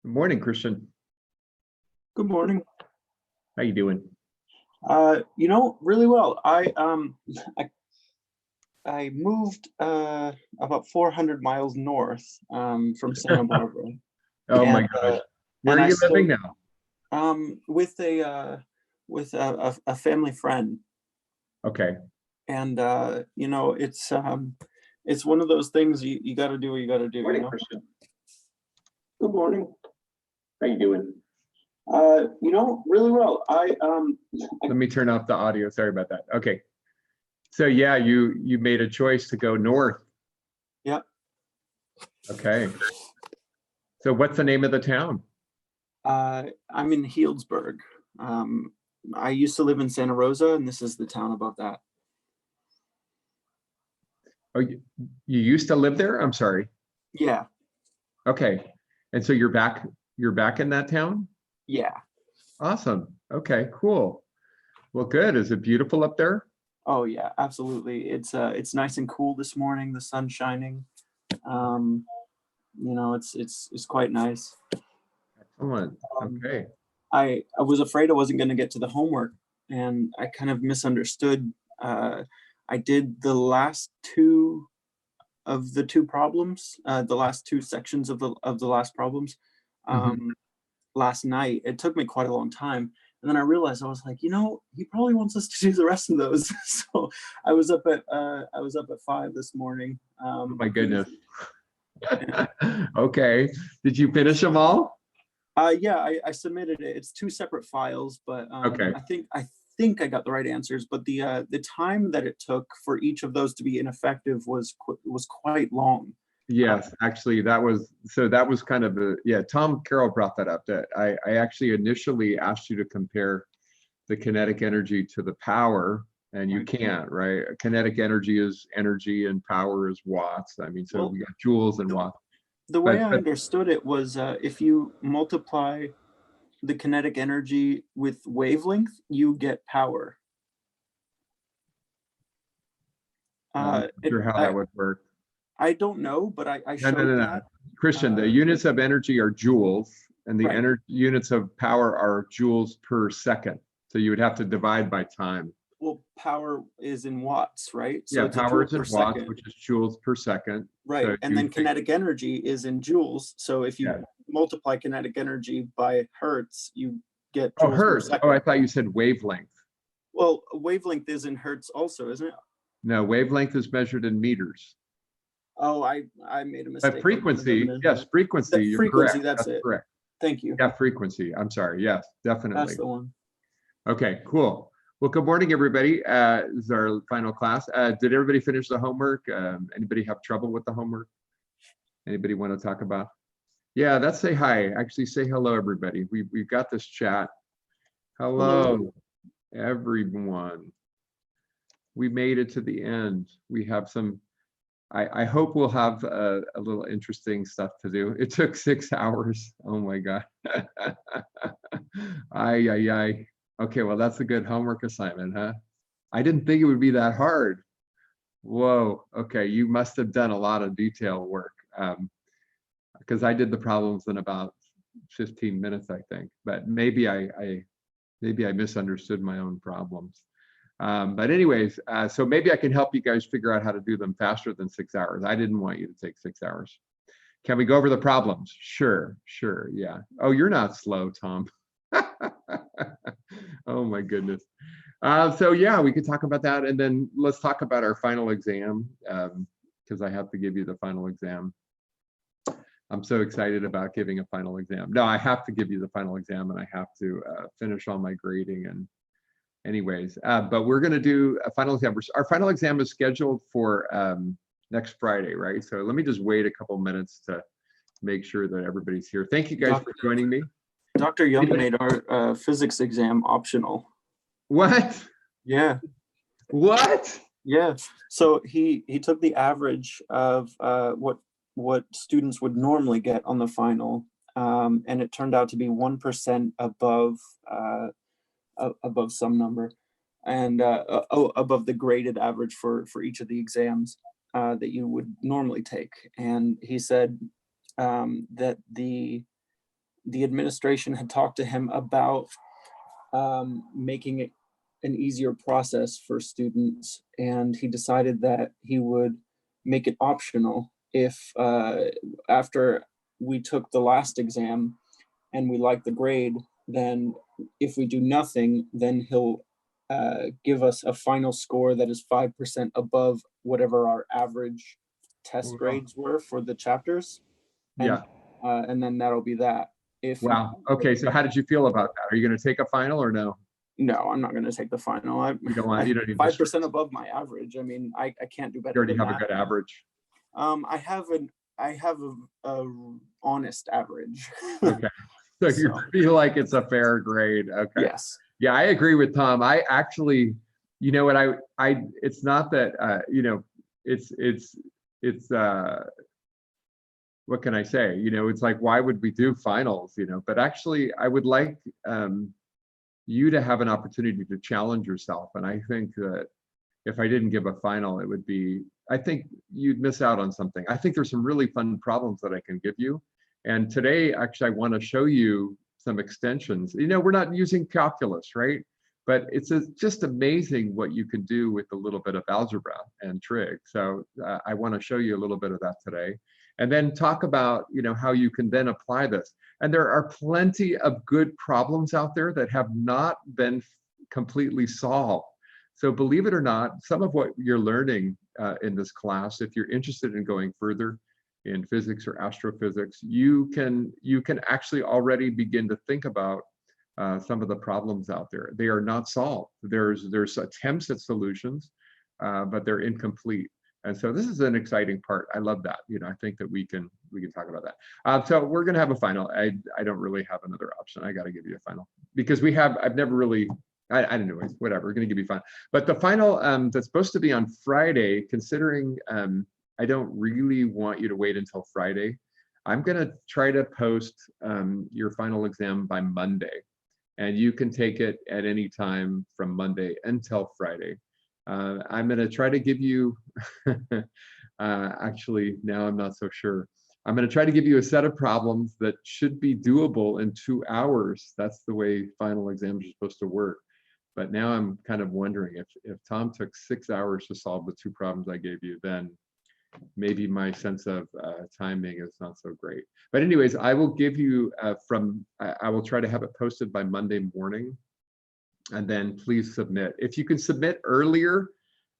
Good morning, Christian. Good morning. How you doing? Really well. I moved about 400 miles north from Santa Barbara. Oh my And, gosh. Where are you living now? With a family friend. Okay. And it's one of those things you got to do what you got to do. Morning, Christian. Good morning. How you doing? Really well. Let me turn off the audio. Sorry about that. Okay. So yeah, you made a choice to go north. Yep. Okay. So what's the name of the town? I'm in Healdsburg. I used to live in Santa Rosa, and this is the town above that. Oh, you used to live there? I'm sorry. Yeah. Okay. And so you're back in that town? Yeah. Awesome. Okay, cool. Well, good. Is it beautiful up there? Oh yeah, absolutely. It's nice and cool this morning. The sun's shining. It's quite nice. Excellent. Okay. I was afraid I wasn't going to get to the homework, and I kind of misunderstood. I did the last two of the two problems, the last two sections of the last problems last night. It took me quite a long time. And then I realized, I was like, he probably wants us to do the rest of those. So I was up at 5 this morning. Oh my goodness. Okay. Did you finish them all? Yeah, I submitted it. It's two separate files, but Okay. I think I got the right answers. But the time that it took for each of those to be ineffective was quite long. Yes, actually, that was kind of Tom Carroll brought that up, that I actually initially asked you to compare the kinetic energy to the power, and you can't, right? Kinetic energy is energy and power is watts. I mean, so we got joules and watts. The way I understood it was if you multiply the kinetic energy with wavelength, you get power. I'm not sure how that would work. I don't know, but I showed that. Christian, the units of energy are joules, and the units of power are joules per second. So you would have to divide by time. Well, power is in watts, right? So yeah, it's power is in watts, second. which is joules per second. Right, So and then kinetic energy is in joules. So if you multiply kinetic energy by hertz, you get joules per second. Oh, I thought you said wavelength. Well, wavelength is in hertz also, isn't it? No, wavelength is measured in meters. Oh, I made a mistake. But frequency, yes, frequency. You're correct. That's it. Correct. Thank you. Yeah, frequency. I'm sorry. Yes, definitely. That's the one. Okay, cool. Well, good morning, everybody. This is our final class. Did everybody finish the homework? Anybody have trouble with the homework? Anybody want to talk about? Yeah, let's say hi. Actually, say hello, everybody. We've got this chat. Hello, everyone. We made it to the end. We have some. I hope we'll have a little interesting stuff to do. It took 6 hours. Oh my God. Ay. Okay, well, that's a good homework assignment, huh? I didn't think it would be that hard. Whoa, okay, you must have done a lot of detail work, because I did the problems in about 15 minutes, I think, but maybe I misunderstood my own problems. But anyways, so maybe I can help you guys figure out how to do them faster than 6 hours. I didn't want you to take 6 hours. Can we go over the problems? Sure, yeah. Oh, you're not slow, Tom. Oh my goodness. So yeah, we could talk about that, and then let's talk about our final exam, because I have to give you the final exam. I'm so excited about giving a final exam. No, I have to give you the final exam, and I have to finish all my grading and anyways, but we're going to do a final exam. Our final exam is scheduled for next Friday, right? So let me just wait a couple minutes to make sure that everybody's here. Thank you guys for joining me. Dr. Young made our physics exam optional. What? Yeah. What? Yeah. So he took the average of what students would normally get on the final, and it turned out to be 1% above some number, and above the graded average for each of the exams that you would normally take. And he said that the the administration had talked to him about making it an easier process for students, and he decided that he would make it optional if after we took the last exam and we liked the grade, then if we do nothing, then he'll give us a final score that is 5% above whatever our average test grades were for the chapters. Yeah. And then that'll be that. Wow. Okay. So how did you feel about that? Are you going to take a final or no? No, I'm not going to take the final. You don't want. You don't need 5% above my average. I mean, I can't do better. You already than have that. a good average. I have a honest average. Okay. So you feel like it's a fair grade. Okay. Yes. Yeah, I agree with Tom. I actually, you know what, it's not that, you know, it's what can I say? You know, it's like, why would we do finals, you know? But actually, I would like you to have an opportunity to challenge yourself. And I think that if I didn't give a final, it would be, I think you'd miss out on something. I think there's some really fun problems that I can give you. And today, actually, I want to show you some extensions. You know, we're not using calculus, right? But it's just amazing what you can do with a little bit of algebra and trig. So I want to show you a little bit of that today. And then talk about, you know, how you can then apply this. And there are plenty of good problems out there that have not been completely solved. So believe it or not, some of what you're learning in this class, if you're interested in going further in physics or astrophysics, you can actually already begin to think about some of the problems out there. They are not solved. There's attempts at solutions, but they're incomplete. And so this is an exciting part. I love that. You know, I think that we can talk about that. So we're going to have a final. I don't really have another option. I got to give you a final because I've never really. I don't know. Whatever. We're going to give you final. But the final that's supposed to be on Friday. Considering I don't really want you to wait until Friday, I'm going to try to post your final exam by Monday, and you can take it at any time from Monday until Friday. I'm going to try to give you, actually, now I'm not so sure. I'm going to try to give you a set of problems that should be doable in 2 hours. That's the way final exams are supposed to work. But now I'm kind of wondering if Tom took 6 hours to solve the 2 problems I gave you, then maybe my sense of timing is not so great. But anyways, I will give you I will try to have it posted by Monday morning. And then please submit. If you can submit earlier,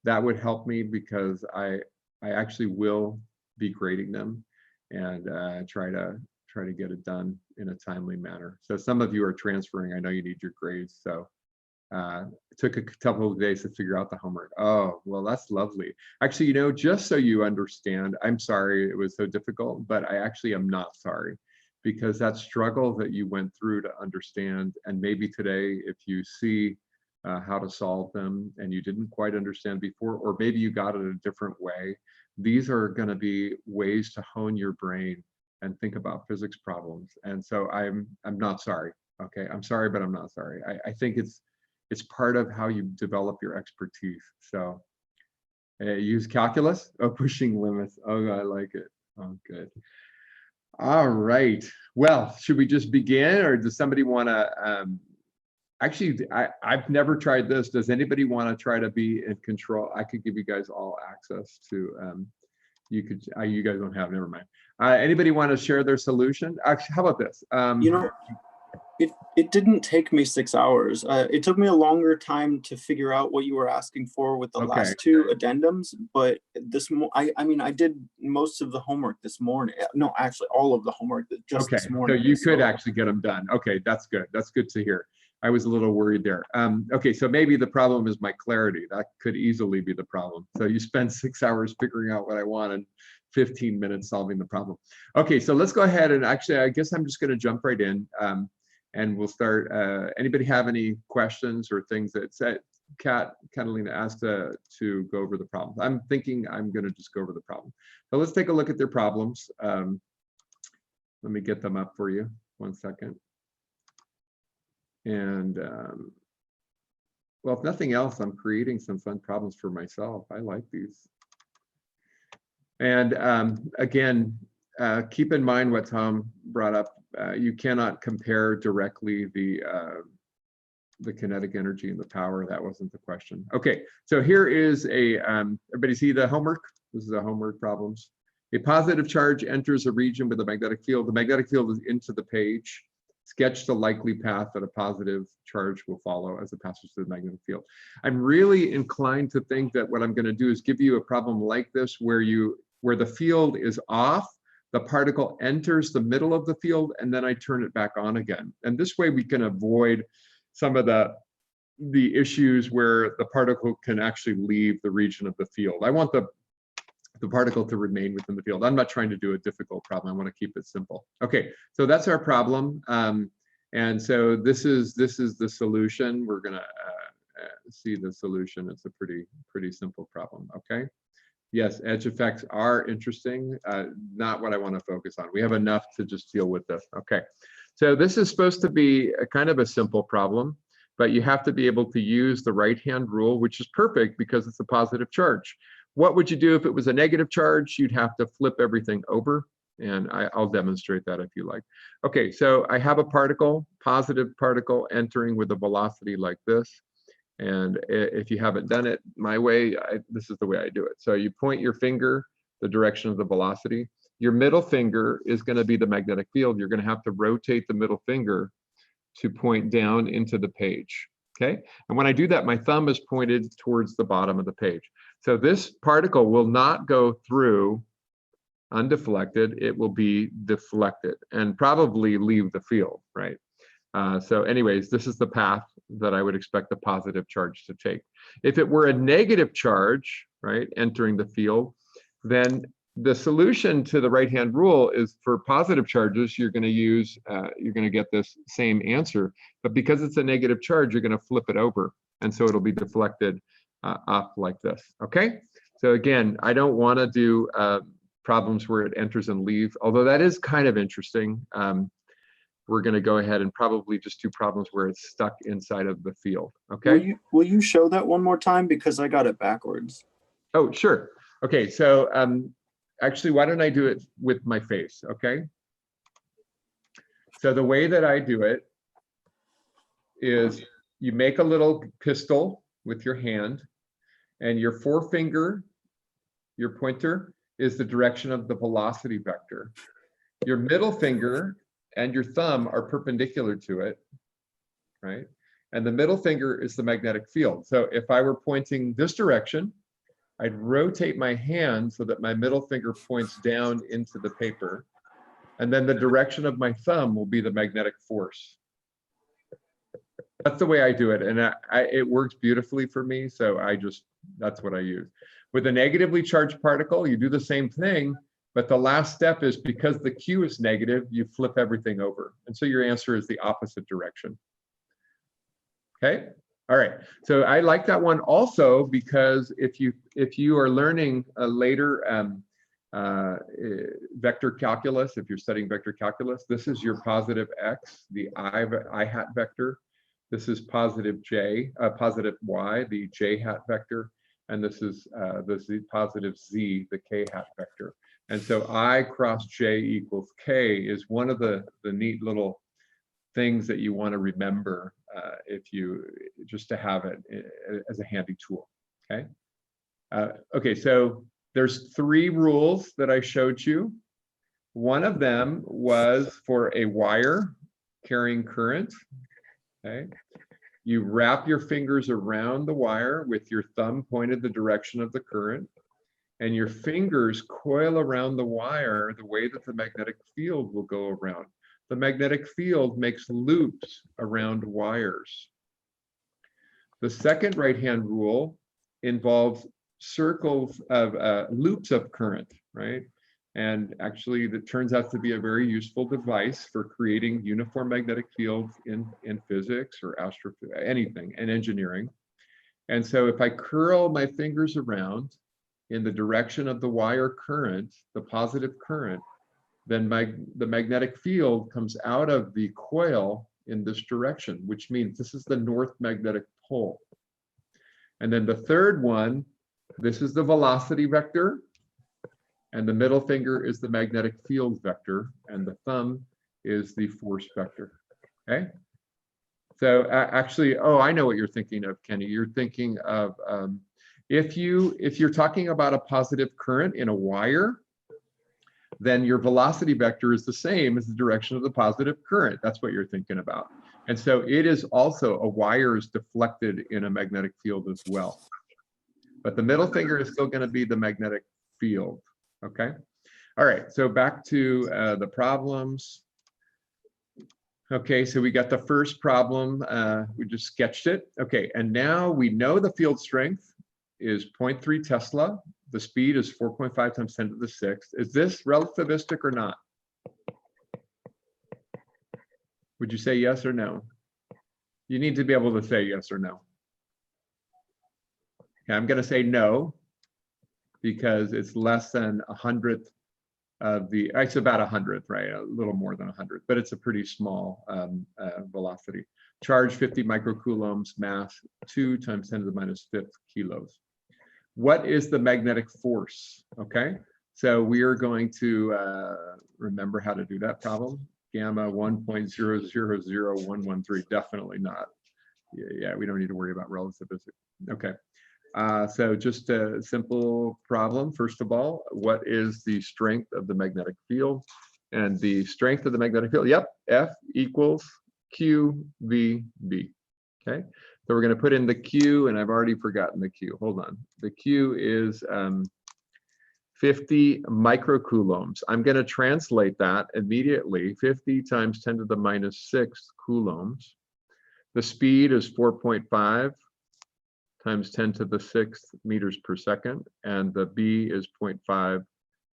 that would help me because I actually will be grading them and try to get it done in a timely manner. So some of you are transferring. I know you need your grades. So it took a couple of days to figure out the homework. Oh, well, that's lovely. Actually, you know, just so you understand, I'm sorry it was so difficult, but I actually am not sorry. Because that struggle that you went through to understand, and maybe today, if you see how to solve them and you didn't quite understand before, or maybe you got it a different way, these are going to be ways to hone your brain and think about physics problems. And so I'm not sorry. Okay, I'm sorry, but I'm not sorry. I think it's part of how you develop your expertise. So use calculus. Oh, pushing limits. Oh, I like it. Oh, good. All right. Well, should we just begin, or does somebody want to? Actually, I've never tried this. Does anybody want to try to be in control? I could give you guys all access to. You could. You guys don't have. Never mind. Anybody want to share their solution? Actually, how about this? You know, it didn't take me 6 hours. It took me a longer time to figure out what you were asking for with the last 2 addendums. But I mean, I did most of the homework this morning. No, actually, all of the homework just this morning. So you could actually get them done. Okay, that's good. That's good to hear. I was a little worried there. Okay, so maybe the problem is my clarity. That could easily be the problem. So you spend 6 hours figuring out what I want and 15 minutes solving the problem. Okay, so let's go ahead and actually, I guess I'm just going to jump right in. And we'll start. Anybody have any questions or things that Catalina asked to go over the problems? I'm thinking I'm going to just go over the problem. But let's take a look at their problems. Let me get them up for you. 1 second. And well, if nothing else, I'm creating some fun problems for myself. I like these. And again, keep in mind what Tom brought up. You cannot compare directly the kinetic energy and the power. That wasn't the question. Okay, so here is a, everybody see the homework? This is a homework problems. A positive charge enters a region with a magnetic field. The magnetic field is into the page. Sketch the likely path that a positive charge will follow as it passes through the magnetic field. I'm really inclined to think that what I'm going to do is give you a problem like this where the field is off, the particle enters the middle of the field, and then I turn it back on again. And this way we can avoid some of the issues where the particle can actually leave the region of the field. I want the particle to remain within the field. I'm not trying to do a difficult problem. I want to keep it simple. Okay, so that's our problem. And so this is the solution. We're gonna see the solution. It's a pretty simple problem, okay? Yes, edge effects are interesting, not what I want to focus on. We have enough to just deal with this, okay? So this is supposed to be a kind of a simple problem, but you have to be able to use the right-hand rule, which is perfect because it's a positive charge. What would you do if it was a negative charge? You'd have to flip everything over, and I'll demonstrate that if you like. Okay, so I have a particle, positive particle entering with a velocity like this. And if you haven't done it my way, this is the way I do it. So you point your finger the direction of the velocity. Your middle finger is going to be the magnetic field. You're going to have to rotate the middle finger to point down into the page. Okay, and when I do that, my thumb is pointed towards the bottom of the page. So this particle will not go through undeflected. It will be deflected and probably leave the field, right? So anyways, this is the path that I would expect the positive charge to take. If it were a negative charge, right, entering the field, then the solution to the right-hand rule is for positive charges, you're going to get this same answer. But because it's a negative charge, you're going to flip it over. And so it'll be deflected up like this. Okay. So again, I don't want to do problems where it enters and leaves, although that is kind of interesting. We're going to go ahead and probably just do problems where it's stuck inside of the field. Okay. Will you show that one more time? Because I got it backwards. Oh, sure. Okay. So actually, why don't I do it with my face? Okay. So the way that I do it is you make a little pistol with your hand, and your forefinger, your pointer, is the direction of the velocity vector. Your middle finger and your thumb are perpendicular to it, right? And the middle finger is the magnetic field. So if I were pointing this direction, I'd rotate my hand so that my middle finger points down into the paper. And then the direction of my thumb will be the magnetic force. That's the way I do it. And it works beautifully for me. So that's what I use. With a negatively charged particle, you do the same thing, but the last step is because the Q is negative, you flip everything over. And so your answer is the opposite direction. Okay. All right. So I like that one also because if you are learning later vector calculus, if you're studying vector calculus, this is your positive X, the I hat vector. This is positive J, positive Y, the J hat vector. And this is the positive Z, the K hat vector. And so I cross J equals K is one of the neat little things that you want to remember just to have it as a handy tool, okay? Okay, so there's 3 rules that I showed you. One of them was for a wire carrying current, okay? You wrap your fingers around the wire with your thumb pointed the direction of the current, and your fingers coil around the wire the way that the magnetic field will go around. The magnetic field makes loops around wires. The second right-hand rule involves circles of loops of current, right? And actually, that turns out to be a very useful device for creating uniform magnetic fields in physics or anything, and engineering. And so if I curl my fingers around in the direction of the wire current, the positive current, then the magnetic field comes out of the coil in this direction, which means this is the north magnetic pole. And then the third one, this is the velocity vector. and the middle finger is the magnetic field vector, and the thumb is the force vector. Okay. So actually, oh, I know what you're thinking of, Kenny. You're thinking of if you're talking about a positive current in a wire, then your velocity vector is the same as the direction of the positive current. That's what you're thinking about. And so it is also, a wire is deflected in a magnetic field as well. But the middle finger is still going to be the magnetic field. Okay. All right. So back to the problems. Okay, so we got the first problem. We just sketched it. Okay, and now we know the field strength is 0.3 Tesla. The speed is 4.5 times 10 to the 6th. Is this relativistic or not? Would you say yes or no? You need to be able to say yes or no. Okay, I'm going to say no, because it's less than 100th of the, it's about 100th, right? A little more than 100, but it's a pretty small velocity. Charge 50 microcoulombs, mass 2 times 10 to the minus 5th kilos. What is the magnetic force? Okay, so we are going to remember how to do that problem. Gamma 1.000113, definitely not. Yeah, we don't need to worry about relativistic. Okay. So just a simple problem. First of all, what is the strength of the magnetic field? And the strength of the magnetic field, yep, F equals QVB. Okay, so we're going to put in the Q, and I've already forgotten the Q. Hold on. The Q is 50 microcoulombs. I'm going to translate that immediately. 50 times 10 to the minus 6 coulombs. The speed is 4.5 times 10 to the 6th meters per second, and the B is 0.5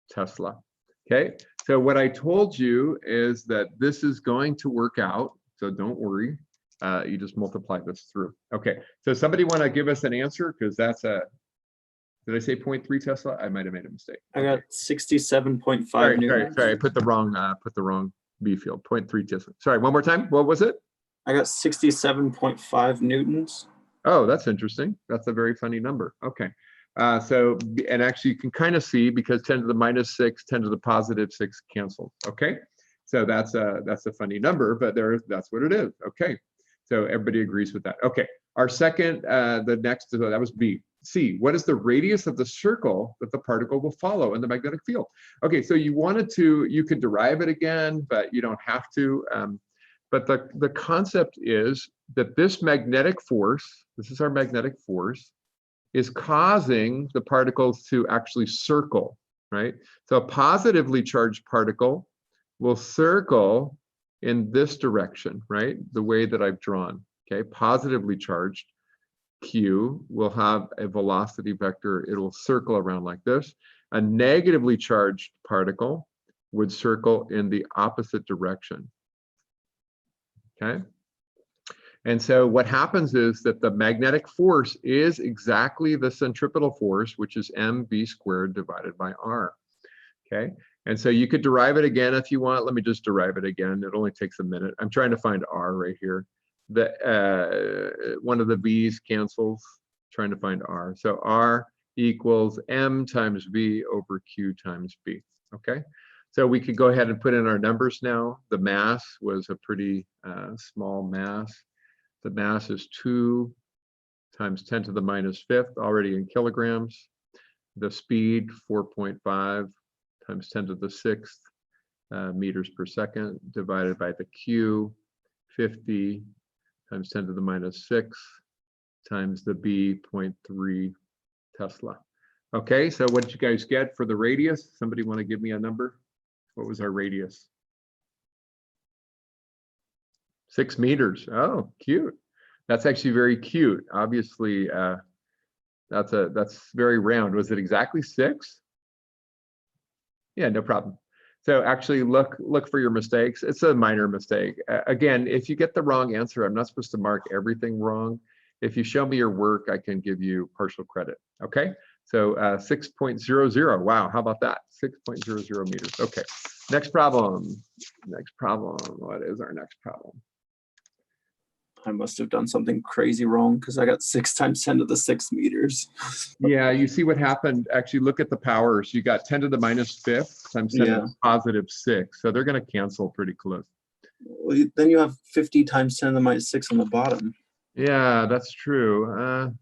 Tesla. Okay, so what I told you is that this is going to work out, so don't worry. You just multiply this through. Okay, so somebody want to give us an answer, because that's a, did I say 0.3 Tesla? I might have made a mistake. I got 67.5 sorry, newtons. sorry, I put the wrong B field, 0.3 Tesla. Sorry, one more time, what was it? I got 67.5 newtons. Oh, that's interesting. That's a very funny number. Okay. So, and actually you can kind of see, because 10 to the minus 6, 10 to the positive 6 cancel. Okay. So that's a funny number, but that's what it is. Okay. So everybody agrees with that. Okay. Our second, the next, that was B. C, what is the radius of the circle that the particle will follow in the magnetic field? Okay. So you could derive it again, but you don't have to. But the concept is that this magnetic force, this is our magnetic force, is causing the particles to actually circle, right? So a positively charged particle will circle in this direction, right? The way that I've drawn, okay? Positively charged Q will have a velocity vector. It will circle around like this. A negatively charged particle would circle in the opposite direction. Okay, and so what happens is that the magnetic force is exactly the centripetal force, which is mv squared divided by r. Okay, and so you could derive it again if you want. Let me just derive it again. It only takes a minute. I'm trying to find r right here. The one of the v's cancels. Trying to find r. So r equals m times v over q times b. Okay. So we could go ahead and put in our numbers now. The mass was a pretty small mass. The mass is 2 times 10 to the minus 5th, already in kilograms. The speed, 4.5 times 10 to the 6th meters per second, divided by the Q, 50 times 10 to the minus 6 times the B, 0.3 Tesla. Okay, so what did you guys get for the radius? Somebody want to give me a number? What was our radius? 6 meters. Oh, cute. That's actually very cute. Obviously, that's very round. Was it exactly 6? Yeah, no problem. So actually look for your mistakes. It's a minor mistake. Again, if you get the wrong answer, I'm not supposed to mark everything wrong. If you show me your work, I can give you partial credit. Okay. So 6.00. Wow, how about that? 6.00 meters. Okay. Next problem. Next problem. What is our next problem? I must have done something crazy wrong because I got 6 times 10 to the 6 meters. Yeah, you see what happened. Actually, look at the powers. You got 10 to the minus fifth times 10 to Yeah. the positive 6. So they're going to cancel pretty close. Well, then you have 50 times 10 to the minus 6 on the bottom. Yeah, that's true.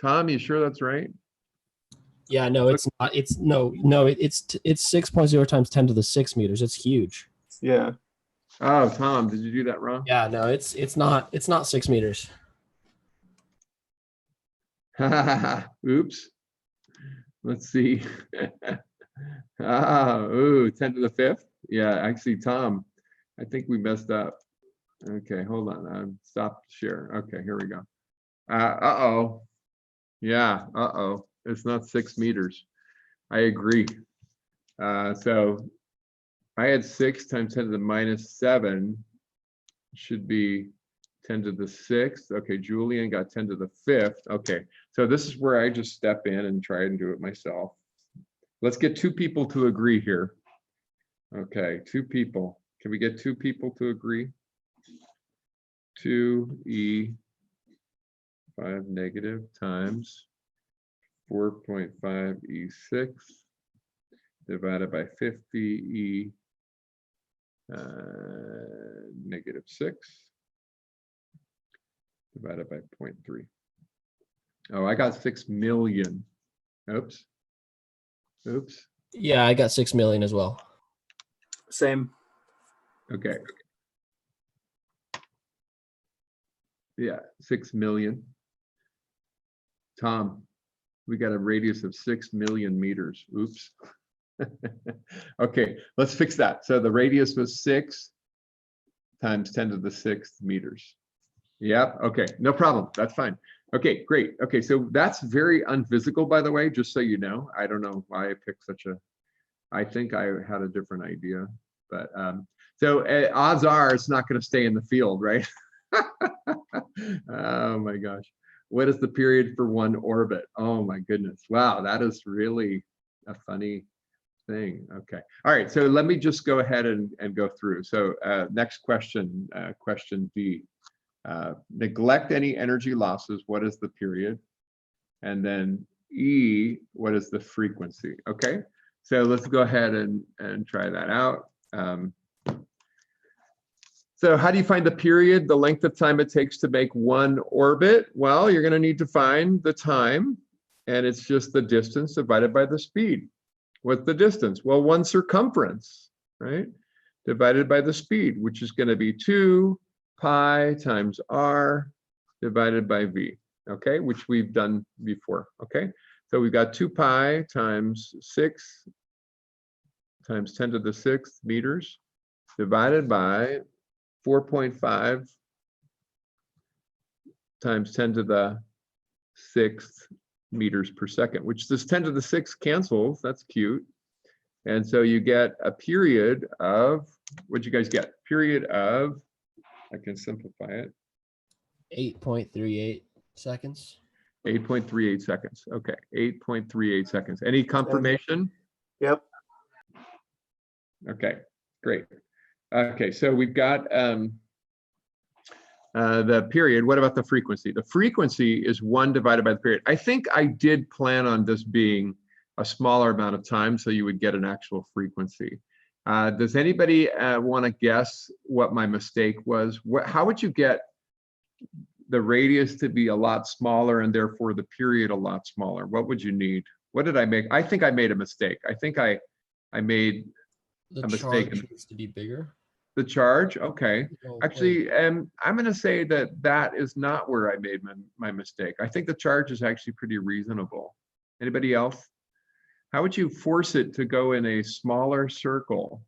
Tom, you sure that's right? Yeah, no, it's not. It's it's 6.0 times 10 to the 6 meters. It's huge. Yeah. Oh, Tom, did you do that wrong? Yeah, no, it's not 6 meters. Oops. Let's see. Ooh, 10 to the 5th. Yeah, actually, Tom, I think we messed up. Okay, hold on. Stop share. Okay, here we go. Uh-oh. Yeah, uh-oh. It's not 6 meters. I agree. So I had 6 times 10 to the minus 7 should be 10 to the 6th. Okay, Julian got 10 to the 5th. Okay, so this is where I just step in and try and do it myself. Let's get 2 people to agree here. Okay, 2 people. Can we get 2 people to agree? 2e 5 negative times 4.5 e6 divided by 50 e negative 6 divided by 0.3. Oh, I got 6 million. Oops. Oops. Yeah, I got 6 million as well. Same. Okay. Yeah, 6 million. Tom, we got a radius of 6 million meters. Oops. Okay, let's fix that. So the radius was 6 times 10 to the 6th meters. Yep, okay, no problem. That's fine. Okay, great. Okay, so that's very unphysical, by the way, just so you know. I don't know why I picked such a, I think I had a different idea, but so odds are it's not going to stay in the field, right? Oh my gosh. What is the period for one orbit? Oh my goodness. Wow, that is really a funny thing. Okay. All right. So let me just go ahead and go through. So next question, question D. Neglect any energy losses. What is the period? And then E, what is the frequency? Okay. So let's go ahead and try that out. So how do you find the period, the length of time it takes to make one orbit? Well, you're going to need to find the time, and it's just the distance divided by the speed. What's the distance? Well, one circumference, right? Divided by the speed, which is going to be 2 pi times r divided by v, okay? Which we've done before, okay? So we've got 2 pi times 6 times 10 to the 6th meters divided by 4.5 times 10 to the 6th meters per second, which this 10 to the 6th cancels. That's cute. And so you get a period of, what'd you guys get? Period of, I can simplify it. 8.38 seconds. 8.38 seconds. Okay, 8.38 seconds. Any confirmation? Yep. Okay, great. Okay, so we've got the period. What about the frequency? The frequency is 1 divided by the period. I think I did plan on this being a smaller amount of time so you would get an actual frequency. Does anybody want to guess what my mistake was? How would you get the radius to be a lot smaller and therefore the period a lot smaller? What would you need? What did I make? I think I made a mistake. I think I made The a mistake. charge needs to be bigger. The charge, okay. Oh, Actually, I'm going to say that that is not where I made my mistake. I think the charge is actually pretty reasonable. Anybody else? How would you force it to go in a smaller circle?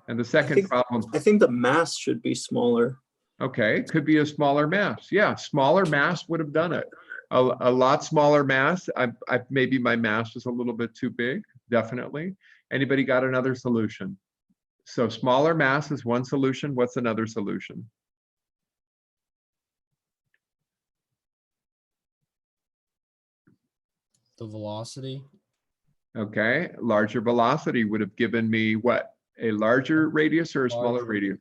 And the second problem. I think the mass should be smaller. Okay, could be a smaller mass. Yeah, smaller mass would have done it. A lot smaller mass. Maybe my mass was a little bit too big, definitely. Anybody got another solution? So smaller mass is one solution. What's another solution? The velocity. Okay, larger velocity would have given me what? A larger radius or a smaller Larger. radius?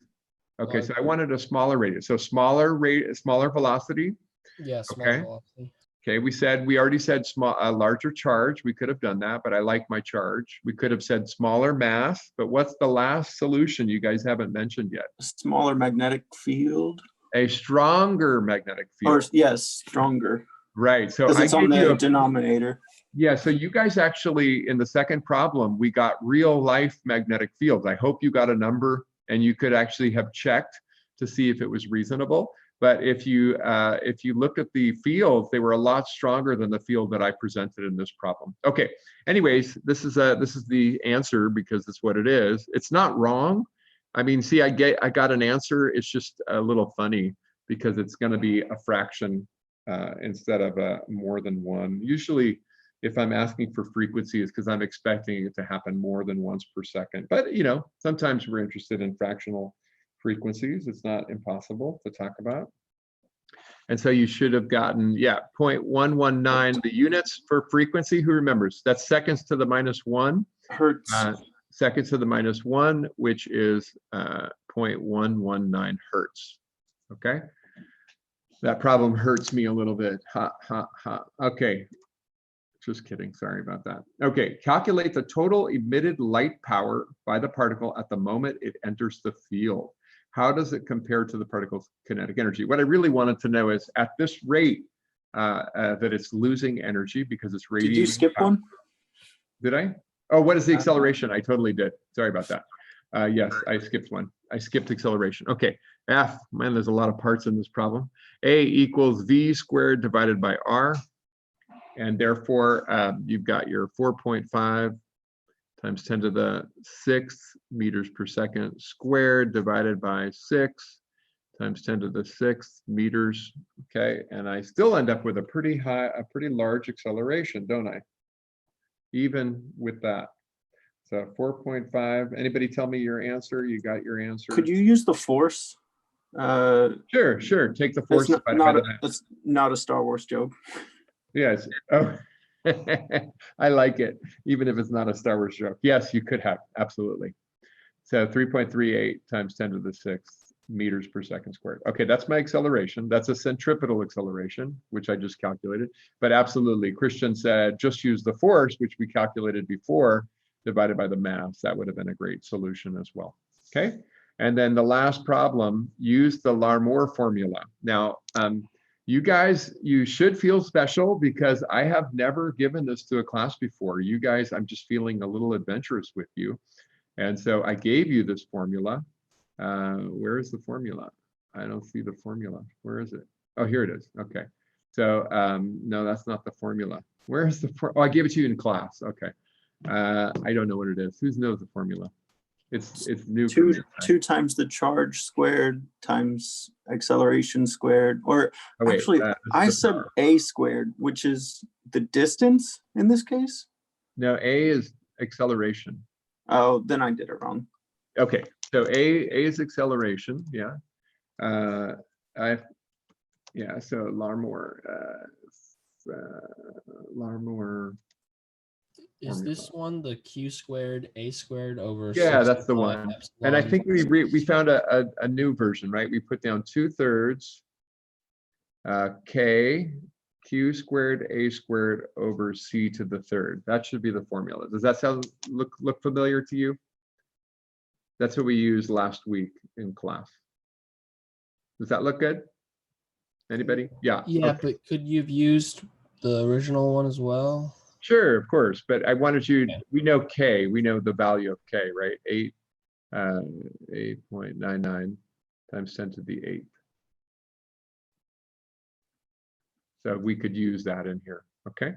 Okay, so I wanted a smaller radius. So smaller velocity. Yeah, small Okay. velocity. Okay, we already said larger charge. We could have done that, but I like my charge. We could have said smaller mass, but what's the last solution you guys haven't mentioned yet? A smaller magnetic field. A stronger magnetic Or field. yes, stronger. Right. So Because I it's on gave you the a, denominator. yeah. So you guys actually in the second problem we got real life magnetic fields. I hope you got a number and you could actually have checked to see if it was reasonable. But if you looked at the fields, they were a lot stronger than the field that I presented in this problem. Okay. Anyways, this is the answer because it's what it is. It's not wrong. I mean, see, I got an answer. It's just a little funny because it's going to be a fraction instead of more than one. Usually, if I'm asking for frequency, it's because I'm expecting it to happen more than once per second. But sometimes we're interested in fractional frequencies. It's not impossible to talk about. And so you should have gotten, 0.119, the units for frequency. Who remembers? That's seconds to the -1. Hertz. Seconds to the -1, which is 0.119 hertz. Okay. That problem hurts me a little bit. Okay. Just kidding. Sorry about that. Okay. Calculate the total emitted light power by the particle at the moment it enters the field. How does it compare to the particle's kinetic energy? What I really wanted to know is at this rate that it's losing energy because it's radiating. Did you skip one? Did I? Oh, what is the acceleration? I totally did. Sorry about that. Yes, I skipped one. I skipped acceleration. Okay. F, man, there's a lot of parts in this problem. A equals V squared divided by R. And therefore, you've got your 4.5 times 10 to the 6th meters per second squared divided by 6 times 10 to the 6th meters. Okay, and I still end up with a pretty large acceleration, don't I? Even with that. So 4.5. Anybody tell me your answer? You got your answer? Could you use the force? Sure. Take the force. That's not a Star Wars joke. Yes. Oh, I like it, even if it's not a Star Wars joke. Yes, you could have, absolutely. So 3.38 times 10 to the 6th meters per second squared. Okay, that's my acceleration. That's a centripetal acceleration, which I just calculated. But absolutely, Christian said, just use the force, which we calculated before, divided by the mass. That would have been a great solution as well. Okay, and then the last problem, use the Larmor formula. Now, you guys, you should feel special because I have never given this to a class before. You guys, I'm just feeling a little adventurous with you. And so I gave you this formula. Where is the formula? I don't see the formula. Where is it? Oh, here it is. Okay. So no, that's not the formula. Where is the oh, I gave it to you in class. Okay. I don't know what it is. Who knows the formula? It's new. Two times the charge squared times acceleration squared, or actually I said a squared, which is the distance in this case. No, a is acceleration. Oh, then I did it wrong. Okay, so a is acceleration. Yeah, so Larmor. Is this one the q squared a squared over? Yeah, that's the one. Epsilon. And I think we found a new version, right? We put down 2/3 k q squared a squared over c to the third. That should be the formula. Does that look familiar to you? That's what we used last week in class. Does that look good? Anybody? Yeah. Yeah, okay. But could you have used the original one as well? Sure, of course. But I wanted you, we know K, we know the value of K, right? 8.99 times 10 to the 8th. So we could use that in here, okay?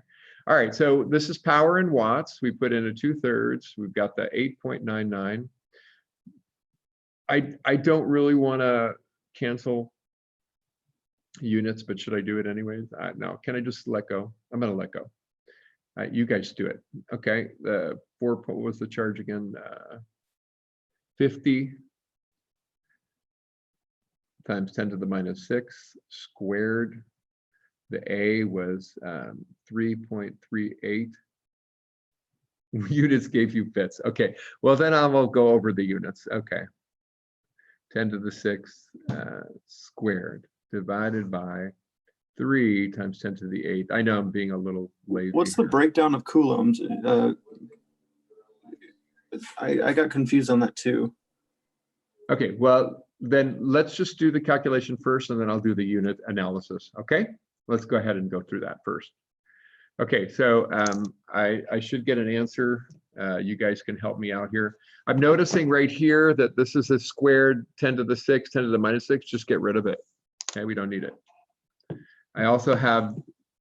All right, so this is power in watts. We put in a 2/3. We've got the 8.99. I don't really want to cancel units, but should I do it anyways? No, can I just let go? I'm gonna let go. You guys do it. Okay, the what was the charge again? 50 times 10 to the -6 squared. The A was 3.38. Units gave you fits. Okay, well then I will go over the units. Okay, 10 to the 6 squared divided by 3 times 10 to the 8th. I know I'm being a little lazy. What's the breakdown of coulombs? I got confused on that too. Okay, well, then let's just do the calculation first, and then I'll do the unit analysis, okay? Let's go ahead and go through that first. Okay, so I should get an answer. You guys can help me out here. I'm noticing right here that this is a squared 10 to the 6, 10 to the minus 6. Just get rid of it. Okay, we don't need it. I also have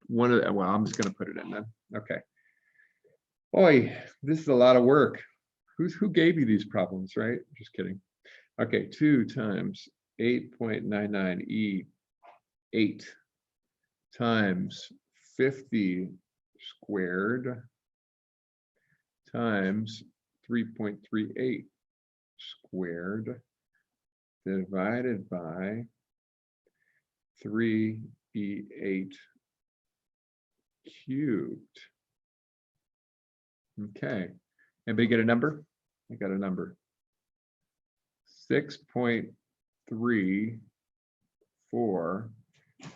one of the, well, I'm just going to put it in then. Okay. Boy, this is a lot of work. Who gave you these problems, right? Just kidding. Okay, 2 times 8.99 E 8 times 50 squared times 3.38 squared divided by 3E8 cubed. Okay, anybody get a number? I got a number. 6.34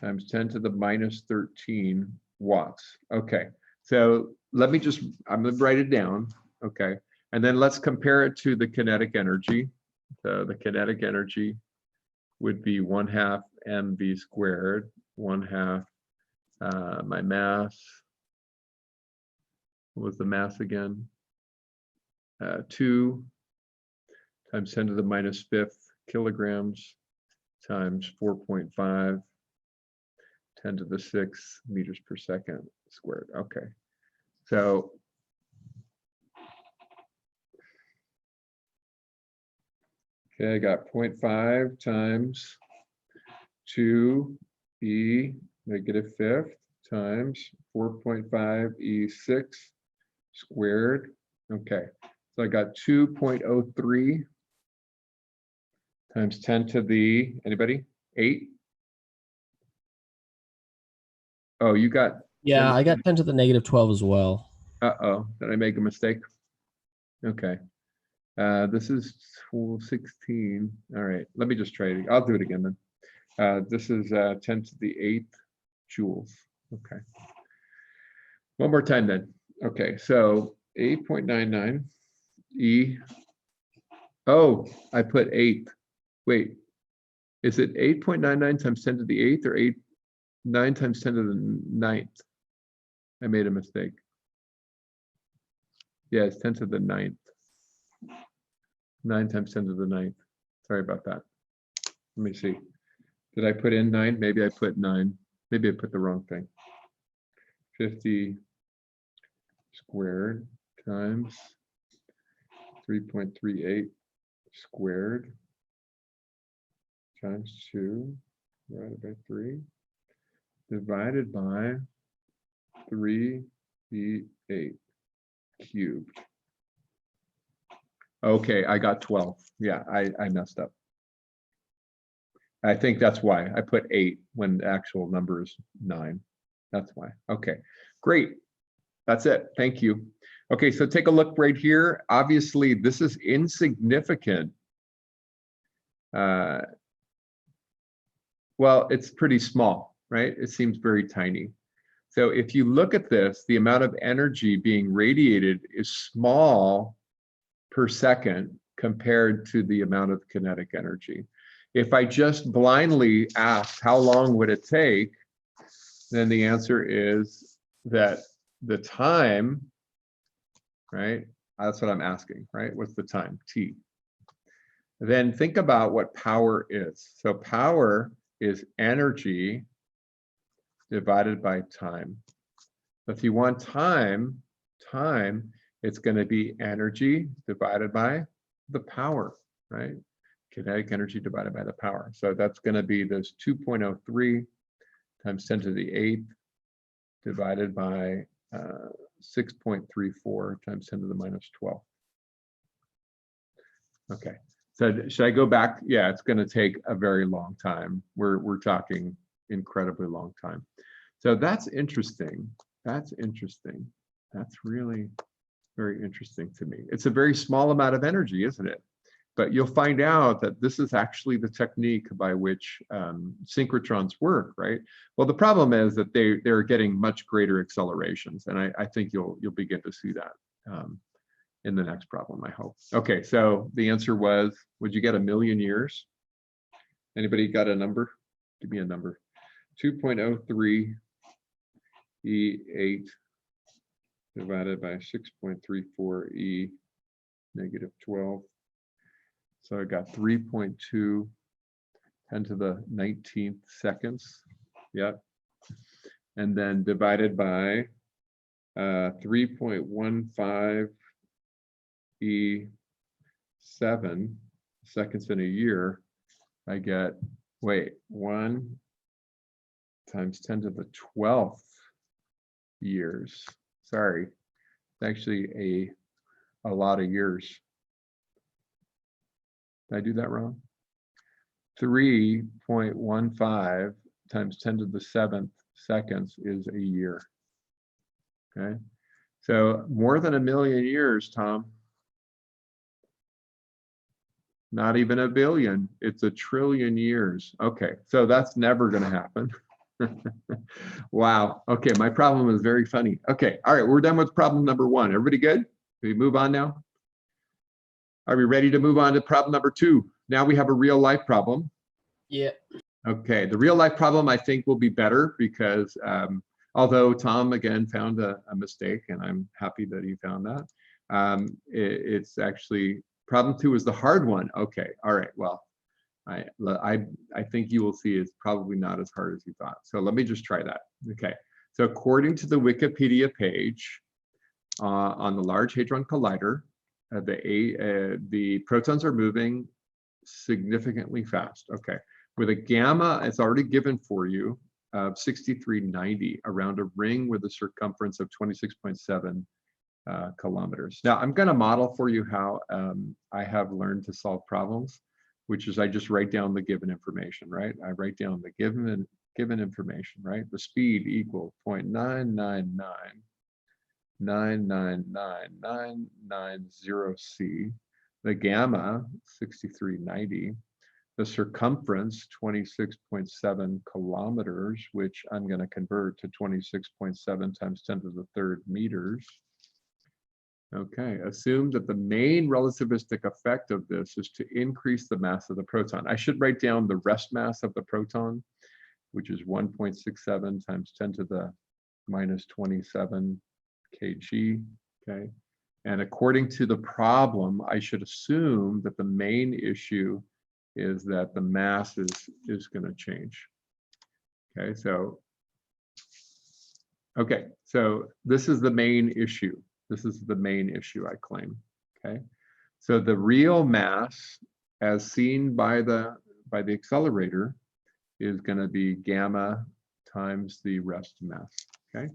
times 10 to the minus 13 watts. Okay, so let me just, I'm gonna write it down, okay? And then let's compare it to the kinetic energy. So the kinetic energy would be 1/2 mv squared, 1/2 my mass. What was the mass again? 2 times 10 to the minus 5th kilograms times 4.5 10 to the 6 meters per second squared. Okay, so okay, I got 0.5 times 2e negative 5th times 4.5 e6 squared. Okay, so I got 2.03 times 10 to the, anybody? 8? Oh, you got. Yeah, I got 10 to the negative 12 as well. Uh-oh, did I make a mistake? Okay. This is 16. All right, let me just try it. I'll do it again then. This is 10 to the 8th joules. Okay. One more time then. Okay, so 8.99 E. Oh, I put 8. Wait, is it 8.99 times 10 to the 8th or 9 times 10 to the 9th? I made a mistake. Yeah, it's 10 to the 9th. 9 times 10 to the 9th. Sorry about that. Let me see. Did I put in 9? Maybe I put 9. Maybe I put the wrong thing. 50 squared times 3.38 squared times 2 divided by 3 divided by 3e8 cubed. Okay, I got 12. Yeah, I messed up. I think that's why I put 8 when the actual number is 9. That's why. Okay, great. That's it. Thank you. Okay, so take a look right here. Obviously, this is insignificant. Well, it's pretty small, right? It seems very tiny. So if you look at this, the amount of energy being radiated is small per second compared to the amount of kinetic energy. If I just blindly ask how long would it take, then the answer is that the time, right? That's what I'm asking, right? What's the time? T. Then think about what power is. So power is energy divided by time. So if you want time, it's going to be energy divided by the power, right? Kinetic energy divided by the power. So that's going to be this 2.03 times 10 to the 8th divided by 6.34 times 10 to the minus 12. Okay, so should I go back? Yeah, it's going to take a very long time. We're talking incredibly long time. So that's interesting. That's interesting. That's really very interesting to me. It's a very small amount of energy, isn't it? But you'll find out that this is actually the technique by which synchrotrons work, right? Well, the problem is that they're getting much greater accelerations, and I think you'll begin to see that in the next problem, I hope. Okay, so the answer was, would you get 1,000,000 years? Anybody got a number? Give me a number. 2.03 E8 divided by 6.34 E negative 12. So I got 3.2 10 to the 19th seconds. Yep. And then divided by 3.15 E7 seconds in a year, I get, wait, 1 times 10 to the 12th years. Sorry, it's actually a lot of years. Did I do that wrong? 3.15 times 10 to the 7th seconds is a year. Okay, so more than 1,000,000 years, Tom. Not even 1 billion, it's 1 trillion years. Okay, so that's never going to happen. Wow. Okay, my problem is very funny. Okay, all right, we're done with problem number 1. Everybody good? Can we move on now? Are we ready to move on to problem number 2? Now we have a real life problem. Yeah. Okay, the real life problem I think will be better because although Tom again found a mistake, and I'm happy that he found that, it's actually problem 2 is the hard one. Okay, all right, well, I think you will see it's probably not as hard as you thought. So let me just try that. Okay, so according to the Wikipedia page on the Large Hadron Collider, the protons are moving significantly fast. Okay, with a gamma, it's already given for you of 6390 around a ring with a circumference of 26.7 kilometers. Now I'm going to model for you how I have learned to solve problems, which is I just write down the given information, right? I write down the given information, right? The speed equals 0.9999990C, the gamma 6390, the circumference 26.7 kilometers, which I'm going to convert to 26.7 times 10 to the 3rd meters. Okay, assume that the main relativistic effect of this is to increase the mass of the proton. I should write down the rest mass of the proton, which is 1.67 times 10 to the minus 27 kg, okay? And according to the problem, I should assume that the main issue is that the mass is going to change. Okay, so this is the main issue. This is the main issue I claim. Okay, so the real mass, as seen by the accelerator, is going to be gamma times the rest mass. Okay.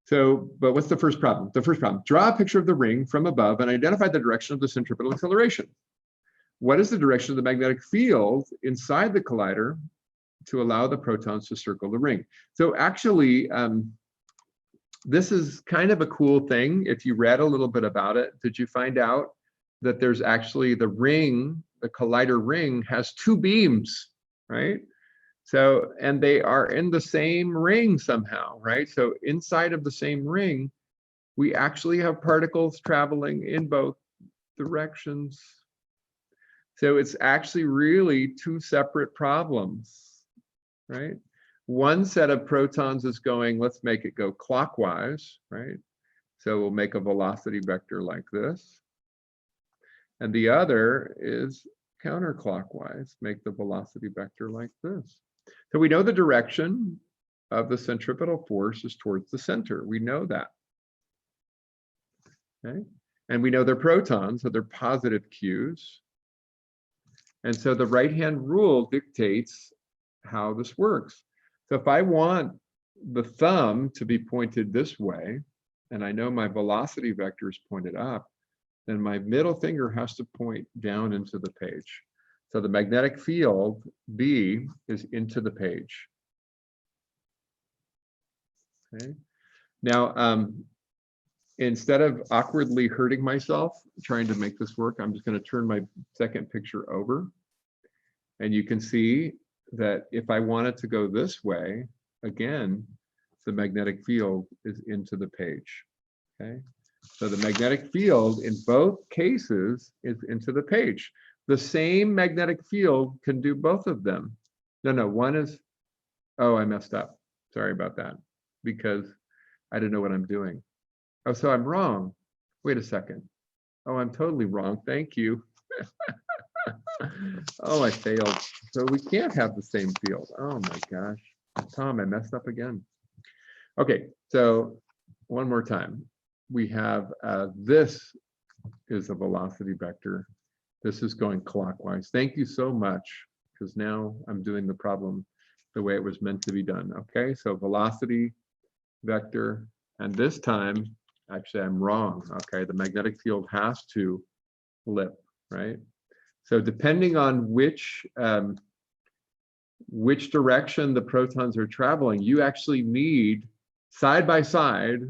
So, but what's the first problem? The first problem: draw a picture of the ring from above and identify the direction of the centripetal acceleration. What is the direction of the magnetic field inside the collider to allow the protons to circle the ring? So actually, this is kind of a cool thing. If you read a little bit about it, did you find out that there's actually the ring, the collider ring has 2 beams, right? So, and they are in the same ring somehow, right? So inside of the same ring, we actually have particles traveling in both directions. So it's actually really 2 separate problems, right? One set of protons is going, let's make it go clockwise, right? So we'll make a velocity vector like this. And the other is counterclockwise, make the velocity vector like this. So we know the direction of the centripetal force is towards the center. We know that. Okay. And we know they're protons, so they're positive Qs. And so the right-hand rule dictates how this works. So if I want the thumb to be pointed this way, and I know my velocity vector is pointed up, then my middle finger has to point down into the page. So the magnetic field, B, is into the page. Okay. Now, instead of awkwardly hurting myself trying to make this work, I'm just going to turn my second picture over. And you can see that if I want it to go this way, again, the magnetic field is into the page. Okay, so the magnetic field in both cases is into the page. The same magnetic field can do both of them. No, one is, oh, I messed up. Sorry about that, because I didn't know what I'm doing. Oh, so I'm wrong. Wait a second. Oh, I'm totally wrong. Thank you. Oh, I failed. So we can't have the same field. Oh my gosh. Tom, I messed up again. Okay, so one more time. We have this is a velocity vector. This is going clockwise. Thank you so much, because now I'm doing the problem the way it was meant to be done. Okay, so velocity vector, and this time, actually I'm wrong. Okay, the magnetic field has to flip, right? So depending on which direction the protons are traveling, you actually need side by side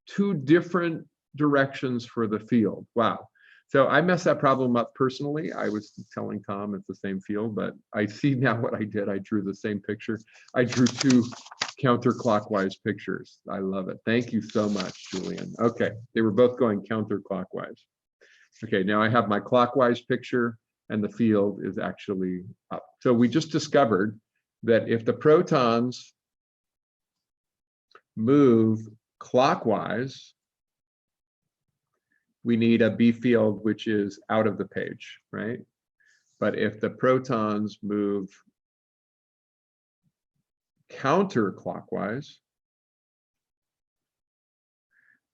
2 different directions for the field. Wow. So I messed that problem up personally. I was telling Tom it's the same field, but I see now what I did. I drew the same picture. I drew 2 counterclockwise pictures. I love it. Thank you so much, Julian. Okay, they were both going counterclockwise. Okay, now I have my clockwise picture and the field is actually up. So we just discovered that if the protons move clockwise, we need a B field which is out of the page, right? But if the protons move counterclockwise,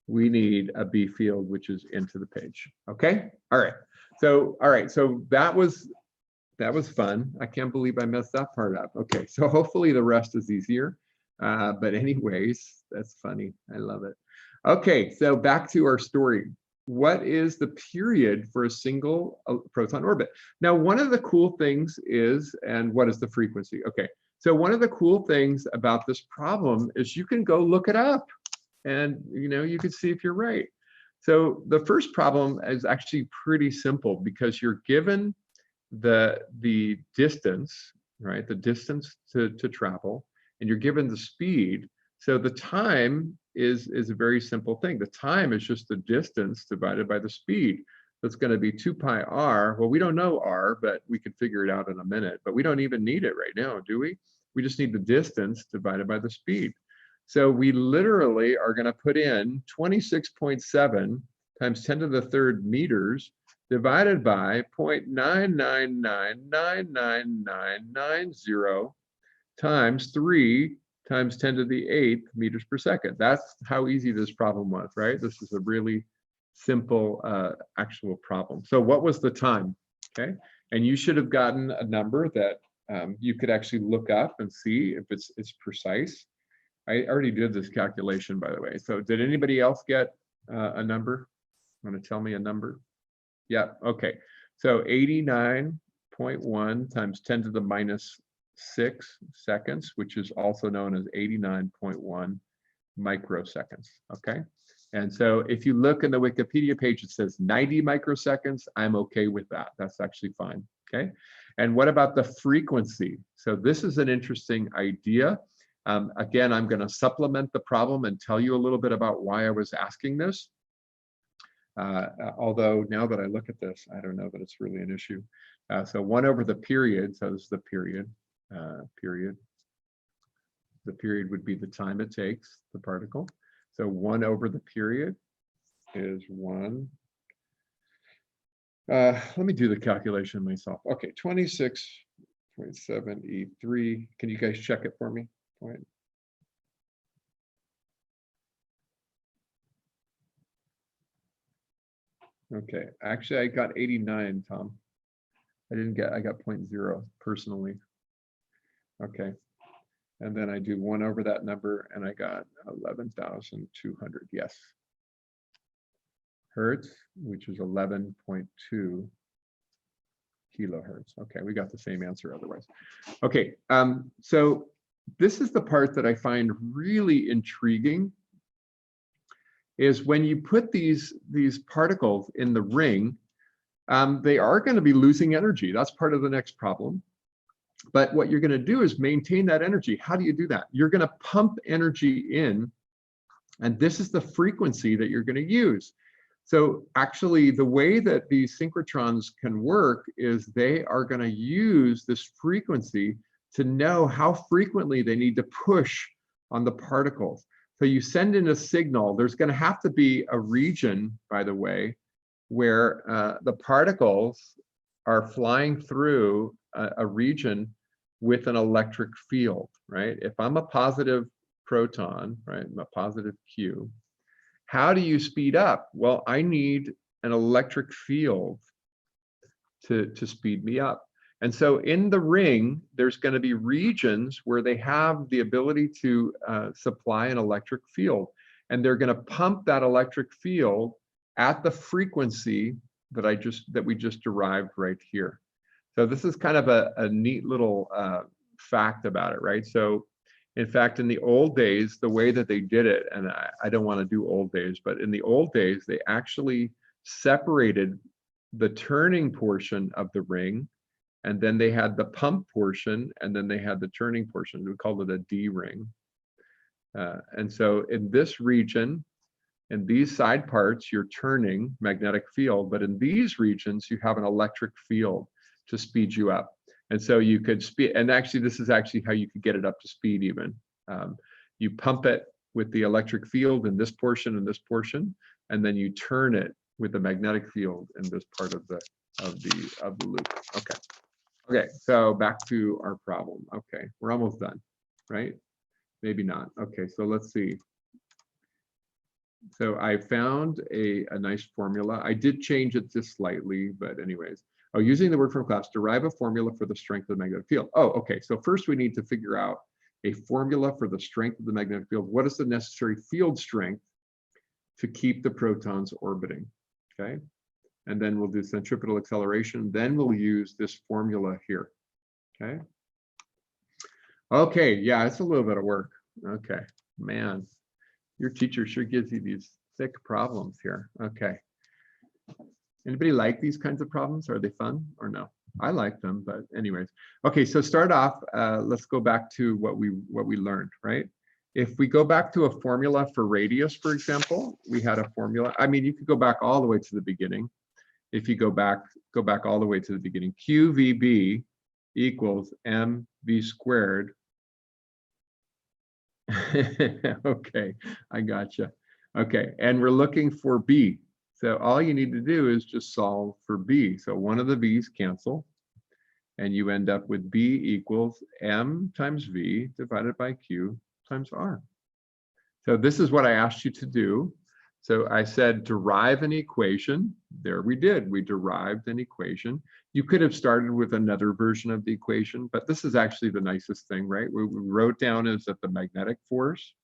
we need a B field which is into the page. Okay, all right. So that was fun. I can't believe I messed that part up. Okay, so hopefully the rest is easier. But anyways, that's funny. I love it. Okay, so back to our story. What is the period for a single proton orbit? Now, one of the cool things is, and what is the frequency? Okay, so one of the cool things about this problem is you can go look it up and you can see if you're right. So the first problem is actually pretty simple because you're given the distance, right? The distance to travel, and you're given the speed. So the time is a very simple thing. The time is just the distance divided by the speed. That's going to be 2 pi r. Well, we don't know r, but we can figure it out in a minute. But we don't even need it right now, do we? We just need the distance divided by the speed. So we literally are going to put in 26.7 times 10 to the 3rd meters divided by 0.9999990 times 3 times 10 to the 8th meters per second. That's how easy this problem was, right? This is a really simple actual problem. So what was the time? Okay, and you should have gotten a number that you could actually look up and see if it's precise. I already did this calculation, by the way. So did anybody else get a number? Want to tell me a number? Yeah, okay. So 89.1 times 10 to the minus 6 seconds, which is also known as 89.1 microseconds, okay? And so if you look in the Wikipedia page, it says 90 microseconds. I'm okay with that. That's actually fine, okay? And what about the frequency? So this is an interesting idea. Again, I'm going to supplement the problem and tell you a little bit about why I was asking this. Although now that I look at this, I don't know that it's really an issue. So 1 over the period, so this is the period, The period would be the time it takes, the particle. So 1 over the period is 1. Let me do the calculation myself. Okay, 26.7 E3. Can you guys check it for me? Point. Okay, actually I got 89, Tom. I got 0.0 personally. Okay, and then I do 1 over that number and I got 11,200, yes. Hertz, which is 11.2 kilohertz. Okay, we got the same answer otherwise. Okay, so this is the part that I find really intriguing. is when you put these particles in the ring, they are going to be losing energy. That's part of the next problem. But what you're going to do is maintain that energy. How do you do that? You're going to pump energy in, and this is the frequency that you're going to use. So actually, the way that these synchrotrons can work is they are going to use this frequency to know how frequently they need to push on the particles. So you send in a signal. There's going to have to be a region, by the way, where the particles are flying through a region with an electric field, right? If I'm a positive proton, right, I'm a positive Q, how do you speed up? Well, I need an electric field to speed me up. And so in the ring, there's going to be regions where they have the ability to supply an electric field. And they're going to pump that electric field at the frequency that we just derived right here. So this is kind of a neat little fact about it, right? So in fact, in the old days, the way that they did it, and I don't want to do old days, but in the old days, they actually separated the turning portion of the ring, and then they had the pump portion, and then they had the turning portion. We called it a D ring. And so in this region, in these side parts, you're turning magnetic field, but in these regions, you have an electric field to speed you up. And so you could speed, and actually, this is actually how you could get it up to speed even. You pump it with the electric field in this portion and this portion, and then you turn it with the magnetic field in this part of the loop. Okay. Okay, so back to our problem. Okay, we're almost done, right? Maybe not. Okay, so let's see. So I found a nice formula. I did change it just slightly, but anyways. Oh, using the word from class, derive a formula for the strength of the magnetic field. Oh, okay. So first we need to figure out a formula for the strength of the magnetic field. What is the necessary field strength to keep the protons orbiting? Okay. And then we'll do centripetal acceleration. Then we'll use this formula here. Okay. Okay. Yeah, it's a little bit of work. Okay. Man, your teacher sure gives you these thick problems here. Okay. Anybody like these kinds of problems? Are they fun or no? I like them, but anyways. Okay, so start off, let's go back to what we learned, right? If we go back to a formula for radius, for example, we had a formula. I mean, you could go back all the way to the beginning. If you go back all the way to the beginning, QVB equals MV squared. Okay, I gotcha. Okay, and we're looking for B. So all you need to do is just solve for B. So one of the B's cancel, and you end up with B equals M times V divided by Q times R. So this is what I asked you to do. So I said derive an equation. There we did. We derived an equation. You could have started with another version of the equation, but this is actually the nicest thing, right? What we wrote down is that the magnetic force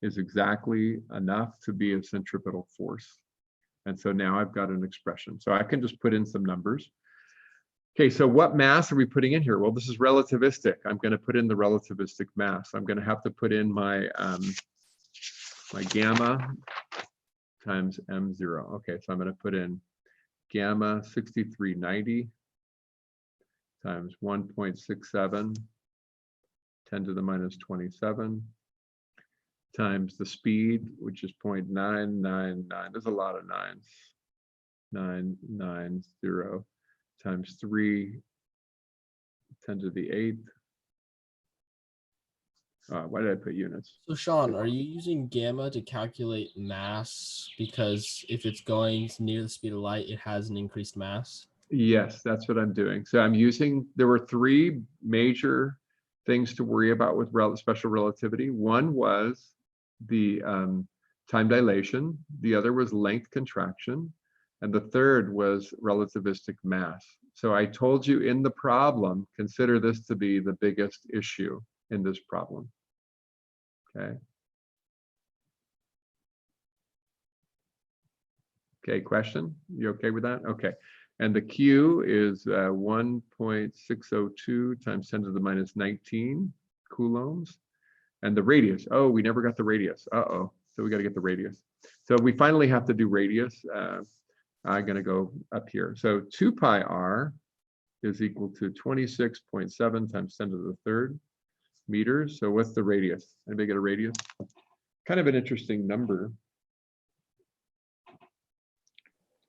is exactly enough to be a centripetal force. And so now I've got an expression. So I can just put in some numbers. Okay, so what mass are we putting in here? Well, this is relativistic. I'm going to put in the relativistic mass. I'm going to have to put in my my gamma times M0. Okay, so I'm going to put in gamma 6390 times 1.67 10 to the minus 27 times the speed, which is 0.999. There's a lot of nines. 990 times 3 10 to the 8th. Why did I put units? So Sean, are you using gamma to calculate mass? Because if it's going near the speed of light, it has an increased mass? Yes, that's what I'm doing. So I'm using, there were 3 major things to worry about with special relativity. One was the time dilation. The other was length contraction. And the third was relativistic mass. So I told you in the problem, consider this to be the biggest issue in this problem. Okay. Okay, question? You okay with that? Okay. And the Q is 1.602 times 10 to the minus 19 coulombs. And the radius, oh, we never got the radius. Uh-oh, so we got to get the radius. So we finally have to do radius. I'm going to go up here. So 2 pi r is equal to 26.7 times 10 to the third meters. So what's the radius? Anybody get a radius? Kind of an interesting number.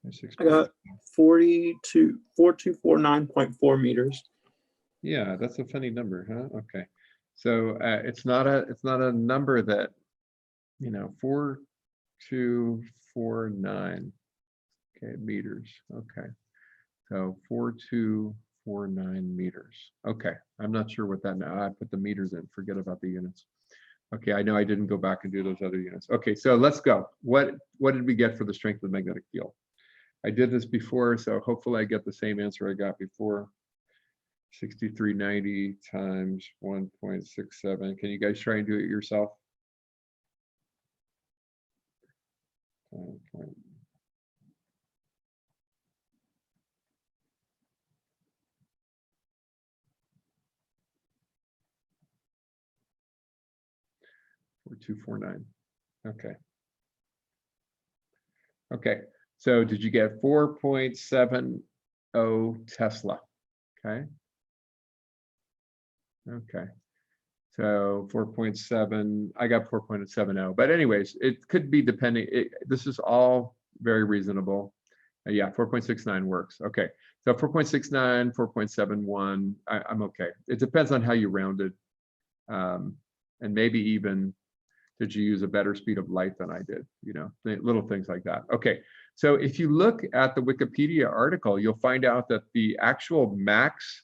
I got 4249.4 meters. Yeah, that's a funny number, huh? Okay. So it's not a number that, 4249. Okay, meters. Okay. So 4249 meters. Okay. I'm not sure what that now. I put the meters in, forget about the units. Okay, I know I didn't go back and do those other units. Okay, so let's go. What did we get for the strength of the magnetic field? I did this before, so hopefully I get the same answer I got before. 6390 times 1.67. Can you guys try and do it yourself? 4249. Okay. Okay. So did you get 4.70 Tesla? Okay. Okay. So 4.7, I got 4.70, but anyways, it could be depending. This is all very reasonable. Yeah, 4.69 works. Okay. So 4.69, 4.71, I'm okay. It depends on how you round it. And maybe even, did you use a better speed of light than I did? Little things like that. Okay. So if you look at the Wikipedia article, you'll find out that the actual max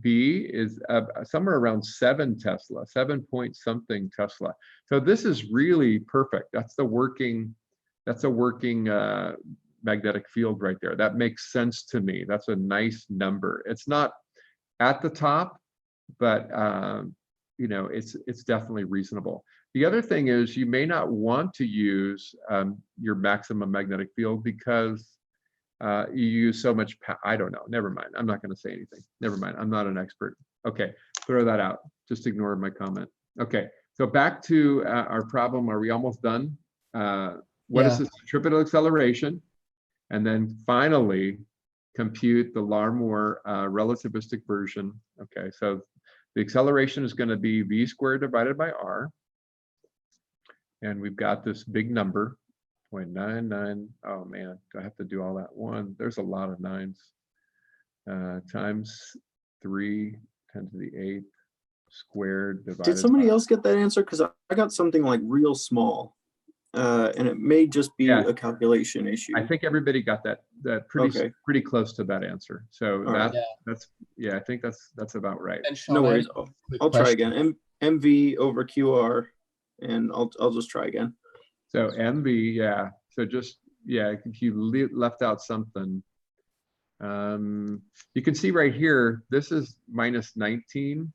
B is somewhere around 7 Tesla, 7 point something Tesla. So this is really perfect. That's a working magnetic field right there. That makes sense to me. That's a nice number. It's not at the top, but it's definitely reasonable. The other thing is you may not want to use your maximum magnetic field because you use so much I don't know. Never mind. I'm not going to say anything. Never mind. I'm not an expert. Okay, throw that out. Just ignore my comment. Okay, so back to our problem. Are we almost done? What is the centripetal acceleration? And then finally, compute the Larmor relativistic version. Okay, so the acceleration is going to be v squared divided by r. And we've got this big number. 0.99. Oh man, do I have to do all that? There's a lot of nines. Times 3, 10 to the 8th squared divided. Did somebody else get that answer? Because I got something like real small, and it may just be a calculation issue. I think everybody got that pretty close to that answer. So I think that's about right. No worries. I'll try again. MV over QR, and I'll just try again. So MV, yeah. So just, if you left out something, you can see right here, this is minus 19.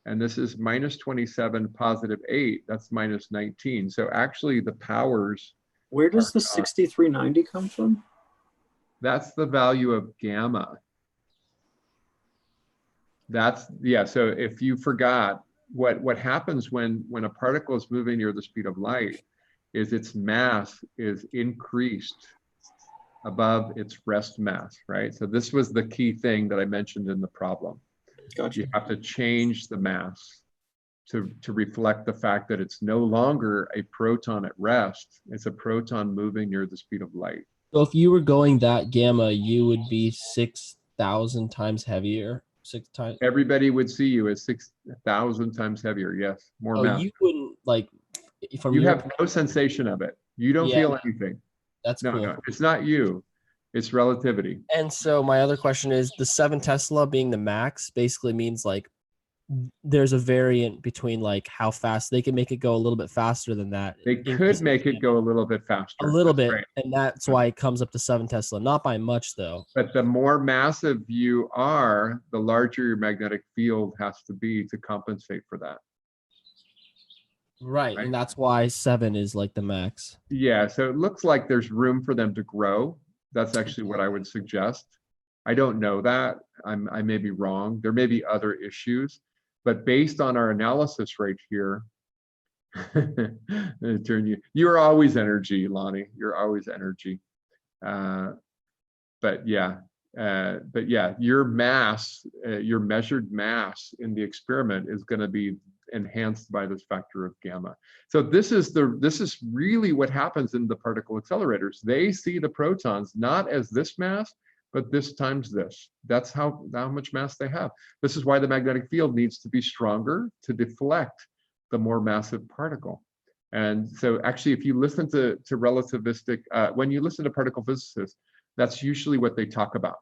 And this is minus 27, positive 8. That's minus 19. So actually the powers. Where does the 6390 come from? That's the value of gamma. So if you forgot, what happens when a particle is moving near the speed of light is its mass is increased above its rest mass, right? So this was the key thing that I mentioned in the problem. Gotcha. You have to change the mass to reflect the fact that it's no longer a proton at rest. It's a proton moving near the speed of light. So if you were going that gamma, you would be 6,000 times heavier. 6 times. Everybody would see you as 6,000 times heavier. Yes, more mass. You wouldn't from you have no sensation of it. You don't feel anything. That's cool. No, it's not you. It's relativity. And so my other question is, the 7 Tesla being the max basically means there's a variant between how fast they can make it go a little bit faster than that. They could make it go a little bit faster. A little bit, right. And that's why it comes up to 7 Tesla, not by much though. But the more massive you are, the larger your magnetic field has to be to compensate for that. Right, and that's why 7 is the max. Yeah, so it looks like there's room for them to grow. That's actually what I would suggest. I don't know that. I may be wrong. There may be other issues, but based on our analysis right here, Turn you. You're always energy, Lonnie. You're always energy. But yeah, your mass, your measured mass in the experiment is going to be enhanced by this factor of gamma. So this is really what happens in the particle accelerators. They see the protons not as this mass, but this times this. That's how much mass they have. This is why the magnetic field needs to be stronger to deflect the more massive particle. And so actually, if you listen to relativistic, when you listen to particle physicists, that's usually what they talk about,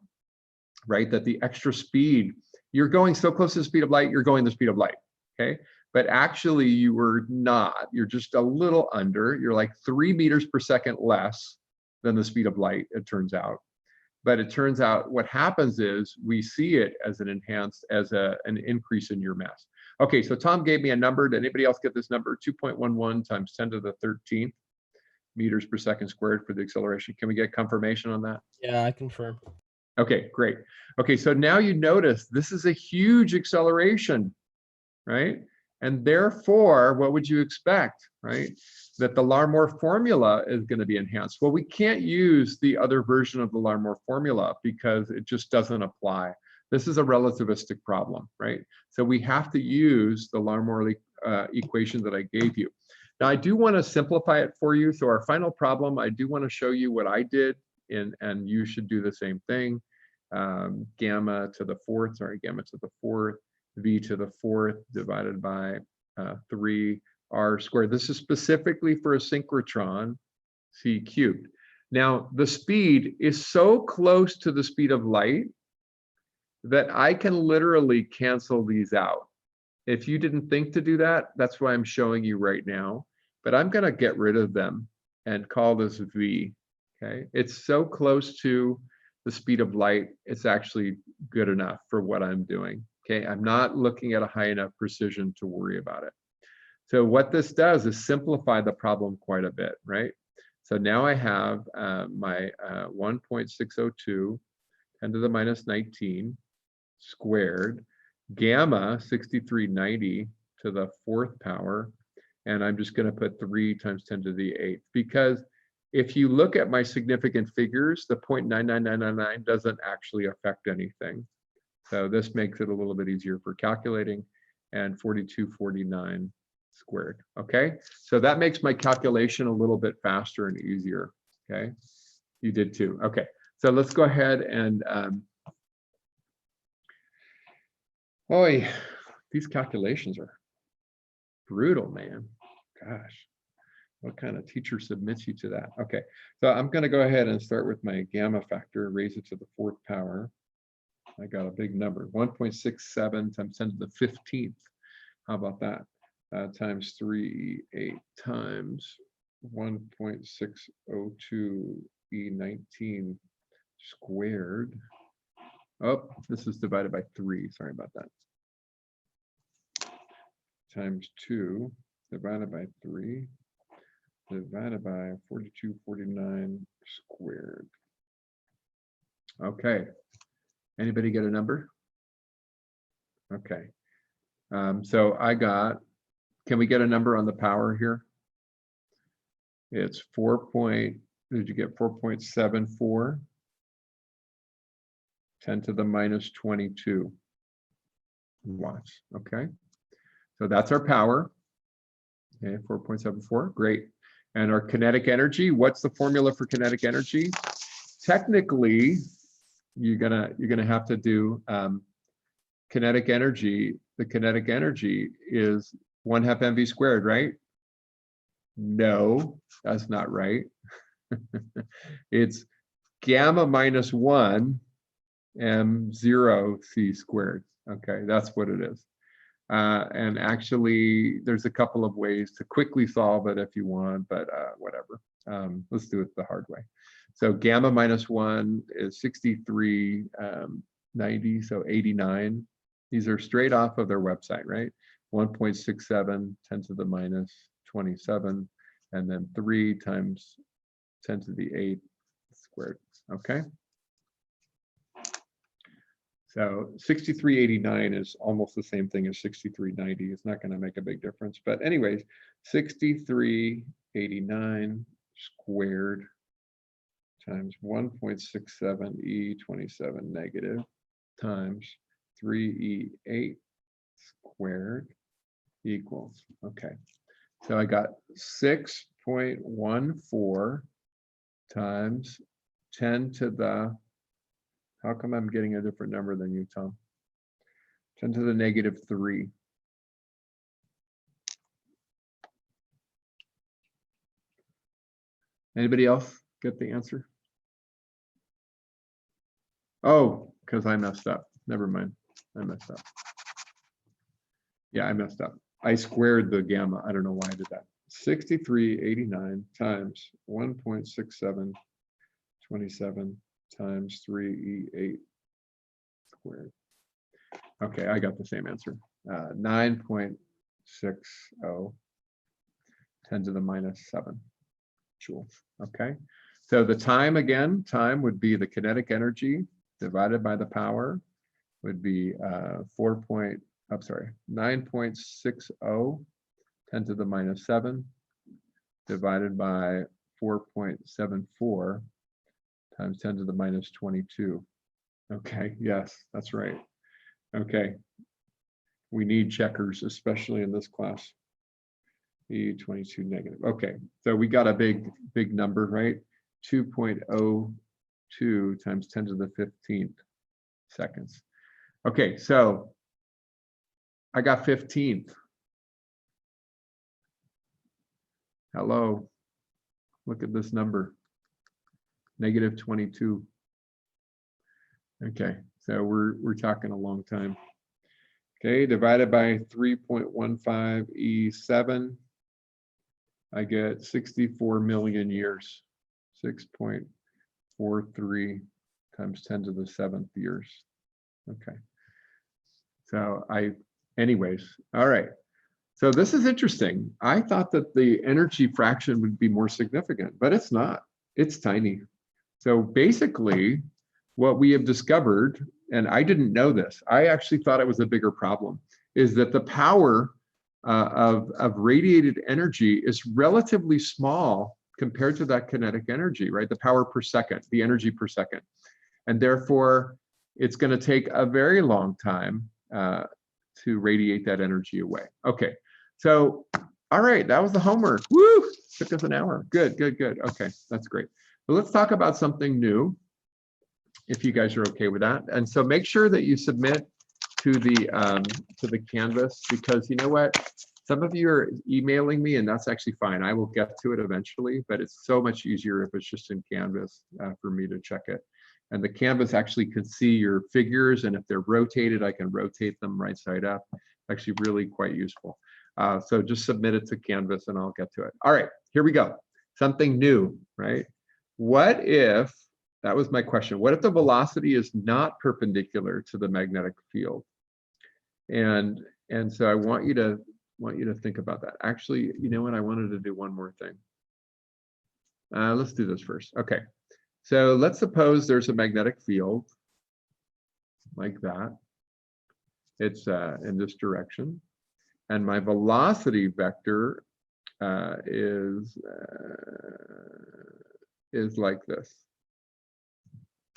right? That the extra speed, you're going so close to the speed of light, you're going the speed of light, okay? But actually you were not, you're just a little under, you're like 3 meters per second less than the speed of light, it turns out. But it turns out what happens is we see it as an enhanced, as an increase in your mass. Okay, so Tom gave me a number. Did anybody else get this number? 2.11 times 10 to the 13th meters per second squared for the acceleration. Can we get confirmation on that? Yeah, I confirm. Okay, great. Okay, so now you notice this is a huge acceleration, right? And therefore, what would you expect, right? That the Larmor formula is going to be enhanced. Well, we can't use the other version of the Larmor formula because it just doesn't apply. This is a relativistic problem, right? So we have to use the Larmor equation that I gave you. Now, I do want to simplify it for you. So our final problem, I do want to show you what I did, and you should do the same thing. Gamma to the fourth, v to the fourth divided by 3r squared. This is specifically for a synchrotron, c cubed. Now, the speed is so close to the speed of light that I can literally cancel these out. If you didn't think to do that, that's why I'm showing you right now. But I'm going to get rid of them and call this v. Okay, it's so close to the speed of light, it's actually good enough for what I'm doing. Okay, I'm not looking at a high enough precision to worry about it. So what this does is simplify the problem quite a bit, right? So now I have my 1.602 10 to the minus 19 squared, gamma 6390 to the fourth power, and I'm just going to put 3 times 10 to the 8th, because if you look at my significant figures, the 0.99999 doesn't actually affect anything. So this makes it a little bit easier for calculating, and 4249 squared. Okay, so that makes my calculation a little bit faster and easier. Okay, you did too. Okay, so let's go ahead and boy, these calculations are brutal, man. Gosh, what kind of teacher submits you to that? Okay, so I'm going to go ahead and start with my gamma factor, raise it to the fourth power. I got a big number, 1.67 times 10 to the 15th. How about that? Times 3, 8 times 1.602 E19 squared. Oh, this is divided by 3. Sorry about that. Times 2 divided by 3 divided by 4249 squared. Okay. Anybody get a number? Okay. So I got, can we get a number on the power here? It's 4.74 10 to the minus 22 watts. Okay. So that's our power. Okay, 4.74. Great. And our kinetic energy, what's the formula for kinetic energy? Technically, you're gonna have to do kinetic energy. The kinetic energy is 1/2 mv squared, right? No, that's not right. It's gamma minus 1 m0 c squared. Okay, that's what it is. And actually, there's a couple of ways to quickly solve it if you want, but whatever. Let's do it the hard way. So gamma minus 1 is 6390, so 89. These are straight off of their website, right? 1.67 10 to the minus 27, and then 3 times 10 to the 8 squared. Okay. So 6389 is almost the same thing as 6390. It's not going to make a big difference. But anyways, 6389 squared times 1.67 E27 negative times 3E8 squared equals, okay. So I got 6.14 times 10 to the, how come I'm getting a different number than you, Tom? 10 to the negative 3. Anybody else get the answer? Oh, because I messed up. Never mind. I messed up. Yeah, I messed up. I squared the gamma. I don't know why I did that. 6389 times 1.6727 times 3E8 squared. Okay, I got the same answer. 9.60 10 to the minus 7 joules. Okay, so the time again, time would be the kinetic energy divided by the power would be 9.60 10 to the minus 7 divided by 4.74 times 10 to the minus 22. Okay, yes, that's right. Okay, we need checkers, especially in this class. E22 negative. Okay, so we got a big number, right? 2.02 times 10 to the 15th seconds. Okay, so I got 15th. Hello, look at this number, negative 22. Okay, so we're talking a long time. Okay, divided by 3.15 E7, I get 64 million years, 6.43 times 10 to the 7th years. Okay, so anyways, all right. So this is interesting. I thought that the energy fraction would be more significant, but it's not. It's tiny. So basically, what we have discovered, and I didn't know this, I actually thought it was a bigger problem, is that the power of radiated energy is relatively small compared to that kinetic energy, right? The power per second, the energy per second. And therefore, it's going to take a very long time to radiate that energy away. Okay, so, all right, that was the homework. Woo, took us an hour. Good, good, good. Okay, that's great. So let's talk about something new, if you guys are okay with that. And so make sure that you submit to the Canvas, because you know what? Some of you are emailing me, and that's actually fine. I will get to it eventually, but it's so much easier if it's just in Canvas for me to check it. And the Canvas actually can see your figures, and if they're rotated, I can rotate them right side up. Actually really quite useful. So just submit it to Canvas and I'll get to it. All right, here we go. Something new, right? What if, that was my question, what if the velocity is not perpendicular to the magnetic field? And so I want you to think about that. Actually, you know what? I wanted to do one more thing. Let's do this first. Okay. So let's suppose there's a magnetic field like that. It's in this direction. And my velocity vector is like this.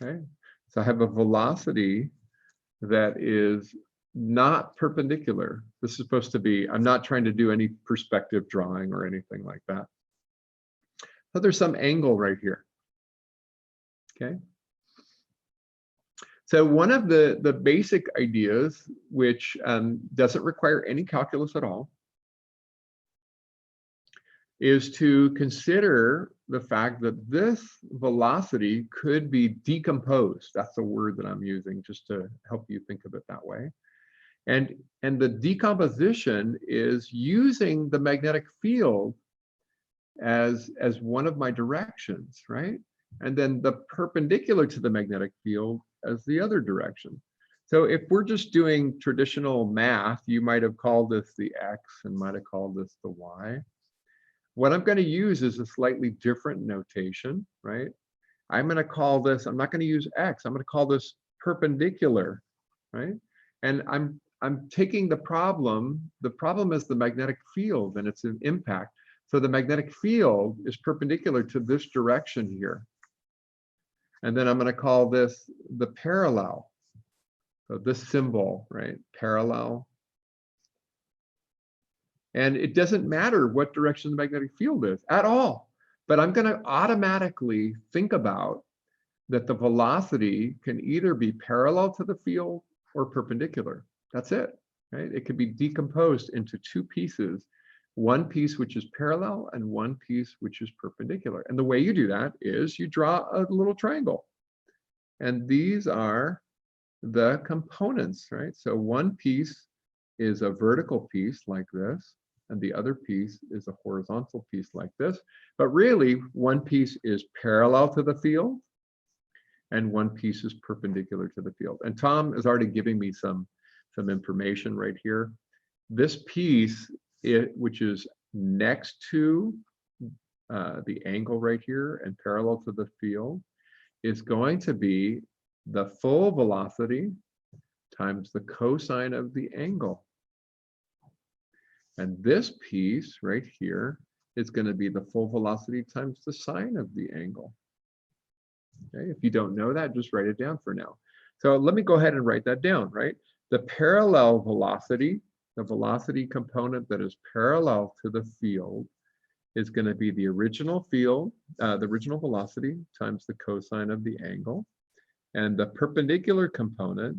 Okay. So I have a velocity that is not perpendicular. This is supposed to be, I'm not trying to do any perspective drawing or anything like that. So there's some angle right here. Okay. So one of the basic ideas, which doesn't require any calculus at all, is to consider the fact that this velocity could be decomposed. That's the word that I'm using just to help you think of it that way. And the decomposition is using the magnetic field as one of my directions, right? And then the perpendicular to the magnetic field as the other direction. So if we're just doing traditional math, you might have called this the X and might have called this the Y. What I'm going to use is a slightly different notation, right? I'm going to call this, I'm not going to use X, I'm going to call this perpendicular right? And I'm taking the problem is the magnetic field and its impact. So the magnetic field is perpendicular to this direction here. And then I'm going to call this the parallel. So this symbol, right? Parallel. And it doesn't matter what direction the magnetic field is at all. But I'm going to automatically think about that the velocity can either be parallel to the field or perpendicular. That's it, right? It could be decomposed into two pieces, one piece which is parallel and one piece which is perpendicular. And the way you do that is you draw a little triangle. And these are the components, right? So one piece is a vertical piece like this, and the other piece is a horizontal piece like this. But really, one piece is parallel to the field, and one piece is perpendicular to the field. And Tom is already giving me some information right here. This piece, which is next to the angle right here and parallel to the field, is going to be the full velocity times the cosine of the angle. And this piece right here is going to be the full velocity times the sine of the angle. Okay, if you don't know that, just write it down for now. So let me go ahead and write that down, right? The parallel velocity, the velocity component that is parallel to the field, is going to be the original field, the original velocity times the cosine of the angle. And the perpendicular component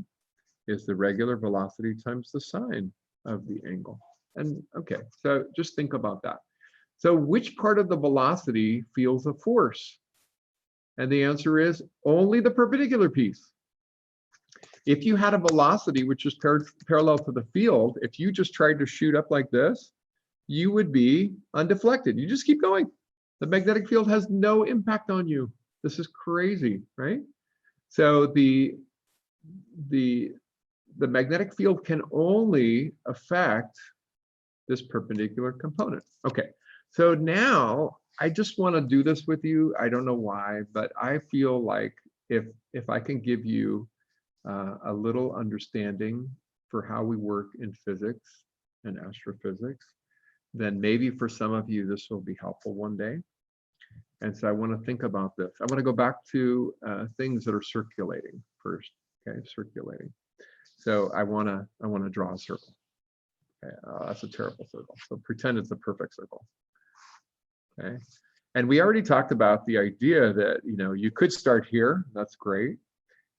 is the regular velocity times the sine of the angle. And okay, so just think about that. So which part of the velocity feels a force? And the answer is only the perpendicular piece. If you had a velocity which is parallel to the field, if you just tried to shoot up like this, you would be undeflected. You just keep going. The magnetic field has no impact on you. This is crazy, right? So the magnetic field can only affect this perpendicular component. Okay, so now I just want to do this with you. I don't know why, but I feel like if I can give you a little understanding for how we work in physics and astrophysics, then maybe for some of you this will be helpful one day. And so I want to think about this. I want to go back to things that are circulating first. Okay, circulating. So I want to draw a circle. Okay, that's a terrible circle. So pretend it's a perfect circle. Okay, and we already talked about the idea that you could start here. That's great.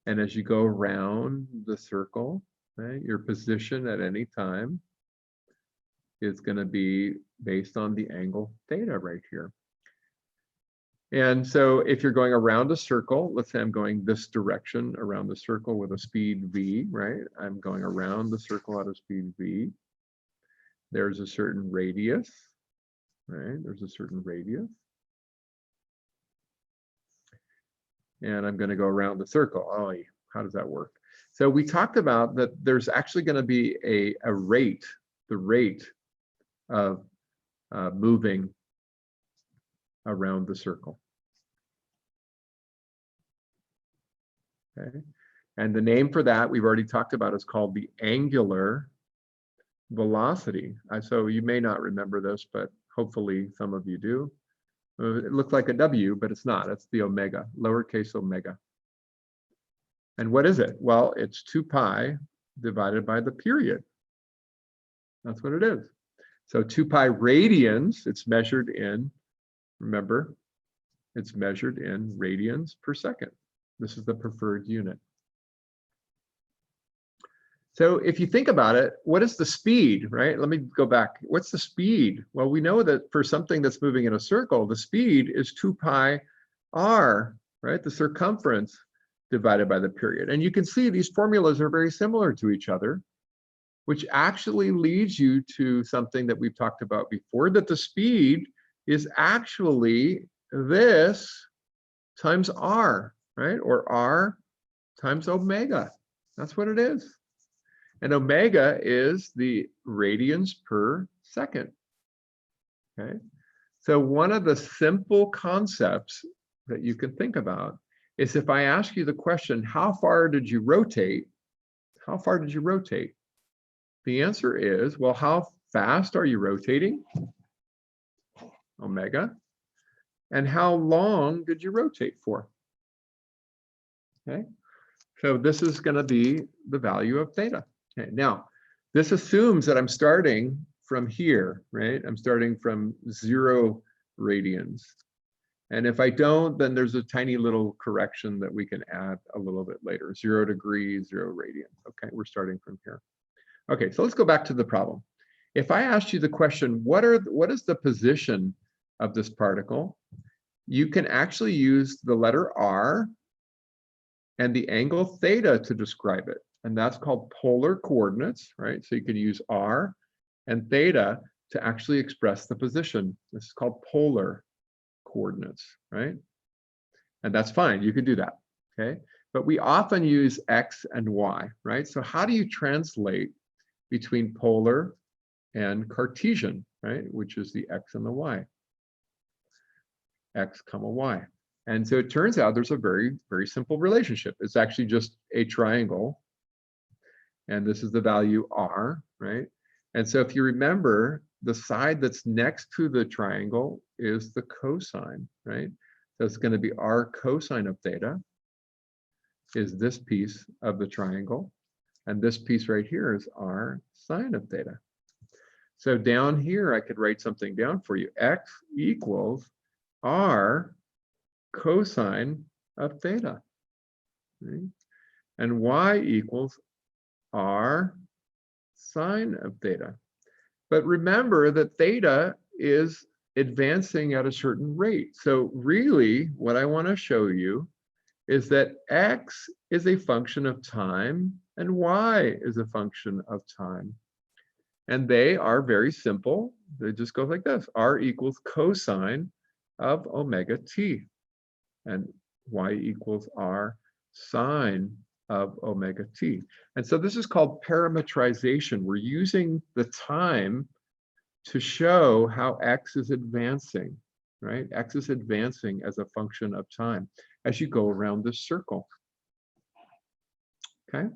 And as you go around the circle, right, your position at any time is going to be based on the angle theta right here. And so if you're going around a circle, let's say I'm going this direction around the circle with a speed v, right? I'm going around the circle at a speed v. There's a certain radius, right? There's a certain radius. And I'm going to go around the circle. Oh, how does that work? So we talked about that there's actually going to be a rate, the rate of moving around the circle. Okay, and the name for that we've already talked about is called the angular velocity. So you may not remember this, but hopefully some of you do. It looks like a W, but it's not. It's the omega, lowercase omega. And what is it? Well, it's 2 pi divided by the period. That's what it is. So 2 pi radians, it's measured in, remember, it's measured in radians per second. This is the preferred unit. So if you think about it, what is the speed, right? Let me go back. What's the speed? Well, we know that for something that's moving in a circle, the speed is 2 pi r, right? The circumference divided by the period. And you can see these formulas are very similar to each other, which actually leads you to something that we've talked about before, that the speed is actually this times r, right? Or r times omega. That's what it is. And omega is the radians per second. Okay. So one of the simple concepts that you can think about is if I ask you the question, how far did you rotate? how far did you rotate? The answer is, well, how fast are you rotating? Omega. And how long did you rotate for? Okay, so this is going to be the value of theta. Okay, now this assumes that I'm starting from here, right? I'm starting from 0 radians. And if I don't, then there's a tiny little correction that we can add a little bit later. 0 degrees, 0 radians. Okay, we're starting from here. Okay, so let's go back to the problem. If I asked you the question, what is the position of this particle? You can actually use the letter R and the angle theta to describe it. And that's called polar coordinates, right? So you can use R and theta to actually express the position. This is called polar coordinates, right? And that's fine, you can do that, okay? But we often use X and Y, right? So how do you translate between polar and Cartesian, right? Which is the X and the Y. X, comma, Y. And so it turns out there's a very, very simple relationship. It's actually just a triangle. And this is the value R, right? And so if you remember, the side that's next to the triangle is the cosine, right? So it's going to be R cosine of theta is this piece of the triangle. And this piece right here is R sine of theta. So down here, I could write something down for you. X equals R cosine of theta, right? And Y equals R sine of theta. But remember that theta is advancing at a certain rate. So really, what I want to show you is that X is a function of time and Y is a function of time. And they are very simple. They just go like this. R equals cosine of omega t. And Y equals R sine of omega t. And so this is called parametrization. We're using the time to show how X is advancing, right? X is advancing as a function of time as you go around this circle. Okay.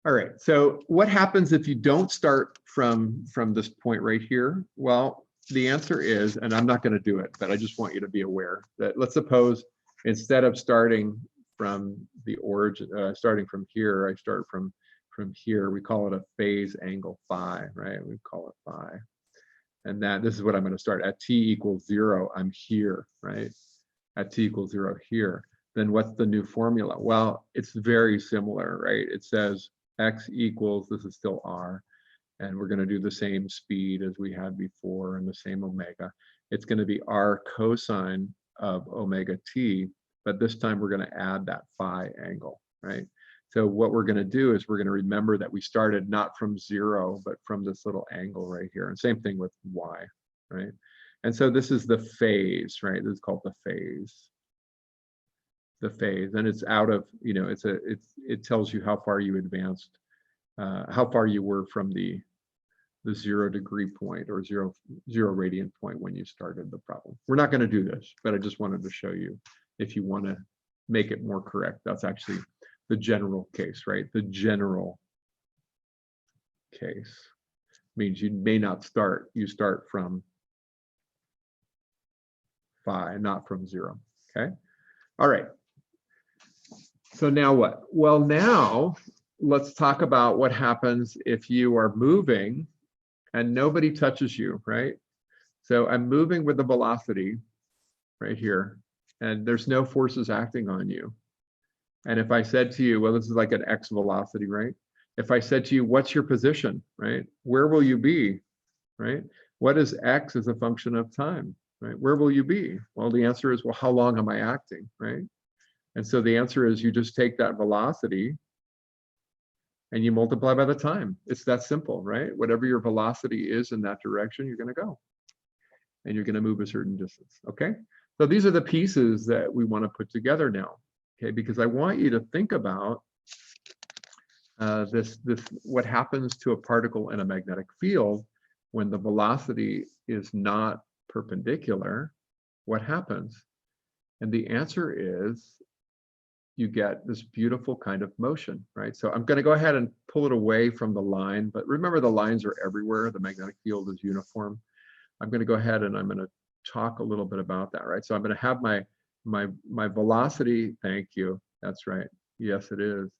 All right, so what happens if you don't start from this point right here? Well, the answer is, and I'm not going to do it, but I just want you to be aware that let's suppose instead of starting from the origin, starting from here, I start from here. We call it a phase angle phi, right? We call it phi. And this is what I'm going to start at t equals 0. I'm here, right? At t equals 0 here. Then what's the new formula? Well, it's very similar, right? It says X equals, this is still R, and we're going to do the same speed as we had before and the same omega. It's going to be R cosine of omega t, but this time we're going to add that phi angle, right? So what we're going to do is we're going to remember that we started not from 0, but from this little angle right here. And same thing with Y, right? And so this is the phase, right? This is called the phase. The phase, and it's out of, you know, it tells you how far you advanced, how far you were from the 0 degree point or zero radian point when you started the problem. We're not going to do this, but I just wanted to show you if you want to make it more correct. That's actually the general case, right? The general case means you may not start, you start from phi, not from 0, okay? All right. So now what? Well, now let's talk about what happens if you are moving and nobody touches you, right? So I'm moving with the velocity right here, and there's no forces acting on you. And if I said to you, well, this is like an x velocity, right? If I said to you, what's your position, right? Where will you be, right? What is x as a function of time, right? Where will you be? Well, the answer is, well, how long am I acting, right? And so the answer is you just take that velocity and you multiply by the time. It's that simple, right? Whatever your velocity is in that direction, you're going to go. And you're going to move a certain distance, okay? So these are the pieces that we want to put together now, okay? Because I want you to think about what happens to a particle in a magnetic field when the velocity is not perpendicular. What happens? And the answer is you get this beautiful kind of motion, right? So I'm going to go ahead and pull it away from the line, but remember the lines are everywhere. The magnetic field is uniform. I'm going to go ahead and I'm going to talk a little bit about that, right? So I'm going to have my velocity. Thank you. That's right. Yes, it is.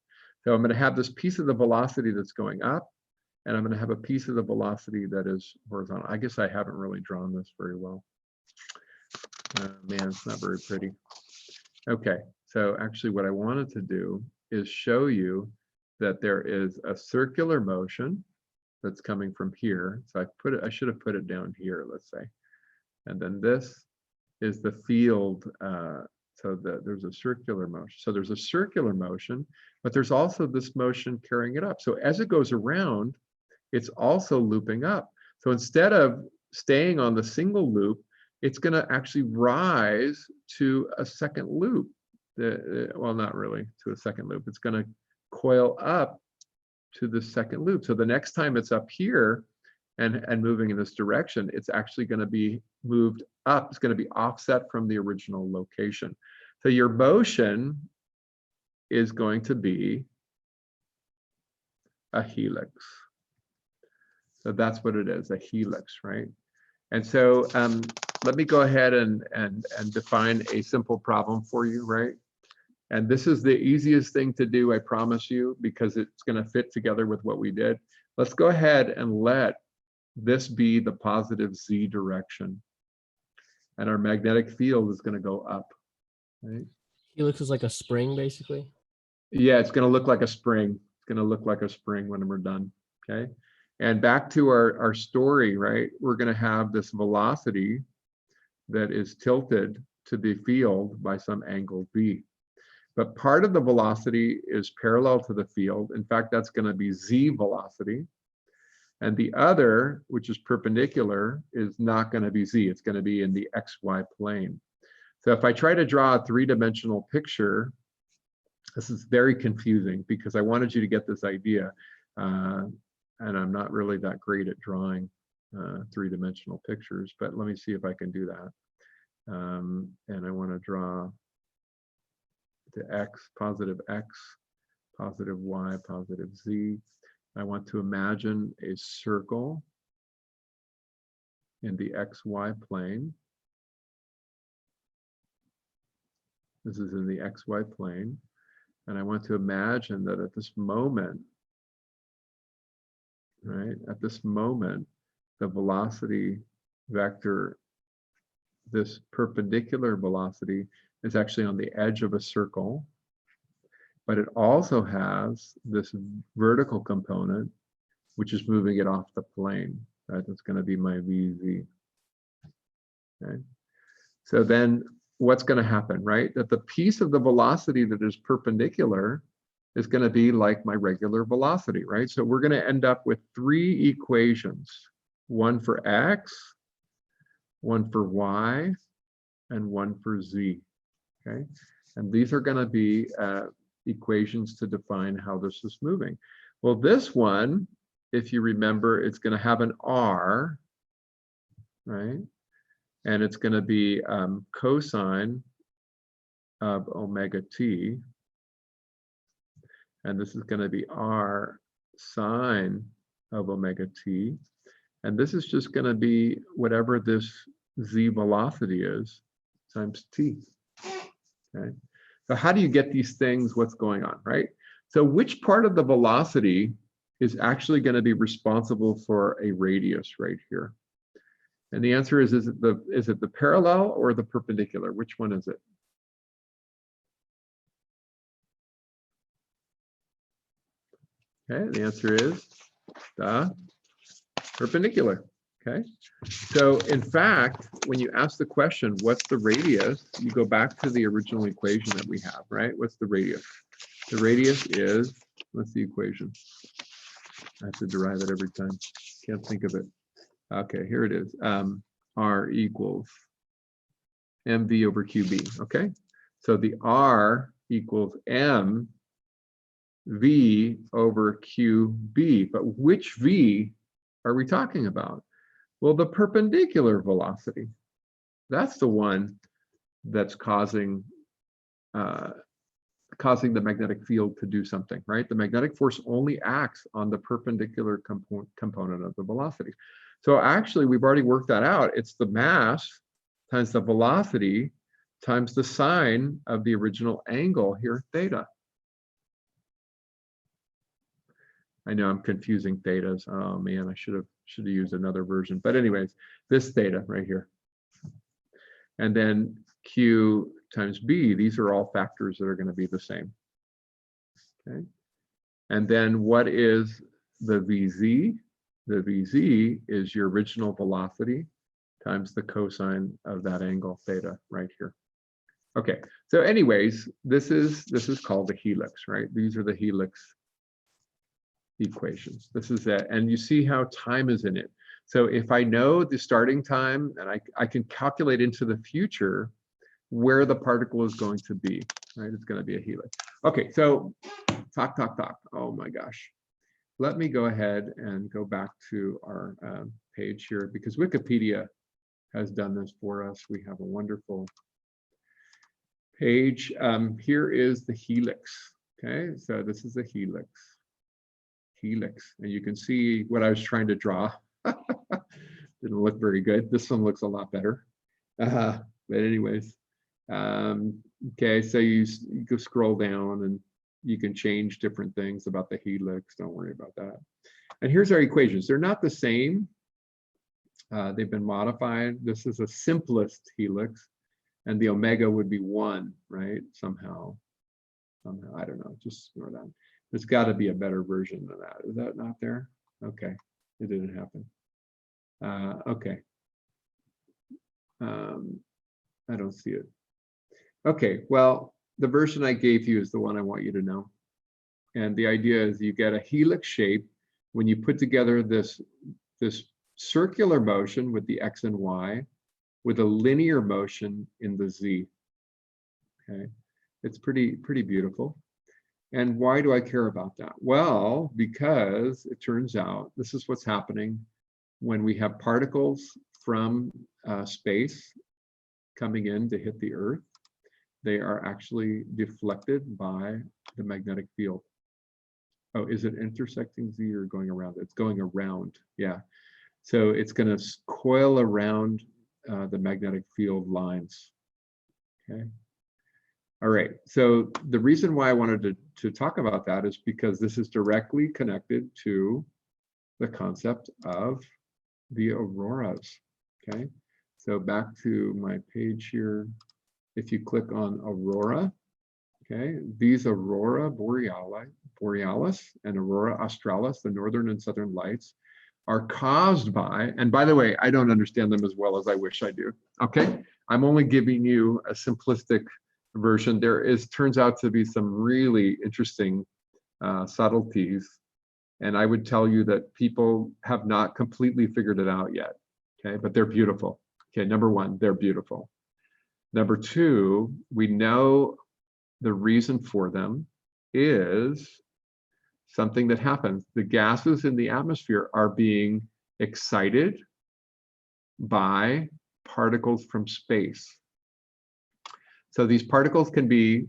So I'm going to have this piece of the velocity that's going up, and I'm going to have a piece of the velocity that is horizontal. I guess I haven't really drawn this very well. Man, it's not very pretty. Okay, so actually what I wanted to do is show you that there is a circular motion that's coming from here. So I should have put it down here, let's say. And then this is the field. There's a circular motion. So there's a circular motion, but there's also this motion carrying it up. So as it goes around, it's also looping up. So instead of staying on the single loop, it's going to actually rise to a second loop. Well, not really to a second loop. It's going to coil up to the second loop. So the next time it's up here and moving in this direction, it's actually going to be moved up. It's going to be offset from the original location. So your motion is going to be a helix. So that's what it is, a helix, right? And so let me go ahead and define a simple problem for you, right? And this is the easiest thing to do, I promise you, because it's going to fit together with what we did. Let's go ahead and let this be the positive z direction. And our magnetic field is going to go up, right? Helix is like a spring, basically. Yeah, it's going to look like a spring. It's going to look like a spring when we're done, okay? And back to our story, right? We're going to have this velocity that is tilted to the field by some angle v. But part of the velocity is parallel to the field. In fact, that's going to be z velocity. And the other, which is perpendicular, is not going to be z. It's going to be in the xy plane. So if I try to draw a three-dimensional picture, this is very confusing because I wanted you to get this idea. And I'm not really that great at drawing three-dimensional pictures, but let me see if I can do that. And I want to draw the x, positive y, positive z. I want to imagine a circle in the xy plane. This is in the xy plane. And I want to imagine that at this moment, right, at this moment, the velocity vector, this perpendicular velocity, is actually on the edge of a circle, but it also has this vertical component, which is moving it off the plane. Right? That's going to be my VZ. Okay. So then what's going to happen, right? That the piece of the velocity that is perpendicular is going to be like my regular velocity, right? So we're going to end up with three equations, one for x, one for y, and one for z. Okay, and these are going to be equations to define how this is moving. Well, this one, if you remember, it's going to have an r, right? And it's going to be cosine of omega t. And this is going to be r sine of omega t. And this is just going to be whatever this z velocity is times t. Okay. So how do you get these things? What's going on, right? So which part of the velocity is actually going to be responsible for a radius right here? And the answer is it the parallel or the perpendicular? Which one is it? Okay, the answer is the perpendicular. Okay, so in fact, when you ask the question, what's the radius? You go back to the original equation that we have, right? What's the radius? The radius is, what's the equation? I have to derive it every time. Can't think of it. Okay, here it is. R equals mv over qb, okay? So the R equals mv over qb, but which v are we talking about? Well, the perpendicular velocity, that's the one that's causing causing the magnetic field to do something, right? The magnetic force only acts on the perpendicular component of the velocity. So actually, we've already worked that out. It's the mass times the velocity times the sine of the original angle here, theta. I know I'm confusing thetas. Oh man, I should have used another version. But anyways, this theta right here. And then Q times B, these are all factors that are going to be the same. Okay. And then what is the VZ? The VZ is your original velocity times the cosine of that angle theta right here. Okay, so anyways, this is called the helix, right? These are the helix equations. This is it, and you see how time is in it. So if I know the starting time, and I can calculate into the future where the particle is going to be, right? It's going to be a helix. Okay, so talk. Oh my gosh. Let me go ahead and go back to our page here, because Wikipedia has done this for us. We have a wonderful page. Here is the helix. Okay, so this is the helix. And you can see what I was trying to draw. Didn't look very good. This one looks a lot better. But anyways, okay, so you go scroll down and you can change different things about the helix. Don't worry about that. And here's our equations. They're not the same. They've been modified. This is a simplest helix, and the omega would be 1, right? Somehow, I don't know, just ignore that. There's got to be a better version than that. Is that not there? Okay, it didn't happen. Okay. I don't see it. Okay, well, the version I gave you is the one I want you to know. And the idea is you get a helix shape when you put together this circular motion with the x and y with a linear motion in the z. Okay, it's pretty beautiful. And why do I care about that? Well, because it turns out this is what's happening when we have particles from space coming in to hit the Earth. They are actually deflected by the magnetic field. Oh, is it intersecting Z or going around? It's going around, yeah. So it's going to coil around the magnetic field lines, okay? All right, so the reason why I wanted to talk about that is because this is directly connected to the concept of the auroras, okay? So back to my page here, if you click on Aurora, okay, these Aurora Borealis and Aurora Australis, the northern and southern lights, are caused by, and by the way, I don't understand them as well as I wish I do, okay? I'm only giving you a simplistic version. There turns out to be some really interesting subtleties, and I would tell you that people have not completely figured it out yet, okay? But they're beautiful. Okay, number one, they're beautiful. Number two, we know the reason for them is something that happens. The gases in the atmosphere are being excited by particles from space. So these particles can be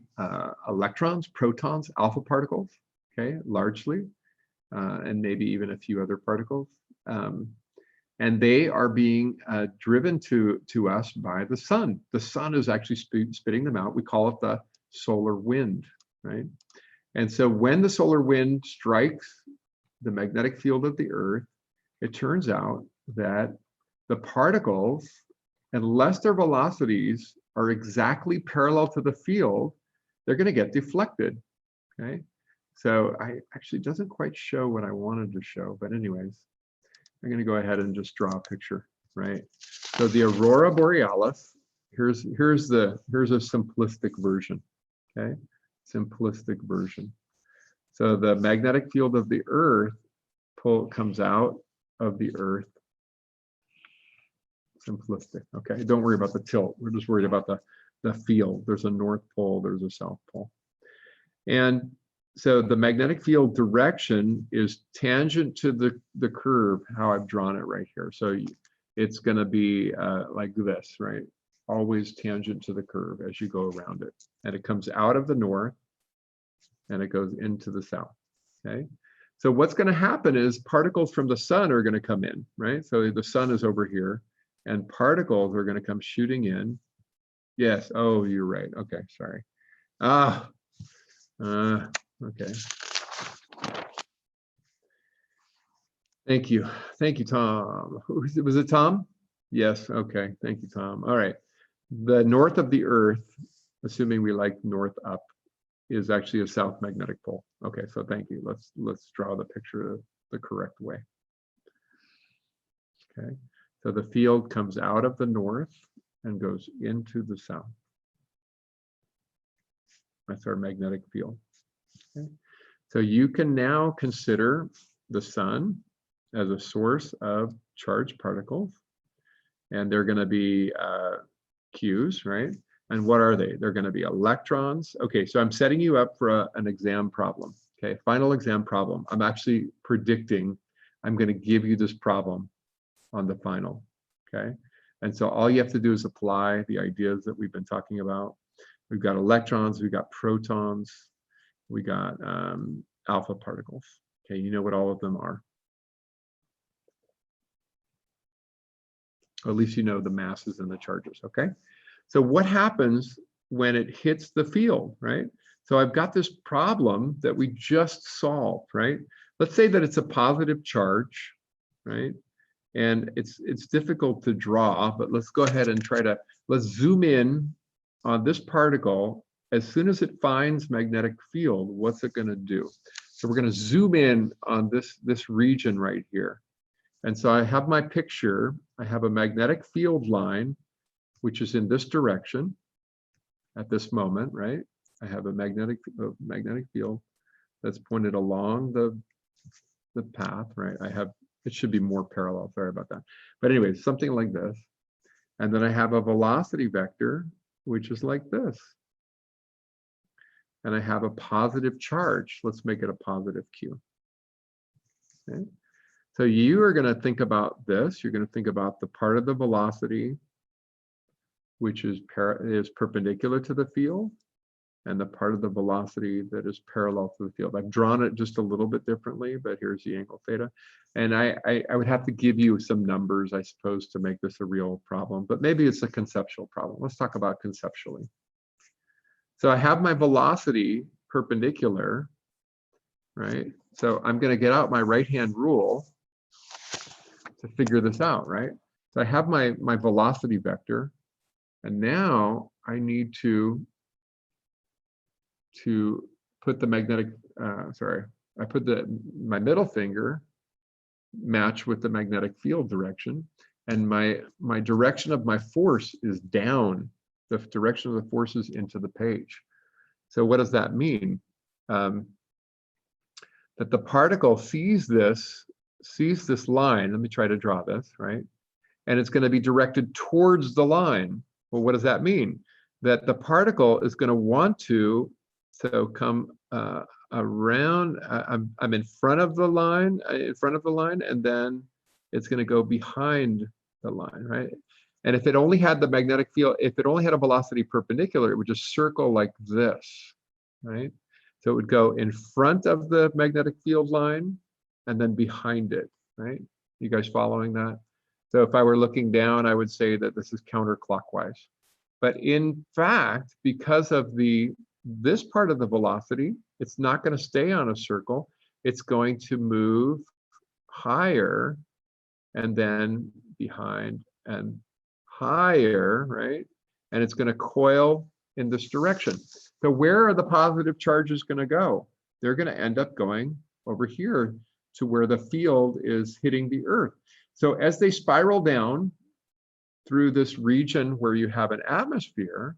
electrons, protons, alpha particles, okay, largely, and maybe even a few other particles. And they are being driven to us by the sun. The sun is actually spitting them out. We call it the solar wind, right? And so when the solar wind strikes the magnetic field of the Earth, it turns out that the particles, unless their velocities are exactly parallel to the field, they're going to get deflected, okay? So I actually doesn't quite show what I wanted to show, but anyways, I'm going to go ahead and just draw a picture, right? So the Aurora Borealis, here's a simplistic version, okay? Simplistic version. So the magnetic field of the Earth comes out of the Earth. Simplistic, okay? Don't worry about the tilt. We're just worried about the field. There's a north pole, there's a south pole. And so the magnetic field direction is tangent to the curve, how I've drawn it right here. So it's going to be like this, right? Always tangent to the curve as you go around it. And it comes out of the north and it goes into the south, okay? So what's going to happen is particles from the sun are going to come in, right? So the sun is over here, and particles are going to come shooting in. Yes, oh, you're right. Okay, sorry. Okay. Thank you. Thank you, Tom. Was it Tom? Yes, okay. Thank you, Tom. All right. The north of the Earth, assuming we like north up, is actually a south magnetic pole. Okay, so thank you. Let's draw the picture the correct way. Okay, so the field comes out of the north and goes into the south. That's our magnetic field. Okay. So you can now consider the sun as a source of charged particles, and they're going to be Qs, right? And what are they? They're going to be electrons. Okay, so I'm setting you up for an exam problem. Okay, final exam problem. I'm actually predicting I'm going to give you this problem on the final. Okay, and so all you have to do is apply the ideas that we've been talking about. We've got electrons, we've got protons, we got alpha particles. Okay, you know what all of them are. Or at least you know the masses and the charges, okay? So what happens when it hits the field, right? So I've got this problem that we just solved, right? Let's say that it's a positive charge, right? And it's difficult to draw, but let's go ahead and let's zoom in on this particle. As soon as it finds magnetic field, what's it going to do? So we're going to zoom in on this region right here. And so I have my picture. I have a magnetic field line, which is in this direction at this moment, right? I have a magnetic field that's pointed along the path, right? It should be more parallel, sorry about that. But anyway, something like this. And then I have a velocity vector, which is like this. And I have a positive charge. Let's make it a positive Q. Okay. So you are going to think about this. You're going to think about the part of the velocity which is perpendicular to the field, and the part of the velocity that is parallel to the field. I've drawn it just a little bit differently, but here's the angle theta. And I would have to give you some numbers, I suppose, to make this a real problem, but maybe it's a conceptual problem. Let's talk about conceptually. So I have my velocity perpendicular, right? So I'm going to get out my right-hand rule to figure this out, right? So I have my velocity vector, and now I need to put the magnetic, I put my middle finger match with the magnetic field direction, and my direction of my force is down. The direction of the force is into the page. So what does that mean? That the particle sees this line. Let me try to draw this, right? And it's going to be directed towards the line. Well, what does that mean? That the particle is going to want to come around. I'm in front of the line, and then it's going to go behind the line, right? And if it only had the magnetic field, if it only had a velocity perpendicular, it would just circle like this, right? So it would go in front of the magnetic field line and then behind it, right? You guys following that? So if I were looking down, I would say that this is counterclockwise. But in fact, because of this part of the velocity, it's not going to stay on a circle. It's going to move higher and then behind and higher, right? And it's going to coil in this direction. So where are the positive charges going to go? They're going to end up going over here to where the field is hitting the Earth. So as they spiral down through this region where you have an atmosphere,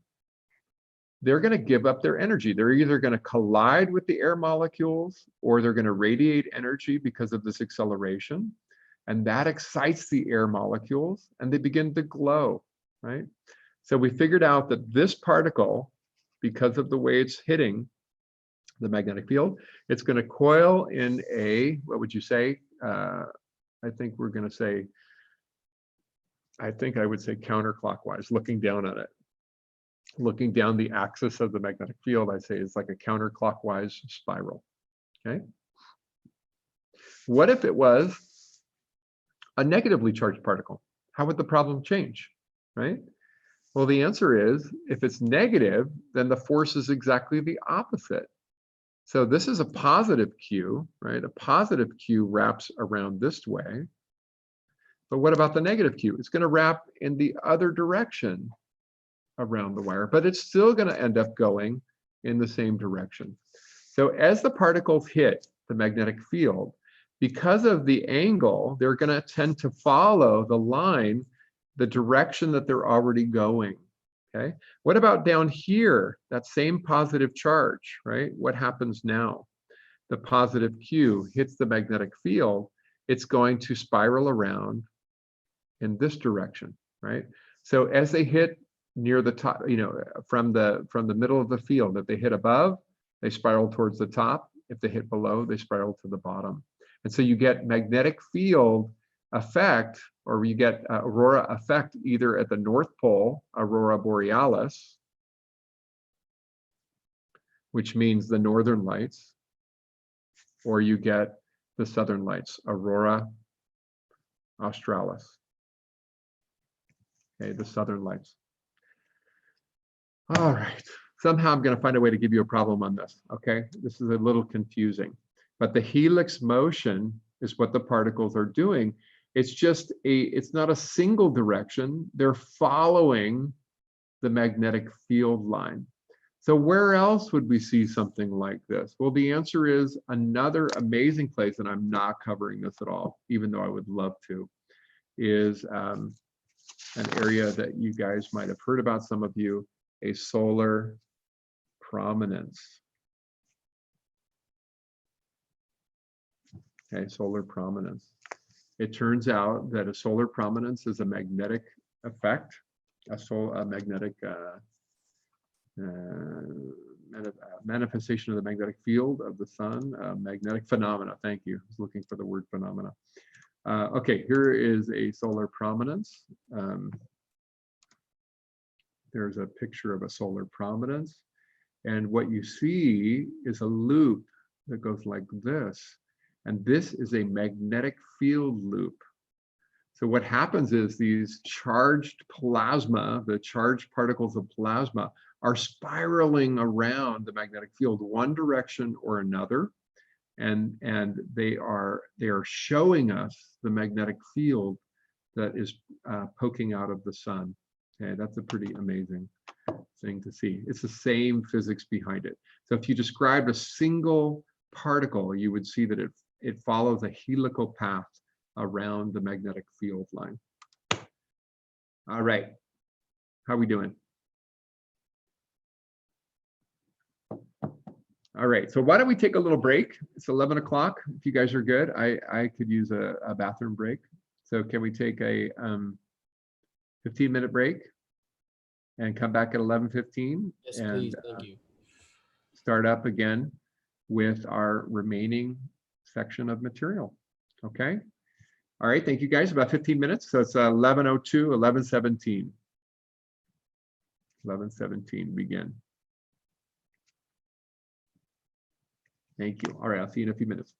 they're going to give up their energy. They're either going to collide with the air molecules, or they're going to radiate energy because of this acceleration. And that excites the air molecules and they begin to glow, right? So we figured out that this particle, because of the way it's hitting the magnetic field, it's going to coil in a, what would you say? I think we're going to say, I think I would say counterclockwise, looking down on it. looking down the axis of the magnetic field, I say is like a counterclockwise spiral, okay? What if it was a negatively charged particle? How would the problem change, right? Well, the answer is, if it's negative, then the force is exactly the opposite. So this is a positive Q, right? A positive Q wraps around this way. But what about the negative Q? It's going to wrap in the other direction around the wire, but it's still going to end up going in the same direction. So as the particles hit the magnetic field, because of the angle, they're going to tend to follow the line, the direction that they're already going. Okay. What about down here, that same positive charge, right? What happens now? The positive Q hits the magnetic field. It's going to spiral around in this direction, right? So as they hit near the top, from the middle of the field, if they hit above, they spiral towards the top. If they hit below, they spiral to the bottom. And so you get magnetic field effect, or you get aurora effect either at the North Pole, Aurora Borealis, which means the northern lights, or you get the southern lights, Aurora Australis. Okay, the southern lights. All right. Somehow I'm going to find a way to give you a problem on this. Okay, this is a little confusing, but the helix motion is what the particles are doing. It's not a single direction. They're following the magnetic field line. So where else would we see something like this? Well, the answer is another amazing place, and I'm not covering this at all, even though I would love to, is an area that you guys might have heard about, some of you, a solar prominence. Okay, solar prominence. It turns out that a solar prominence is a magnetic effect, a magnetic manifestation of the magnetic field of the sun, magnetic phenomena. Thank you. I was looking for the word phenomena. Okay, here is a solar prominence. There's a picture of a solar prominence. And what you see is a loop that goes like this. And this is a magnetic field loop. So what happens is these charged plasma, the charged particles of plasma, are spiraling around the magnetic field one direction or another. And they are showing us the magnetic field that is poking out of the sun. Okay, that's a pretty amazing thing to see. It's the same physics behind it. So if you described a single particle, you would see that it follows a helical path around the magnetic field line. All right, how are we doing? All right, so why don't we take a little break? It's 11 o'clock. If you guys are good, I could use a bathroom break. So can we take a 15-minute break and come back at 11:15? Yes, and please. Thank you. Start up again with our remaining section of material. Okay. All right. Thank you guys. About 15 minutes. So it's 11:02, 11:17. 11:17 begin. Thank you. All right. I'll see you in a few minutes.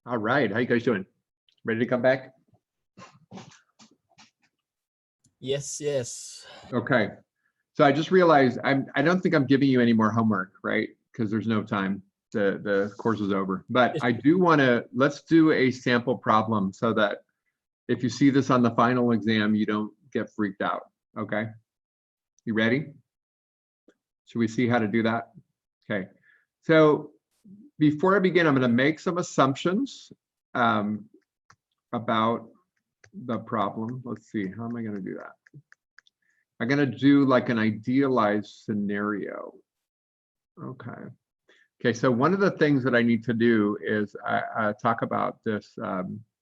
All right, how you guys doing? Ready to come back? Yes, yes. Okay. So I just realized I don't think I'm giving you any more homework, right? Because there's no time. The course is over. But I do want to, let's do a sample problem so that if you see this on the final exam, you don't get freaked out. Okay. You ready? Should we see how to do that? Okay. So before I begin, I'm going to make some assumptions about the problem. Let's see, how am I going to do that? I'm going to do like an idealized scenario. Okay. Okay, so one of the things that I need to do is talk about this.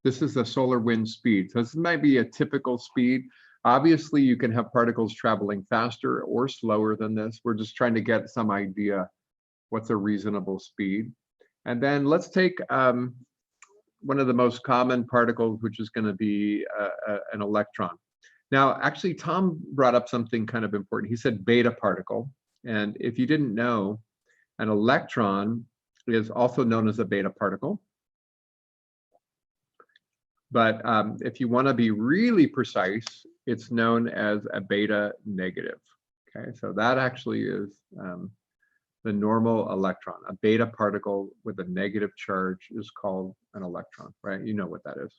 This is the solar wind speed. So this might be a typical speed. Obviously, you can have particles traveling faster or slower than this. We're just trying to get some idea what's a reasonable speed. And then let's take one of the most common particles, which is going to be an electron. Now, actually, Tom brought up something kind of important. He said beta particle. And if you didn't know, an electron is also known as a beta particle. But if you want to be really precise, it's known as a beta negative. Okay, so that actually is the normal electron. A beta particle with a negative charge is called an electron, right? You know what that is.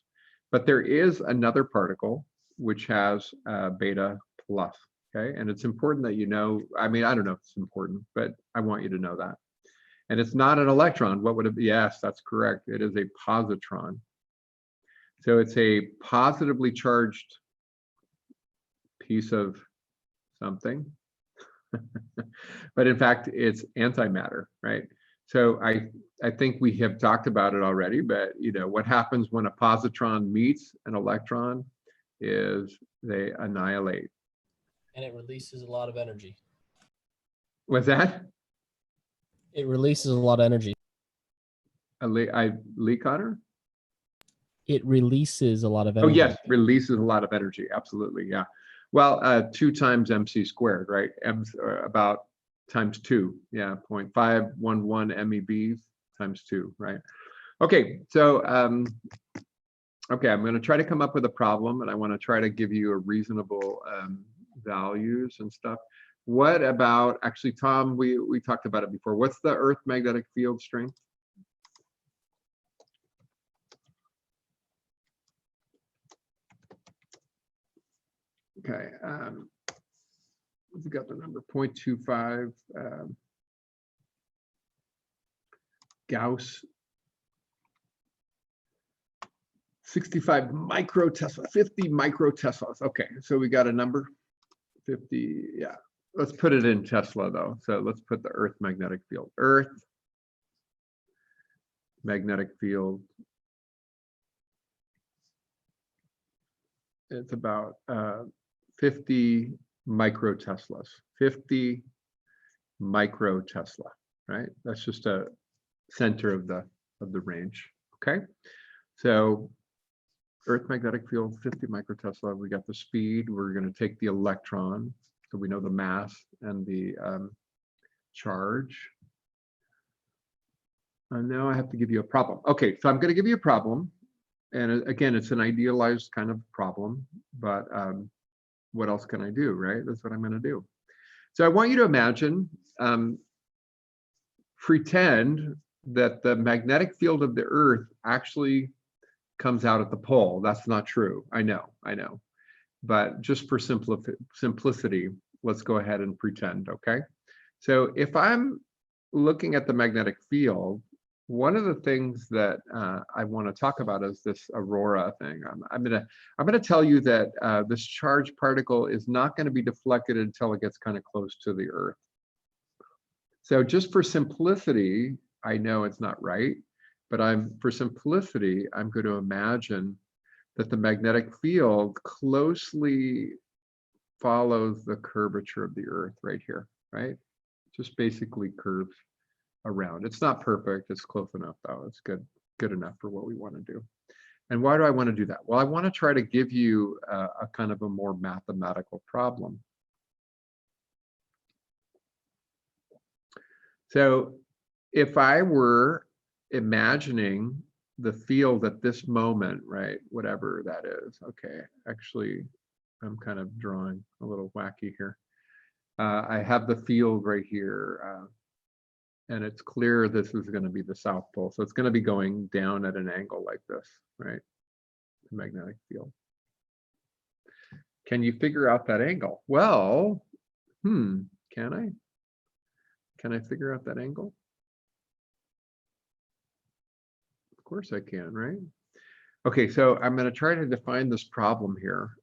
But there is another particle which has beta plus, okay? And it's important that you know, I mean, I don't know if it's important, but I want you to know that. And it's not an electron. What would it be? Yes, that's correct. It is a positron. So it's a positively charged piece of something. But in fact, it's antimatter, right? So I think we have talked about it already, but you know, what happens when a positron meets an electron is they annihilate. And it releases a lot of energy. What's that? It releases a lot of energy. Leak Otter? It releases a lot of Oh energy. yes, releases a lot of energy. Absolutely, yeah. Well, 2 times mc squared, right? M's about times 2, yeah, 0.511 MeV times 2, right? Okay, so okay, I'm going to try to come up with a problem, and I want to try to give you a reasonable values and stuff. What about, actually, Tom, we talked about it before. What's the Earth magnetic field strength? Okay, we've got the number 0.25 Gauss, 65 microtesla, 50 microteslas. Okay, so we got a number 50. Yeah, let's put it in Tesla though. So let's put the Earth magnetic field. Earth magnetic field. It's about 50 microteslas. 50 microtesla, right? That's just a center of the range. Okay, so Earth magnetic field 50 microtesla. We got the speed. We're going to take the electron, so we know the mass and the charge. And now I have to give you a problem. Okay, so I'm going to give you a problem. And again, it's an idealized kind of problem, but what else can I do, right? That's what I'm going to do. So I want you to imagine, pretend that the magnetic field of the Earth actually comes out at the pole. That's not true. I know. But just for simplicity, let's go ahead and pretend, okay? So if I'm looking at the magnetic field, one of the things that I want to talk about is this Aurora thing. I'm gonna tell you that this charged particle is not going to be deflected until it gets kind of close to the Earth. So just for simplicity, I know it's not right, but for simplicity, I'm going to imagine that the magnetic field closely follows the curvature of the Earth right here, right? Just basically curves around. It's not perfect. It's close enough though. It's good enough for what we want to do. And why do I want to do that? Well, I want to try to give you a kind of a more mathematical problem. So if I were imagining the field at this moment, right? Whatever that is. Okay, actually, I'm kind of drawing a little wacky here. I have the field right here, and it's clear this is going to be the South Pole. So it's going to be going down at an angle like this, right? The magnetic field. Can you figure out that angle? Well, can I? Can I figure out that angle? Of course I can, right? Okay, so I'm going to try to define this problem here.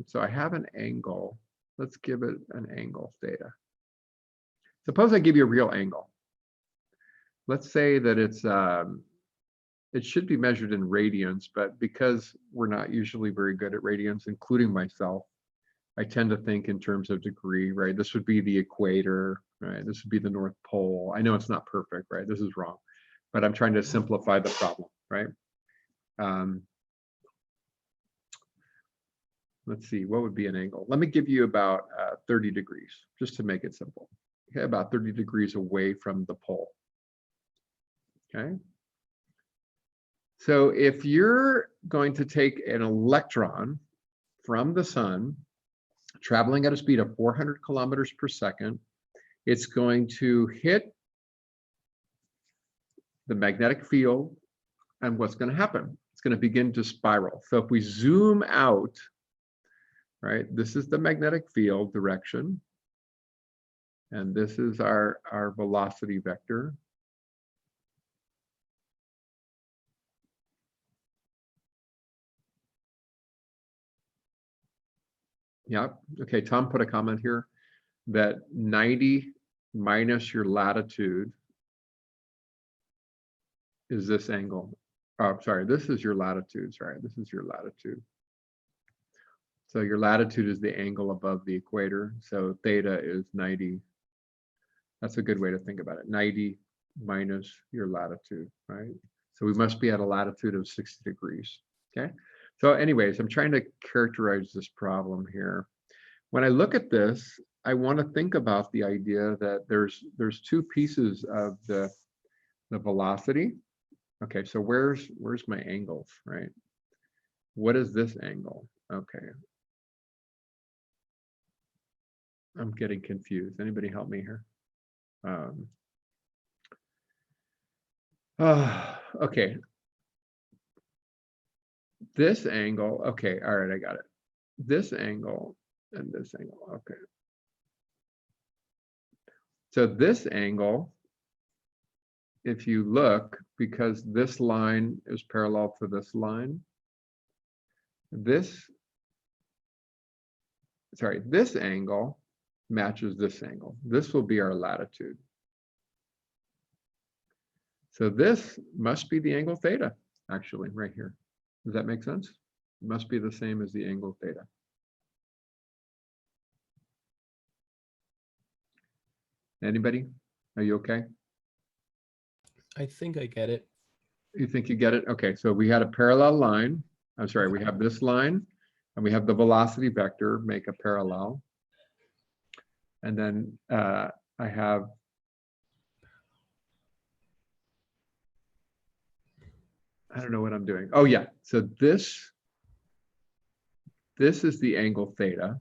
So I have an angle. Let's give it an angle theta. Suppose I give you a real angle. Let's say that it's it should be measured in radians, but because we're not usually very good at radians, including myself, I tend to think in terms of degree, right? This would be the equator, right? This would be the North Pole. I know it's not perfect, right? This is wrong, but I'm trying to simplify the problem, right? Let's see, what would be an angle? Let me give you about 30 degrees, just to make it simple. Okay, about 30 degrees away from the pole. Okay. So if you're going to take an electron from the sun, traveling at a speed of 400 kilometers per second, it's going to hit the magnetic field, and what's going to happen? It's going to begin to spiral. So if we zoom out, right, this is the magnetic field direction, and this is our velocity vector. Yeah, okay, Tom put a comment here that 90 minus your latitude is this angle. Oh, sorry, this is your latitude, sorry, this is your latitude. So your latitude is the angle above the equator, so theta is 90. That's a good way to think about it, 90 minus your latitude, right? So we must be at a latitude of 60 degrees, okay? So anyways, I'm trying to characterize this problem here. When I look at this, I want to think about the idea that there's two pieces of the velocity. Okay, so where's my angles, right? What is this angle? Okay. I'm getting confused. Anybody help me here? Okay. This angle, okay, all right, I got it. This angle and this angle, okay. So this angle, if you look, because this line is parallel to this line, this angle matches this angle. This will be our latitude. So this must be the angle theta, actually, right here. Does that make sense? It must be the same as the angle theta. Anybody? Are you okay? I think I get it. You think you get it? Okay, so we had a parallel line. I'm sorry, we have this line and we have the velocity vector make a parallel. And then I have I don't know what I'm doing. Oh yeah, so this is the angle theta.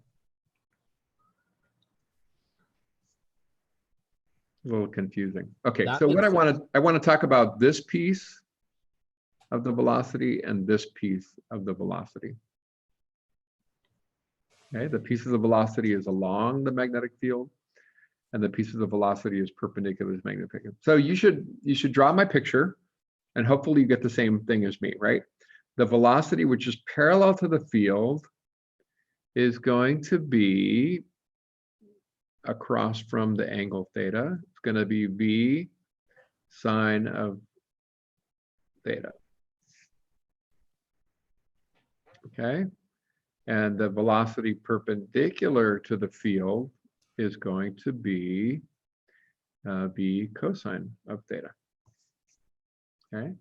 A little confusing. Okay, That so what makes I want to talk about this piece of the velocity and this piece of the velocity. Okay, the piece of the velocity is along the magnetic field, and the piece of the velocity is perpendicular to the magnetic field. So you should draw my picture, and hopefully you get the same thing as me, right? The velocity, which is parallel to the field, is going to be across from the angle theta. It's going to be v sine of theta. Okay, and the velocity perpendicular to the field is going to be v cosine of theta. Okay,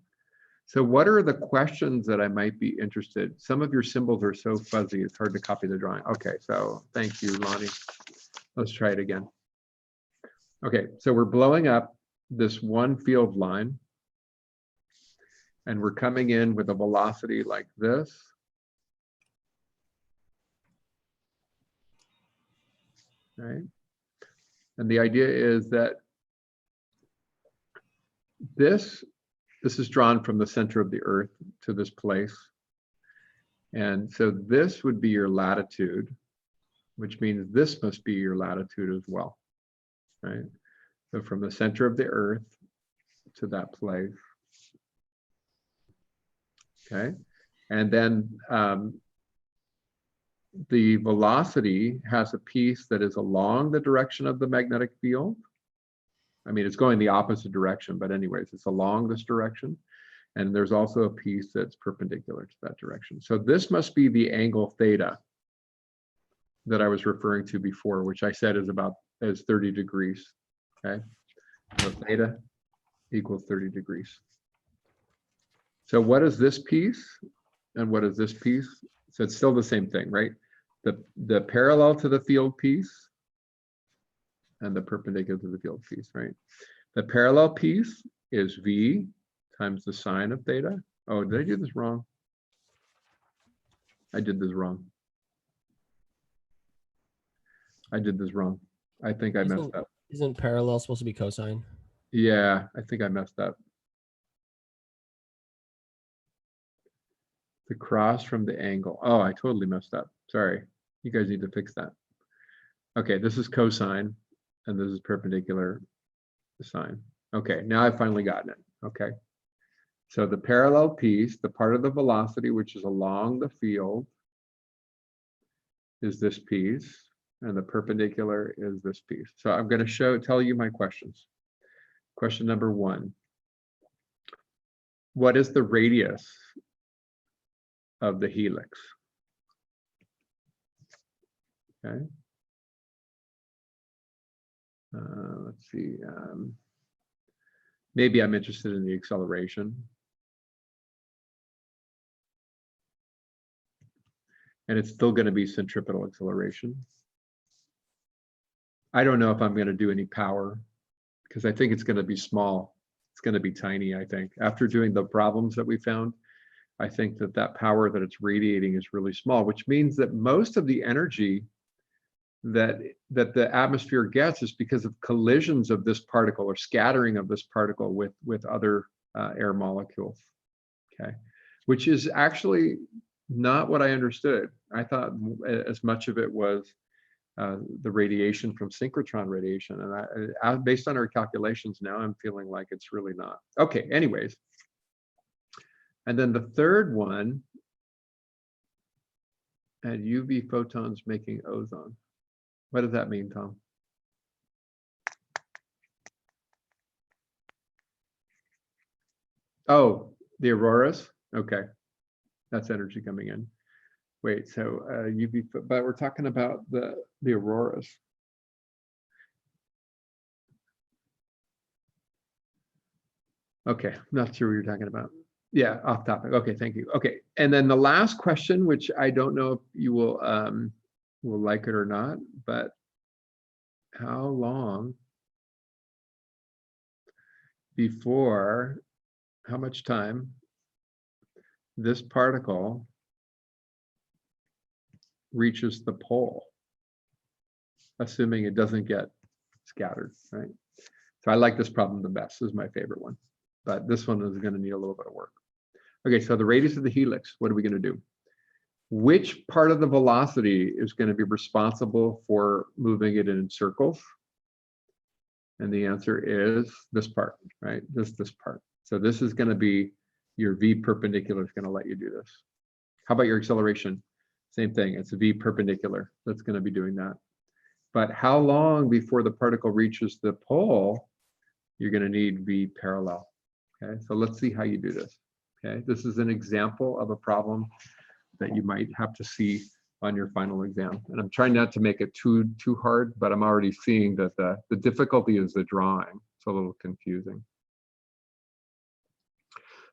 so what are the questions that I might be interested? Some of your symbols are so fuzzy, it's hard to copy the drawing. Okay, so thank you, Lonnie. Let's try it again. Okay, so we're blowing up this one field line, and we're coming in with a velocity like this. Right? And the idea is that this is drawn from the center of the Earth to this place. And so this would be your latitude, which means this must be your latitude as well, right? So from the center of the Earth to that place. Okay, and then the velocity has a piece that is along the direction of the magnetic field. I mean, it's going the opposite direction, but anyways, it's along this direction. And there's also a piece that's perpendicular to that direction. So this must be the angle theta that I was referring to before, which I said is about 30 degrees. Okay, so theta equals 30 degrees. So what is this piece and what is this piece? So it's still the same thing, right? The parallel to the field piece and the perpendicular to the field piece, right? The parallel piece is V times the sine of theta. Oh, did I do this wrong? I did this wrong. I did this wrong. I think I messed up. Isn't parallel supposed to be cosine? Yeah, I think I messed up. The cross from the angle. Oh, I totally messed up. Sorry. You guys need to fix that. Okay, this is cosine, and this is perpendicular to sine. Okay, now I've finally gotten it. Okay. So the parallel piece, the part of the velocity which is along the field, is this piece, and the perpendicular is this piece. So I'm going to tell you my questions. Question number 1. What is the radius of the helix? Okay. Let's see. Maybe I'm interested in the acceleration. And it's still going to be centripetal acceleration. I don't know if I'm going to do any power because I think it's going to be small. It's going to be tiny, I think. After doing the problems that we found, I think that power that it's radiating is really small, which means that most of the energy that the atmosphere gets is because of collisions of this particle or scattering of this particle with other air molecules. Okay, which is actually not what I understood. I thought as much of it was the radiation from synchrotron radiation, and based on our calculations now, I'm feeling like it's really not. Okay, anyways. And then the third one, and UV photons making ozone. What does that mean, Tom? Oh, the auroras? Okay, that's energy coming in. Wait, so UV, but we're talking about the auroras. Okay, not sure what you're talking about. Yeah, off topic. Okay, thank you. Okay, and then the last question, which I don't know if you will like it or not, but how long before, how much time this particle reaches the pole, assuming it doesn't get scattered, right? So I like this problem the best. This is my favorite one, but this one is going to need a little bit of work. Okay, so the radius of the helix, what are we going to do? Which part of the velocity is going to be responsible for moving it in circles? And the answer is this part, right? This part. So this is going to be your V perpendicular is going to let you do this. How about your acceleration? Same thing. It's a V perpendicular that's going to be doing that. But how long before the particle reaches the pole, you're going to need V parallel. Okay, so let's see how you do this. Okay, this is an example of a problem that you might have to see on your final exam. And I'm trying not to make it too hard, but I'm already seeing that the difficulty is the drawing. It's a little confusing.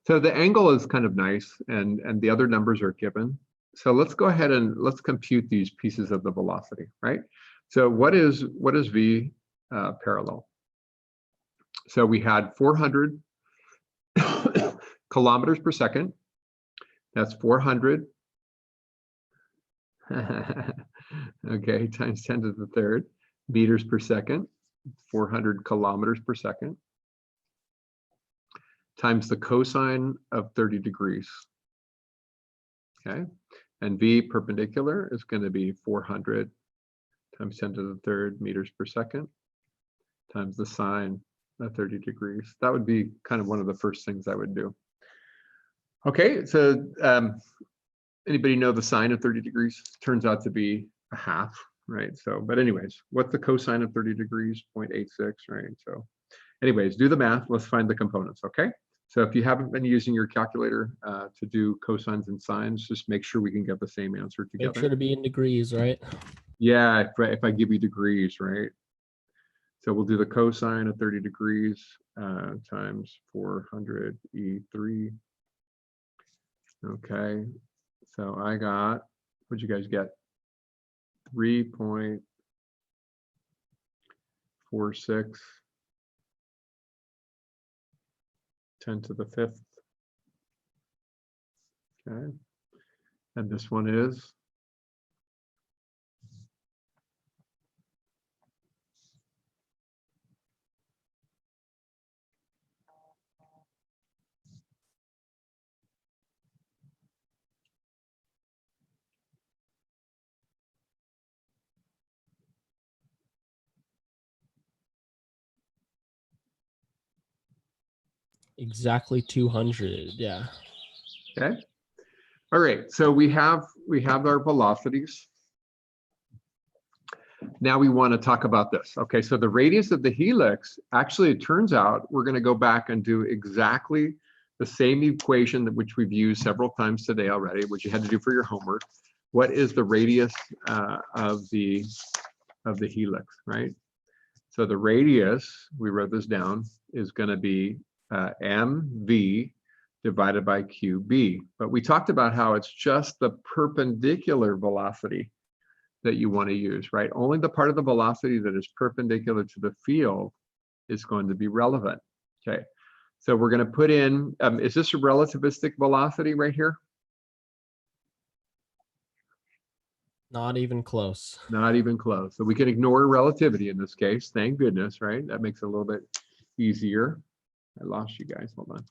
So the angle is kind of nice, and the other numbers are given. So let's go ahead and let's compute these pieces of the velocity, right? So what is V parallel? So we had 400 kilometers per second. That's 400. Okay, times 10 to the third meters per second, 400 kilometers per second, times the cosine of 30 degrees. Okay, and V perpendicular is going to be 400 times 10 to the third meters per second times the sine of 30 degrees. That would be kind of one of the first things I would do. Okay, so anybody know the sine of 30 degrees? Turns out to be a half, right? So, but anyways, what's the cosine of 30 degrees? 0.86, right? So anyways, do the math. Let's find the components, okay? So if you haven't been using your calculator to do cosines and sines, just make sure we can get the same answer together. Make sure to be in degrees, right? Yeah, if I give you degrees, right? So we'll do the cosine of 30 degrees times 400 E3. Okay, so I got, what'd you guys get? 3.46 10 to the 5th. Okay, and this one is Exactly 200. Yeah. okay. All right, so we have our velocities. Now we want to talk about this. Okay, so the radius of the helix, actually it turns out we're going to go back and do exactly the same equation that which we've used several times today already, which you had to do for your homework. What is the radius of the helix, right? So the radius, we wrote this down, is going to be mv divided by qb. But we talked about how it's just the perpendicular velocity that you want to use, right? Only the part of the velocity that is perpendicular to the field is going to be relevant. Okay, so we're going to put in, is this a relativistic velocity right here? Not even close. Not even close. So we can ignore relativity in this case. Thank goodness, right? That makes it a little bit easier. I lost you guys. Hold on.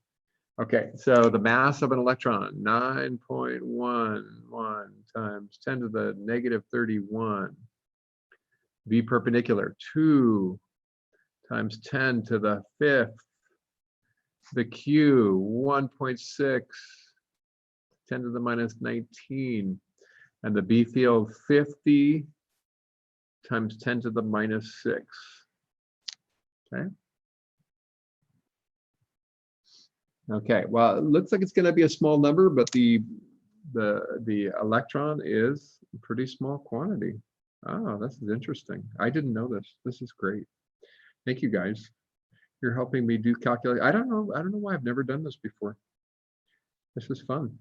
Okay, so the mass of an electron, 9.11 times 10 to the negative 31. V perpendicular, 2 times 10 to the 5th. The Q, 1.6, 10 to the minus 19. And the B field, 50 times 10 to the minus 6. Okay. Okay, well, it looks like it's going to be a small number, but the electron is a pretty small quantity. Oh, this is interesting. I didn't know this. This is great. Thank you, guys. You're helping me do calculate. I don't know why I've never done this before. This is fun.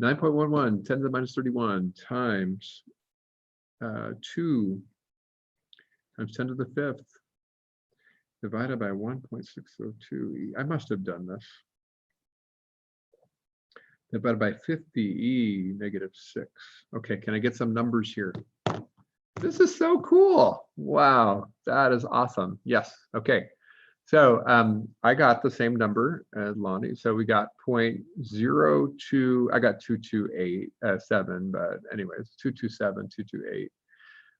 9.11, 10 to the minus 31 times 2 times 10 to the 5th. Divided by 1.602. I must have done this. Divided by 50e negative 6. Okay, can I get some numbers here? This is so cool. Wow, that is awesome. Yes, okay. So I got the same number as Lonnie. So we got 0.02, I got 228.7, but anyways, 227,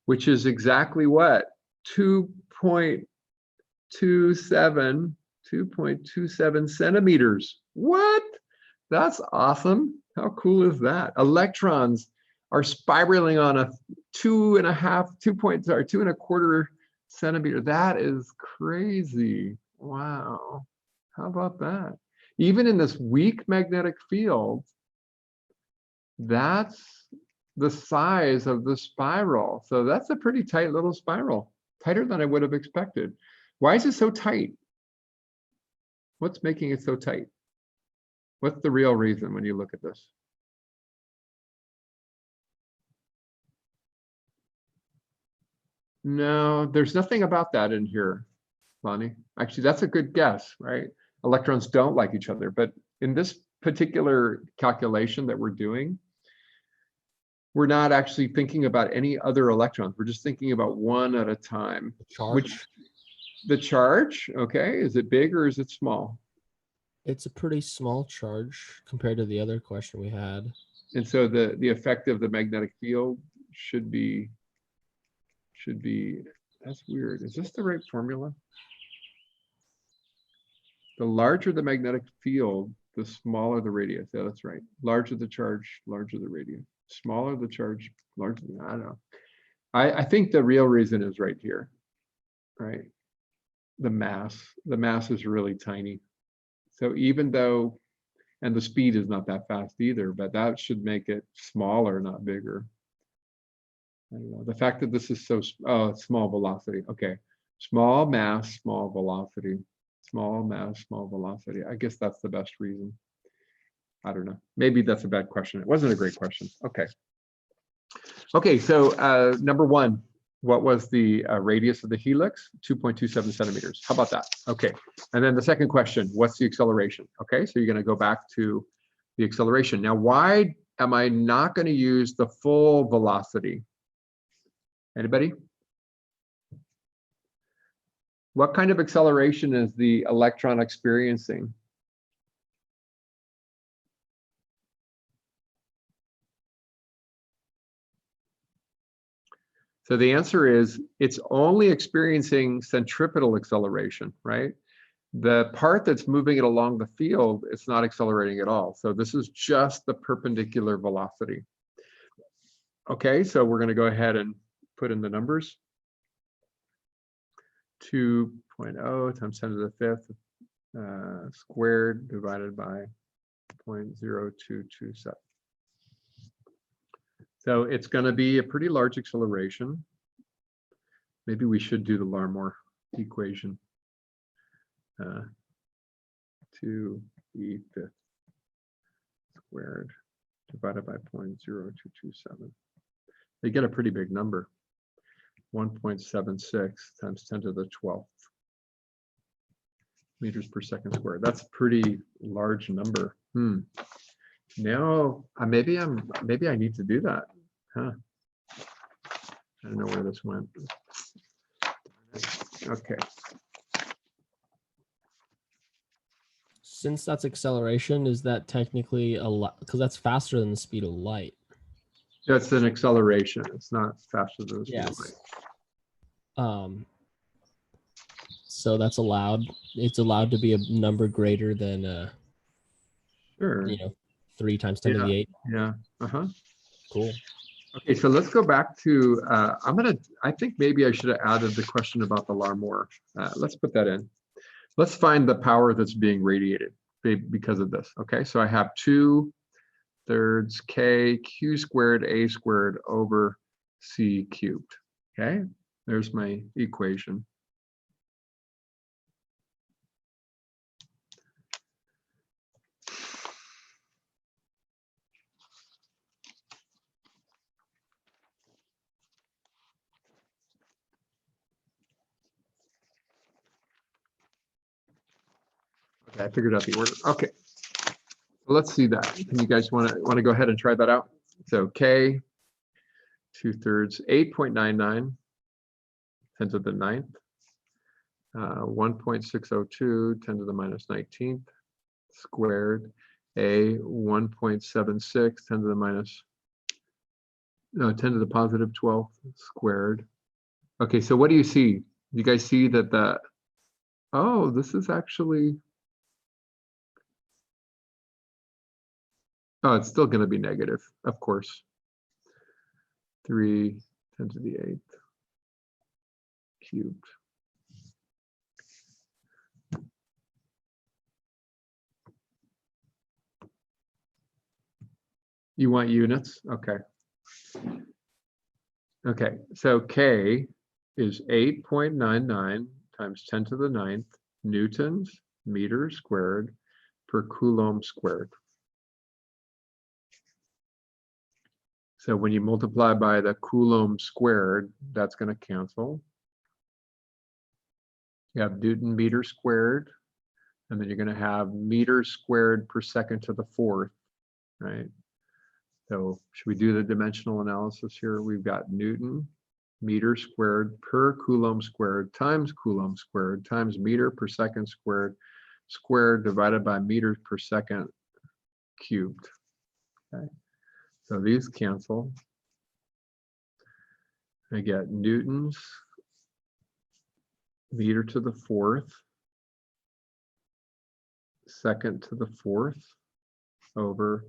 which is exactly what? 2.27 centimeters. What? That's awesome. How cool is that? Electrons are spiraling on a 2.25 centimeter. That is crazy. Wow. How about that? Even in this weak magnetic field, that's the size of the spiral. So that's a pretty tight little spiral, tighter than I would have expected. Why is it so tight? What's making it so tight? What's the real reason when you look at this? No, there's nothing about that in here, Lonnie. Actually, that's a good guess, right? electrons don't like each other. But in this particular calculation that we're doing, we're not actually thinking about any other electrons. We're just thinking about one at a time. Charge. The charge, okay, is it big or is it small? It's a pretty small charge compared to the other question we had. And so the effect of the magnetic field should be, that's weird. Is this the right formula? The larger the magnetic field, the smaller the radius. Yeah, that's right. Larger the charge, larger the radius. Smaller the charge, larger, I don't know. I think the real reason is right here, right? The mass is really tiny. So even though, and the speed is not that fast either, but that should make it smaller, not bigger. I don't know. The fact that this is so, small velocity. Okay, small mass, small velocity. Small mass, small velocity. I guess that's the best reason. I don't know. Maybe that's a bad question. It wasn't a great question. Okay. Okay, so number one, what was the radius of the helix? 2.27 centimeters. How about that? Okay. And then the second question, what's the acceleration? Okay, so you're going to go back to the acceleration. Now, why am I not going to use the full velocity? Anybody? What kind of acceleration is the electron experiencing? So the answer is it's only experiencing centripetal acceleration, right? The part that's moving it along the field, it's not accelerating at all. So this is just the perpendicular velocity. Okay, so we're going to go ahead and put in the numbers. 2.0 times 10 to the fifth squared divided by 0.0227. So it's going to be a pretty large acceleration. Maybe we should do the Larmor equation. 2e⁵ squared divided by 0.0227. They get a pretty big number. 1.76 times 10 to the 12th meters per second squared. That's a pretty large number. Now maybe I need to do that. Huh. I don't know where this went. Okay. Since that's acceleration, is that technically a lot? Because that's faster than the speed of light. That's an acceleration. It's not faster than the speed of light. So that's allowed. It's allowed to be a number greater than Sure. 3 times 10 to the 8. Yeah. Cool. Okay, so let's go back to I think maybe I should have added the question about the Larmor. Let's put that in. Let's find the power that's being radiated because of this. Okay, so I have 2/3 k q squared a squared over c cubed. Okay, there's my equation. Okay, I figured out the order. Okay, let's see that. Can you guys want to go ahead and try that out? So k 2/3 8.99 10 to the 9th 1.602 10 to the minus 19th squared a 1.76 10 to the minus 10 to the positive 12th squared. Okay, so what do you see? You guys see that this is actually, it's still going to be negative, of course. 3 10 to the 8th cubed. You want units? Okay. Okay, so K is 8.99 times 10 to the 9th newtons meters squared per coulomb squared. So when you multiply by the coulomb squared, that's going to cancel. You have Newton meter squared, And then you're going to have meters squared per second to the fourth, right? So should we do the dimensional analysis here? We've got Newton meter squared per Coulomb squared times Coulomb squared times meter per second squared divided by meters per second cubed. Okay. So these cancel. I get newtons meter to the fourth second to the fourth over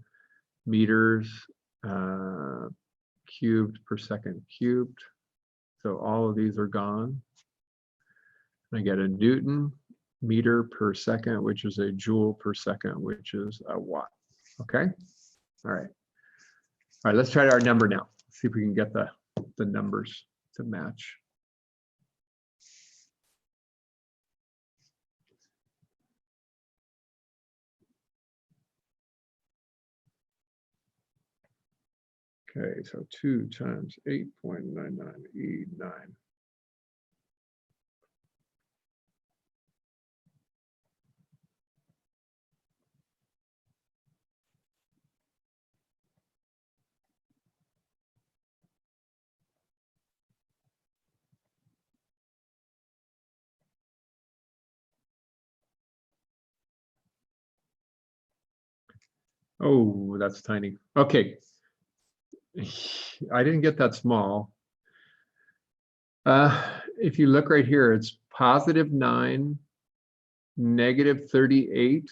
meters cubed per second cubed. So all of these are gone. I get a Newton meter per second, which is a joule per second, which is a watt. Okay. All right. All right, let's try our number now. See if we can get the numbers to match. Okay, so 2 times 8.99 E9. Oh, that's tiny. Okay. I didn't get that small. If you look right here, it's +9, -38,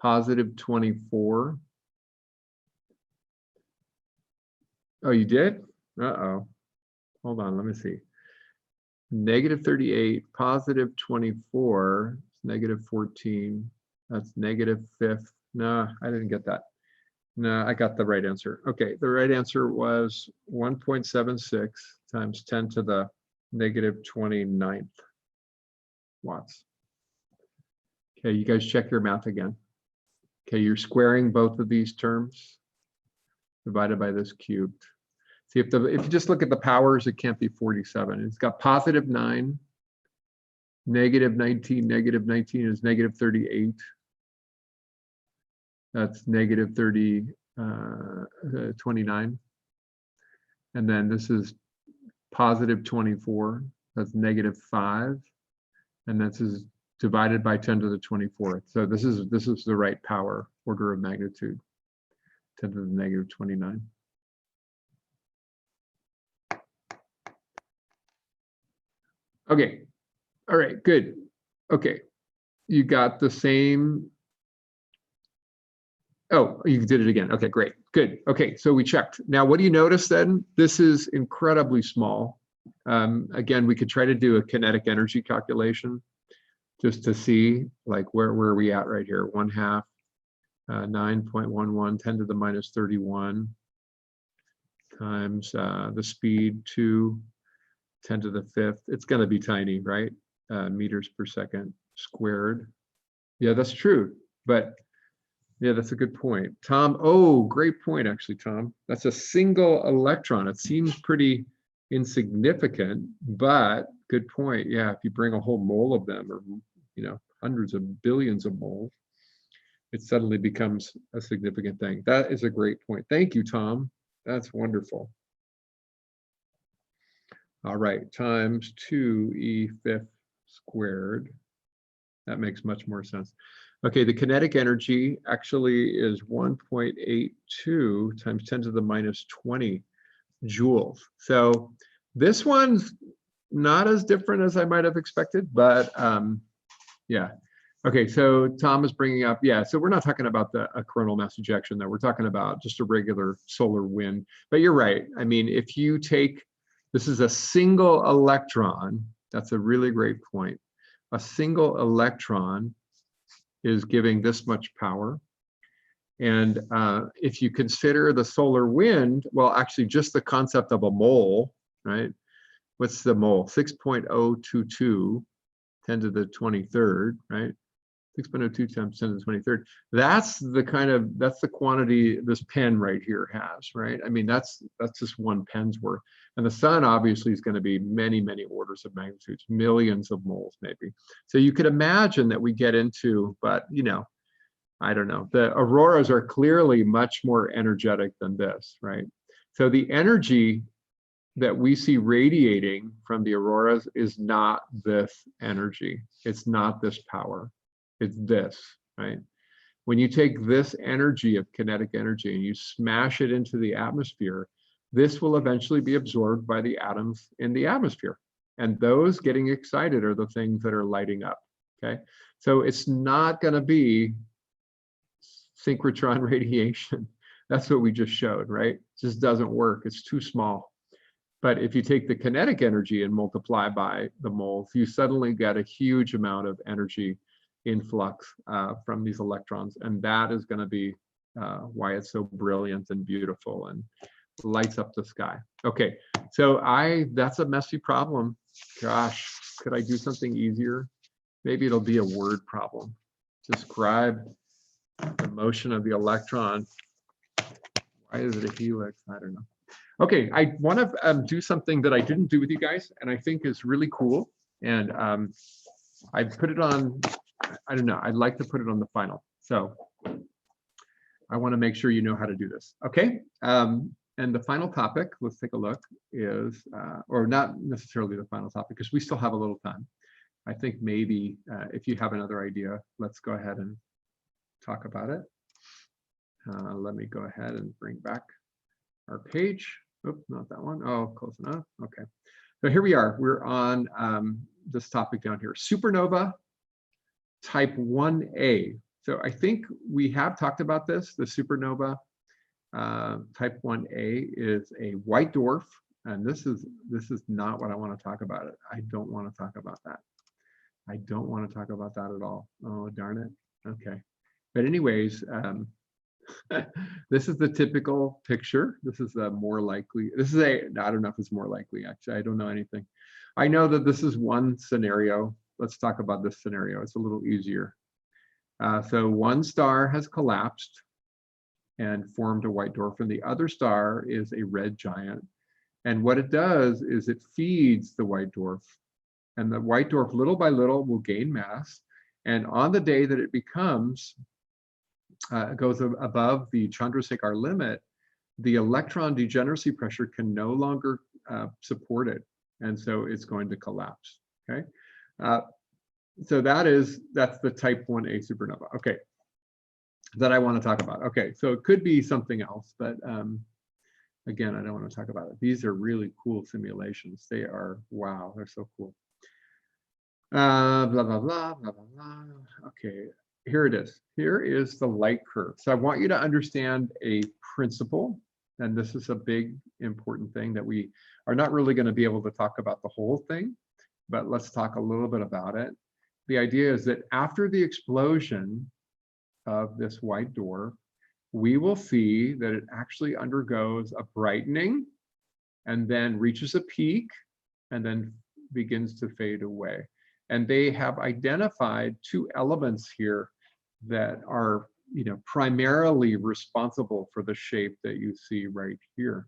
+24. Oh, you did? Uh-oh. Hold on, let me see. -38, +24, -14. That's -5. No, I didn't get that. No, I got the right answer. Okay, the right answer was 1.76 times 10 to the -29th watts. Okay, you guys check your math again. Okay, you're squaring both of these terms divided by this cubed. See, if you just look at the powers, it can't be 47. It's got +9, -19, -19 is -38. That's -29. And then this is +24. That's -5. And this is divided by 10 to the 24th. So this is the right power order of magnitude, 10 to the -29. Okay. All right, good. Okay. You got the same. Oh, you did it again. Okay, great. Good. Okay, so we checked. Now, what do you notice then? This is incredibly small. Again, we could try to do a kinetic energy calculation just to see like where are we at right here. 1/2, 9.11, 10 to the -31 times the speed 2, 10 to the 5th. It's going to be tiny, right? Meters per second squared. Yeah, that's true. But yeah, that's a good point. Tom, oh, great point, actually, Tom. That's a single electron. It seems pretty insignificant, but good point. Yeah, if you bring a whole mole of them, or hundreds of billions of moles, it suddenly becomes a significant thing. That is a great point. Thank you, Tom. That's wonderful. All right, times 2e5 squared. That makes much more sense. Okay, the kinetic energy actually is 1.82 times 10 to the -20 joules. So this one's not as different as I might have expected, but yeah. Okay, so Tom is bringing up, yeah, so we're not talking about a coronal mass ejection though. We're talking about just a regular solar wind. But you're right. I mean, if you take, this is a single electron. That's a really great point. A single electron is giving this much power. And if you consider the solar wind, well, actually just the concept of a mole, right? What's the mole? 6.022, 10 to the 23rd, right? 6.02 times 10 to the 23rd. That's the quantity this pen right here has, right? I mean, that's just one pen's worth. And the sun obviously is going to be many, many orders of magnitudes, millions of moles maybe. So you could imagine that we get into, but you know, I don't know. The auroras are clearly much more energetic than this, right? So the energy that we see radiating from the auroras is not this energy. It's not this power. It's this, right? When you take this energy of kinetic energy and you smash it into the atmosphere, this will eventually be absorbed by the atoms in the atmosphere. And those getting excited are the things that are lighting up, okay? So it's not gonna be synchrotron radiation. That's what we just showed, right? It just doesn't work, it's too small. But if you take the kinetic energy and multiply by the moles, you suddenly get a huge amount of energy influx from these electrons, and that is going to be why it's so brilliant and beautiful and lights up the sky. Okay, so that's a messy problem. Gosh, could I do something easier? Maybe it'll be a word problem. Describe the motion of the electron. Why is it a helix? I don't know. Okay, I want to do something that I didn't do with you guys, and I think is really cool. And I put it on, I don't know, I'd like to put it on the final. So I want to make sure you know how to do this. Okay, and the final topic, let's take a look, is, or not necessarily the final topic, because we still have a little time. I think maybe if you have another idea, let's go ahead and talk about it. Let me go ahead and bring back our page. Oops, not that one. Oh, close enough. Okay. So here we are. We're on this topic down here. Supernova type 1A. So I think we have talked about this. The supernova type 1A is a white dwarf. And this is not what I want to talk about. I don't want to talk about that. I don't want to talk about that at all. Oh, darn it. Okay. But anyways, this is the typical picture. This is a more likely, I don't know if it's more likely, actually. I don't know anything. I know that this is one scenario. Let's talk about this scenario. It's a little easier. So one star has collapsed and formed a white dwarf, and the other star is a red giant. And what it does is it feeds the white dwarf. And the white dwarf, little by little, will gain mass. And on the day that it becomes goes above the Chandrasekhar limit, the electron degeneracy pressure can no longer support it, and so it's going to collapse. Okay, so that's the type 1A supernova. Okay, that I want to talk about. Okay, so it could be something else, but again, I don't want to talk about it. These are really cool simulations. They are, wow, they're so cool. Blah blah blah blah blah blah. Okay. Here it is. Here is the light curve. So I want you to understand a principle, and this is a big important thing that we are not really going to be able to talk about the whole thing, but let's talk a little bit about it. The idea is that after the explosion of this white dwarf, we will see that it actually undergoes a brightening and then reaches a peak and then begins to fade away. And they have identified two elements here that are, primarily responsible for the shape that you see right here.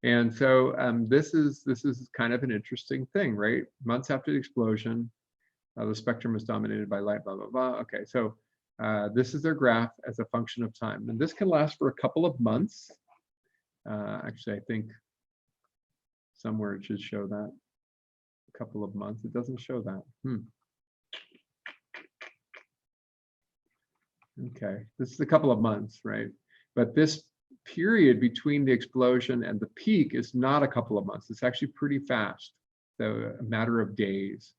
And so this is kind of an interesting thing, right? Months after the explosion, the spectrum is dominated by light, blah, blah, blah. Okay, so this is their graph as a function of time. And this can last for a couple of months. Actually, I think somewhere it should show that. A couple of months. It doesn't show that. Okay, this is a couple of months, right? But this period between the explosion and the peak is not a couple of months. It's actually pretty fast, so a matter of days.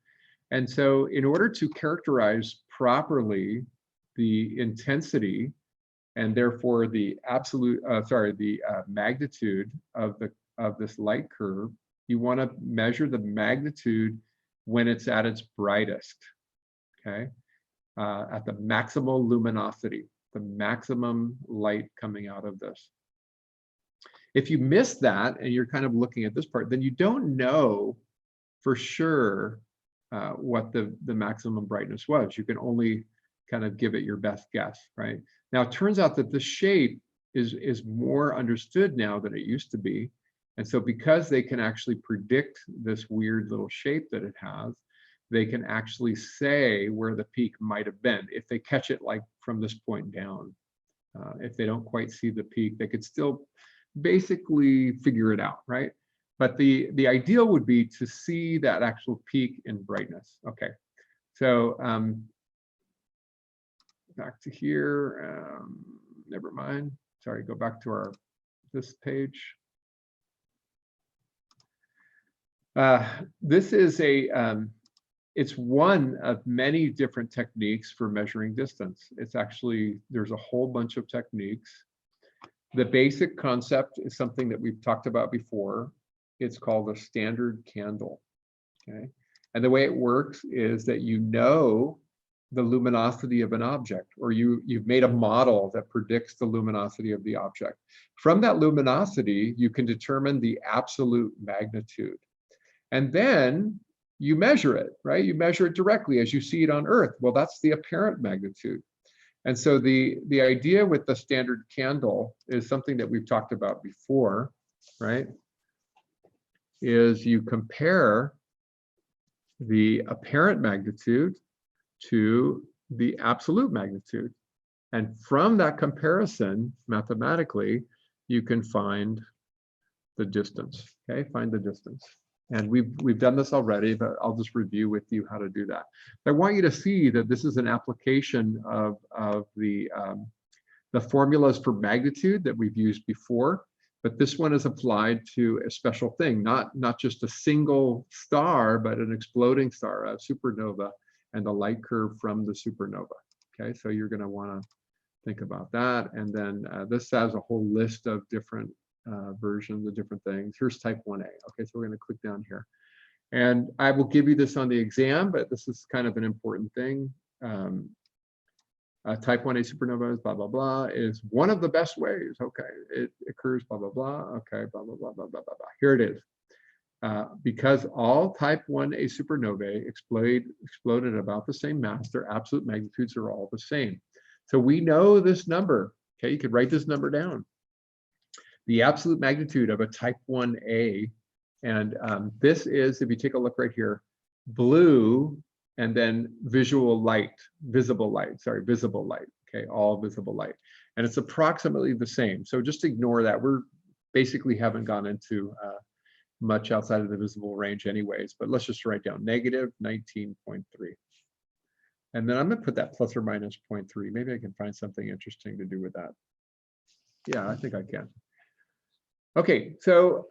And so in order to characterize properly the intensity and therefore the absolute, magnitude of this light curve, you want to measure the magnitude when it's at its brightest, okay? At the maximal luminosity, the maximum light coming out of this. If you miss that and you're kind of looking at this part, then you don't know for sure what the maximum brightness was. You can only kind of give it your best guess, right? Now, it turns out that the shape is more understood now than it used to be. And so because they can actually predict this weird little shape that it has, they can actually say where the peak might have been if they catch it like from this point down. If they don't quite see the peak, they could still basically figure it out, right? But the ideal would be to see that actual peak in brightness. Okay, so back to here. Never mind. Sorry, go back to this page. This is it's one of many different techniques for measuring distance. It's actually, there's a whole bunch of techniques. The basic concept is something that we've talked about before. It's called a standard candle, okay? And the way it works is that you know the luminosity of an object, or you've made a model that predicts the luminosity of the object. From that luminosity, you can determine the absolute magnitude. And then you measure it, right? You measure it directly as you see it on Earth. Well, that's the apparent magnitude. And so the idea with the standard candle is something that we've talked about before, right? Is you compare the apparent magnitude to the absolute magnitude. And from that comparison, mathematically, you can find the distance, okay? Find the distance. And we've done this already, but I'll just review with you how to do that. I want you to see that this is an application of the formulas for magnitude that we've used before, but this one is applied to a special thing, not just a single star, but an exploding star, a supernova, and the light curve from the supernova. Okay, so you're going to want to think about that. And then this has a whole list of different versions of different things. Here's type 1A. Okay, so we're going to click down here. And I will give you this on the exam, but this is kind of an important thing. Type 1A supernovas, blah, blah, blah, is one of the best ways. Okay, it occurs, blah, blah, blah. Okay, blah, blah, blah, blah, blah, blah, blah. Here it is. Because all type 1A supernovae exploded at about the same mass, their absolute magnitudes are all the same. So we know this number. Okay, you could write this number down. The absolute magnitude of a type 1A, and this is, if you take a look right here, blue, and then visible light, okay, all visible light. And it's approximately the same. So just ignore that. We're basically haven't gone into much outside of the visible range anyways, but let's just write down negative 19.3. And then I'm gonna put that plus or minus 0.3. Maybe I can find something interesting to do with that. Yeah, I think I can. Okay, so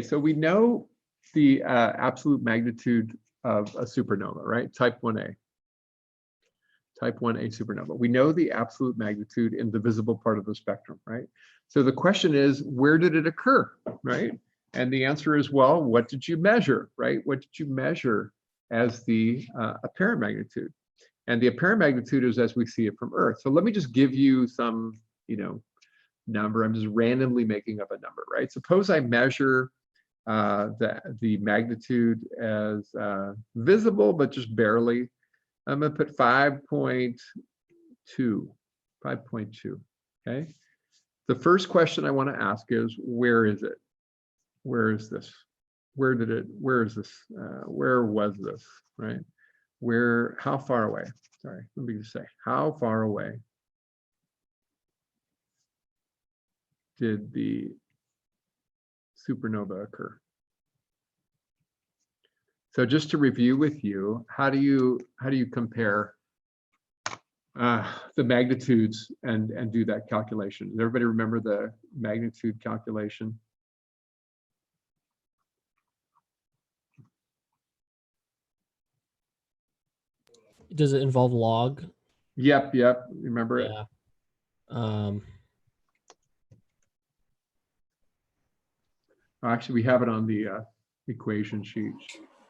so we know the absolute magnitude of a supernova, right? Type 1A. Type 1A supernova. We know the absolute magnitude in the visible part of the spectrum, right? So the question is, where did it occur, right? And the answer is, well, what did you measure, right? What did you measure as the apparent magnitude? And the apparent magnitude is as we see it from Earth. So let me just give you some, number. I'm just randomly making up a number, right? Suppose I measure the magnitude as visible, but just barely. I'm going to put 5.2, okay? The first question I want to ask is, where is it? Where is this? Where is this? Where was this, right? How far away? Sorry, let me just say, how far away did the supernova occur? So just to review with you, how do you compare the magnitudes and do that calculation? Does everybody remember the magnitude calculation? Does it involve log? Yep. Remember it? Yeah. Actually, we have it on the equation sheet.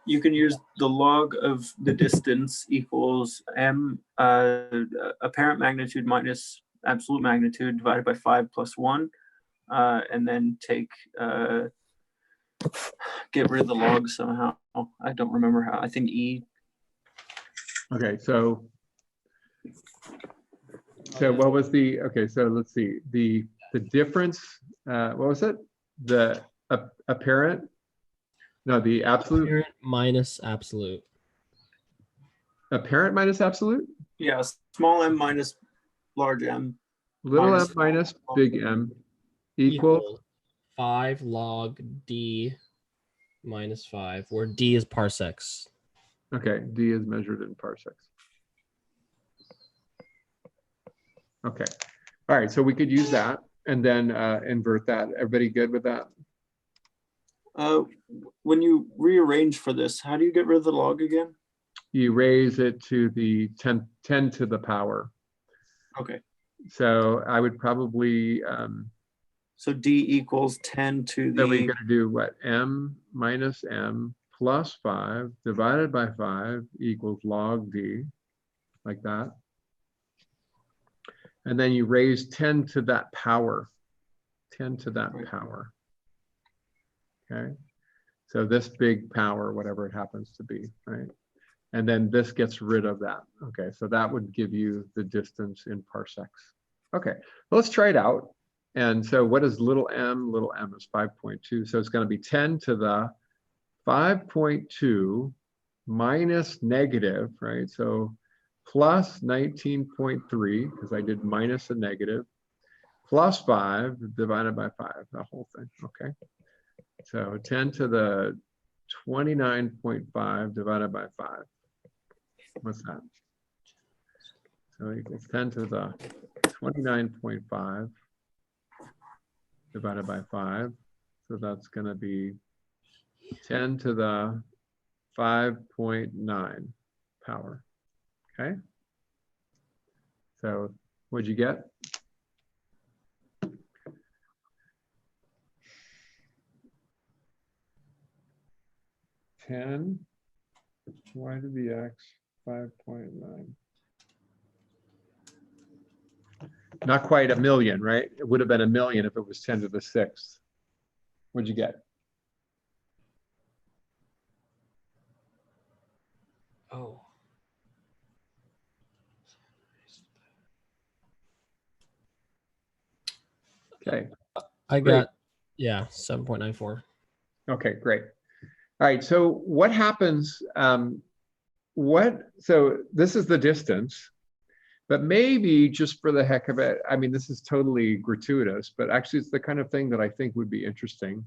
You can use the log of the distance equals m apparent magnitude minus absolute magnitude divided by 5 plus 1, and then take get rid of the log somehow. I don't remember how. I think e Okay, so what was the, okay, so let's see, the difference, what was it? The apparent, no, the absolute, Apparent minus absolute. apparent minus absolute? Yeah, small m minus large M. Little m Minus- minus big M equals, 5 log D minus 5, where D is parsecs. okay, D is measured in parsecs. Okay, all right, so we could use that and then invert that. Everybody good with that? When you rearrange for this, how do you get rid of the log again? You raise it to the 10 to the power. Okay, So I would probably, so D equals 10 to so we're the, going to do what? M minus M plus 5 divided by 5 equals log D, like that. And then you raise 10 to that power, 10 to that Right. power. Okay, so this big power, whatever it happens to be, right? And then this gets rid of that. Okay, so that would give you the distance in parsecs. Okay, well, let's try it out. And so what is little m? Little m is 5.2. So it's going to be 10 to the 5.2 minus negative, right? So plus 19.3, because I did minus a negative, plus 5 divided by 5, the whole thing, okay? So 10 to the 29.5 divided by 5. What's that? So equals 10 to the 29.5 divided by 5. So that's going to be 10 to the 5.9 power. Okay. So what'd you get? Ten y to the x 5.9. Not quite a million, right? It would have been a million if it was 10 to the 6th. What'd you get? Oh. Okay. I Great. got, yeah, 7.94. Okay, great. All right, so what happens, so this is the distance, but maybe just for the heck of it, I mean, this is totally gratuitous, but actually it's the kind of thing that I think would be interesting.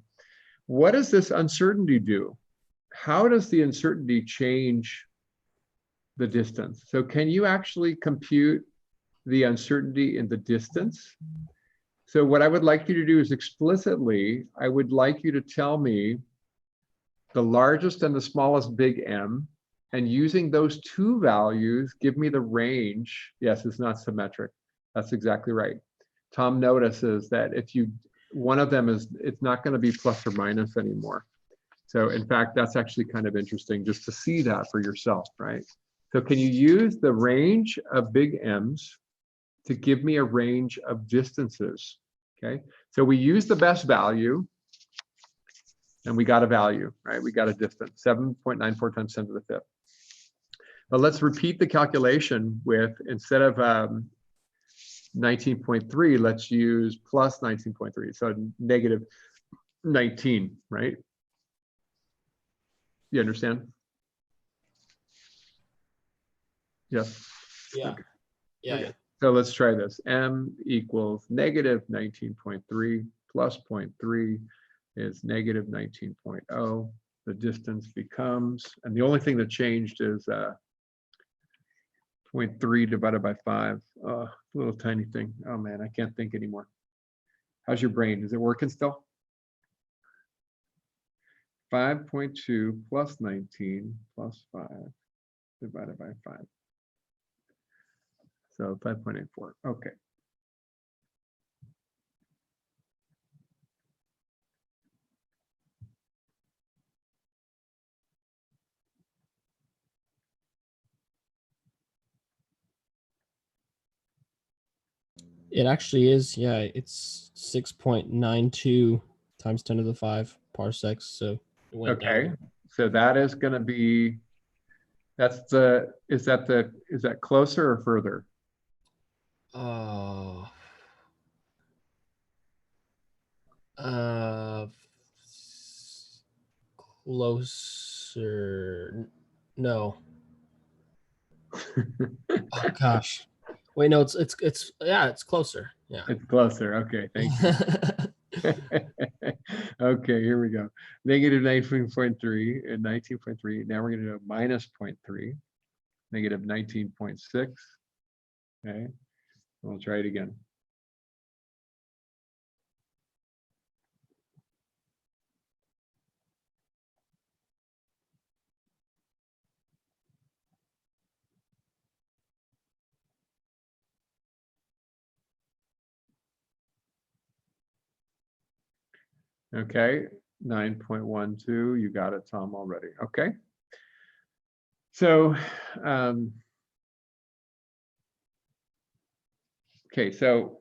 What does this uncertainty do? How does the uncertainty change the distance? So can you actually compute the uncertainty in the distance? So what I would like you to do is explicitly, I would like you to tell me the largest and the smallest big M, and using those two values, give me the range. Yes, it's not symmetric. That's exactly right. Tom notices that if you, one of them is, it's not going to be plus or minus anymore. So in fact, that's actually kind of interesting just to see that for yourself, right? So can you use the range of big M's to give me a range of distances? Okay, so we use the best value and we got a value, right? We got a distance, 7.94 times 10 to the 5th. But let's repeat the calculation with, instead of 19.3, let's use plus 19.3, so negative 19, right? You understand? Yes. Yeah. Okay. Yeah. Okay. So let's try this. M equals negative 19.3 plus 0.3 is negative 19.0. The distance becomes, and the only thing that changed is 0.3 divided by 5. Little tiny thing. Oh man, I can't think anymore. How's your brain? Is it working still? 5.2 plus 19 plus 5 divided by 5. So 5.84. Okay. It actually is, yeah, it's 6.92 times 10 to the 5 parsecs. So it went Okay. down. So that is going to be That's is that closer or further? Oh. Closer. No. Oh gosh. Wait, no, it's yeah, it's closer. Yeah. It's closer. Okay, thank you. Okay, here we go. Negative 19.3 and 19.3. Now we're going to do minus 0.3, negative 19.6. Okay, we'll try it again. Okay, 9.12. You got it, Tom, already. Okay. So, okay, so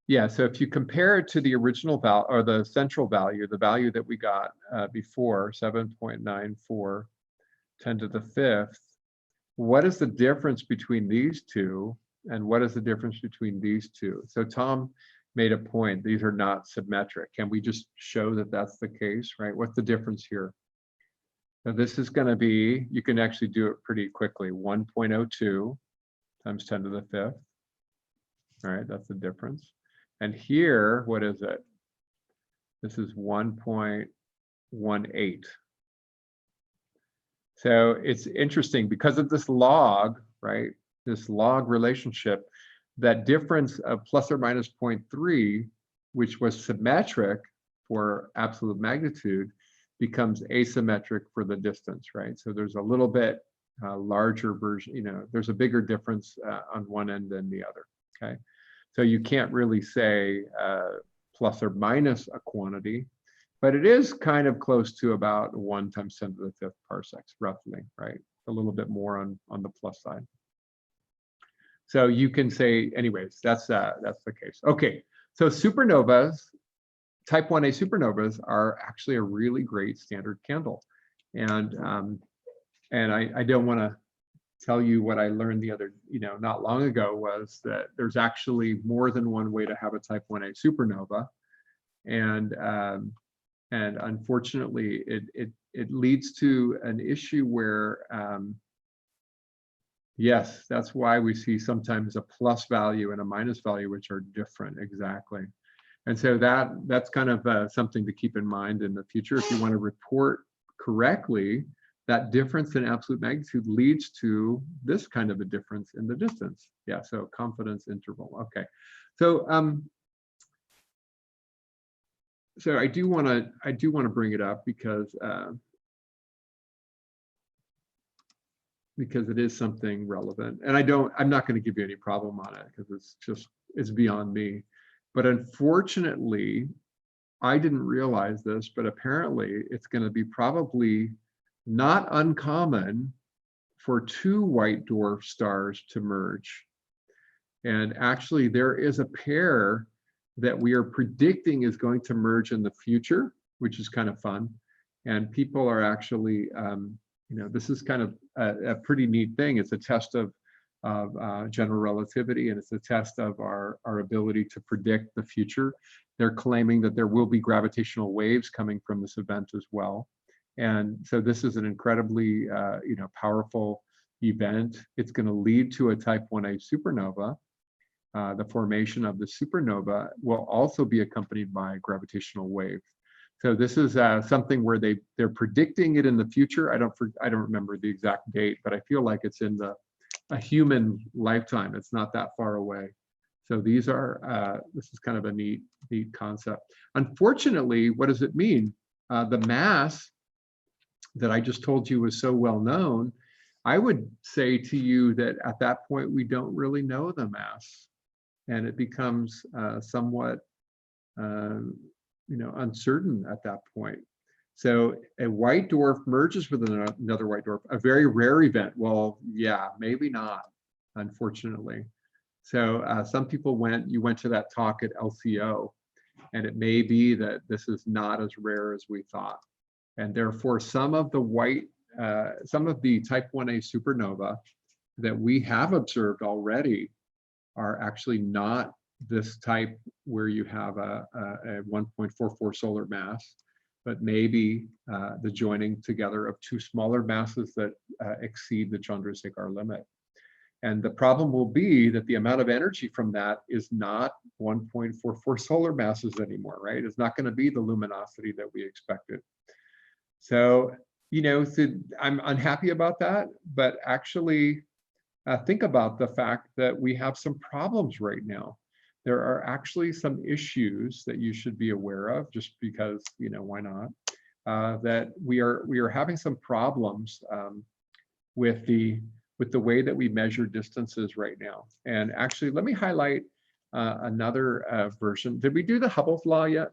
yeah, so if you compare it to the original value or the central value, the value that we got before, 7.94, 10 to the fifth, what is the difference between these two? And what is the difference between these two? So Tom made a point, these are not symmetric. Can we just show that that's the case, right? What's the difference here? So this is going to be, you can actually do it pretty quickly, 1.02 times 10 to the fifth. All right, that's the difference. And here, what is it? This is 1.18. So it's interesting because of this log, right? This log relationship, that difference of plus or minus 0.3, which was symmetric for absolute magnitude, becomes asymmetric for the distance, right? So there's a little bit larger version, you know, there's a bigger difference on one end than the other, okay? So you can't really say plus or minus a quantity, but it is kind of close to about 1 times 10 to the fifth parsecs, roughly, right? A little bit more on the plus side. So you can say, anyways, that's the case. Okay, so supernovas, type 1a supernovas are actually a really great standard candle. And I don't want to tell you what I learned the other, not long ago, was that there's actually more than one way to have a type 1a supernova. And unfortunately, it leads to an issue where, yes, that's why we see sometimes a plus value and a minus value, which are different, exactly. And so that's kind of something to keep in mind in the future. If you want to report correctly, that difference in absolute magnitude leads to this kind of a difference in the distance. Yeah, so confidence interval. Okay, so so I do want to bring it up because it is something relevant, and I'm not going to give you any problem on it because it's beyond me. But unfortunately, I didn't realize this, but apparently it's going to be probably not uncommon for 2 white dwarf stars to merge. And actually, there is a pair that we are predicting is going to merge in the future, which is kind of fun. And people are actually, this is kind of a pretty neat thing. It's a test of general relativity, and it's a test of our ability to predict the future. They're claiming that there will be gravitational waves coming from this event as well. And so this is an incredibly powerful event. It's going to lead to a type 1a supernova. The formation of the supernova will also be accompanied by a gravitational wave. So this is something where they're predicting it in the future. I don't remember the exact date, but I feel like it's in a human lifetime. It's not that far away. So these are this is kind of a neat concept. Unfortunately, what does it mean? The mass that I just told you was so well known. I would say to you that at that point we don't really know the mass, and it becomes somewhat uncertain at that point. So a white dwarf merges with another white dwarf, a very rare event. Well, yeah, maybe not, unfortunately. So some people you went to that talk at LCO, and it may be that this is not as rare as we thought. And therefore, some of the white some of the type 1a supernova that we have observed already are actually not this type where you have a 1.44 solar mass, but maybe the joining together of two smaller masses that exceed the Chandrasekhar limit. And the problem will be that the amount of energy from that is not 1.44 solar masses anymore, right? It's not going to be the luminosity that we expected. So, you know, so I'm unhappy about that, but actually think about the fact that we have some problems right now. There are actually some issues that you should be aware of, just because, you know, why not? That we are having some problems with the way that we measure distances right now. And actually, let me highlight another version. Did we do the Hubble's law yet?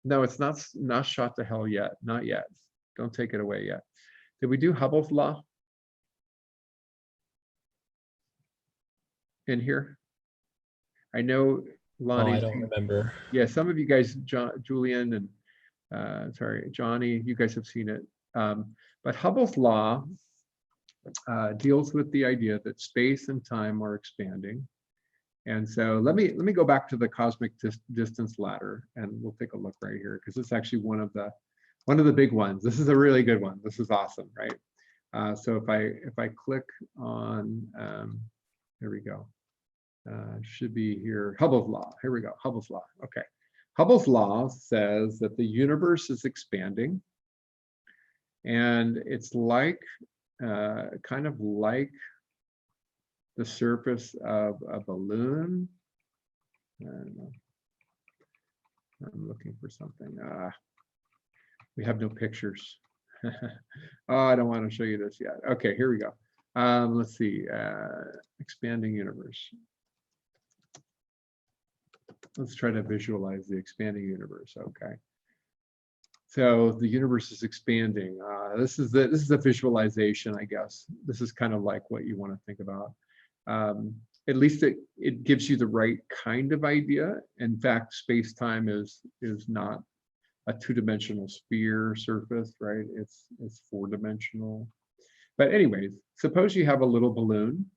No, it's not shot to hell yet. Not yet. Don't take it away yet. Did we do Hubble's law in here? I know Lonnie. I don't remember. Yeah, some of you guys, Julian and sorry, Johnny, you guys have seen it. But Hubble's law deals with the idea that space and time are expanding. And so let me go back to the cosmic distance ladder, and we'll take a look right here, because it's actually one of the big ones. This is a really good one. This is awesome, right? So if I click on, here we go. Should be here, Hubble's law. Here we go, Hubble's law. Okay. Hubble's law says that the universe is expanding, and it's like, kind of like the surface of a balloon. I don't know. I'm looking for something. We have no pictures. Oh, I don't want to show you this yet. Okay, here we go. Let's see, expanding universe. Let's try to visualize the expanding universe. Okay. So the universe is expanding. This is a visualization, I guess. This is kind of like what you want to think about. At least it gives you the right kind of idea. In fact, space-time is not a two-dimensional sphere surface, right? It's four-dimensional. But anyways, suppose you have a little balloon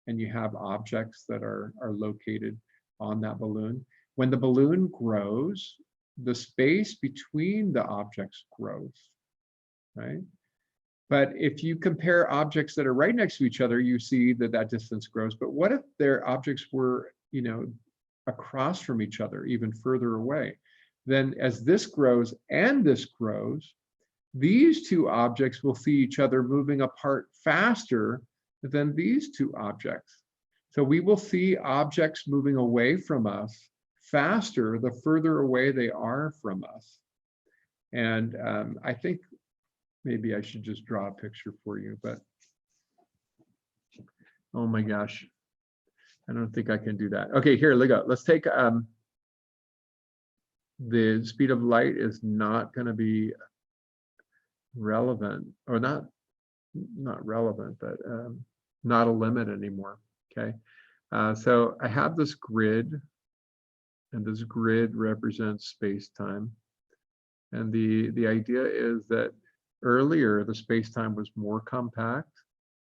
and you have objects that are located on that balloon. When the balloon grows, the space between the objects grows, right? But if you compare objects that are right next to each other, you see that distance grows. But what if their objects were, you know, across from each other, even further away? Then as this grows and this grows, these two objects will see each other moving apart faster than these two objects. So we will see objects moving away from us faster the further away they are from us. And I think maybe I should just draw a picture for you, but oh my gosh, I don't think I can do that. Okay, here, look up. Let's take the speed of light is not going to be relevant, or not relevant, but not a limit anymore. Okay, so I have this grid, and this grid represents space-time. And the idea is that earlier the space-time was more compact,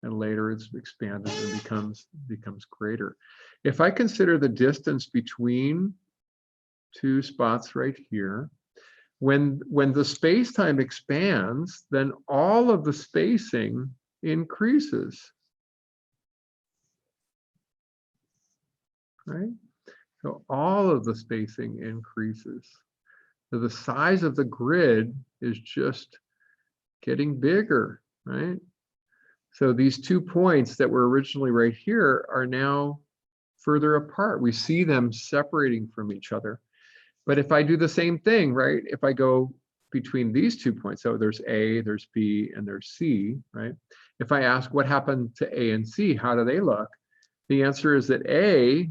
and later it's expanded and becomes greater. If I consider the distance between two spots right here, when the space-time expands, then all of the spacing increases, right? So all of the spacing increases. So the size of the grid is just getting bigger, right? So these 2 points that were originally right here are now further apart. We see them separating from each other. But if I do the same thing, right? If I go between these 2 points, so there's A, there's B, and there's C, right? If I ask what happened to A and C, how do they look? The answer is that A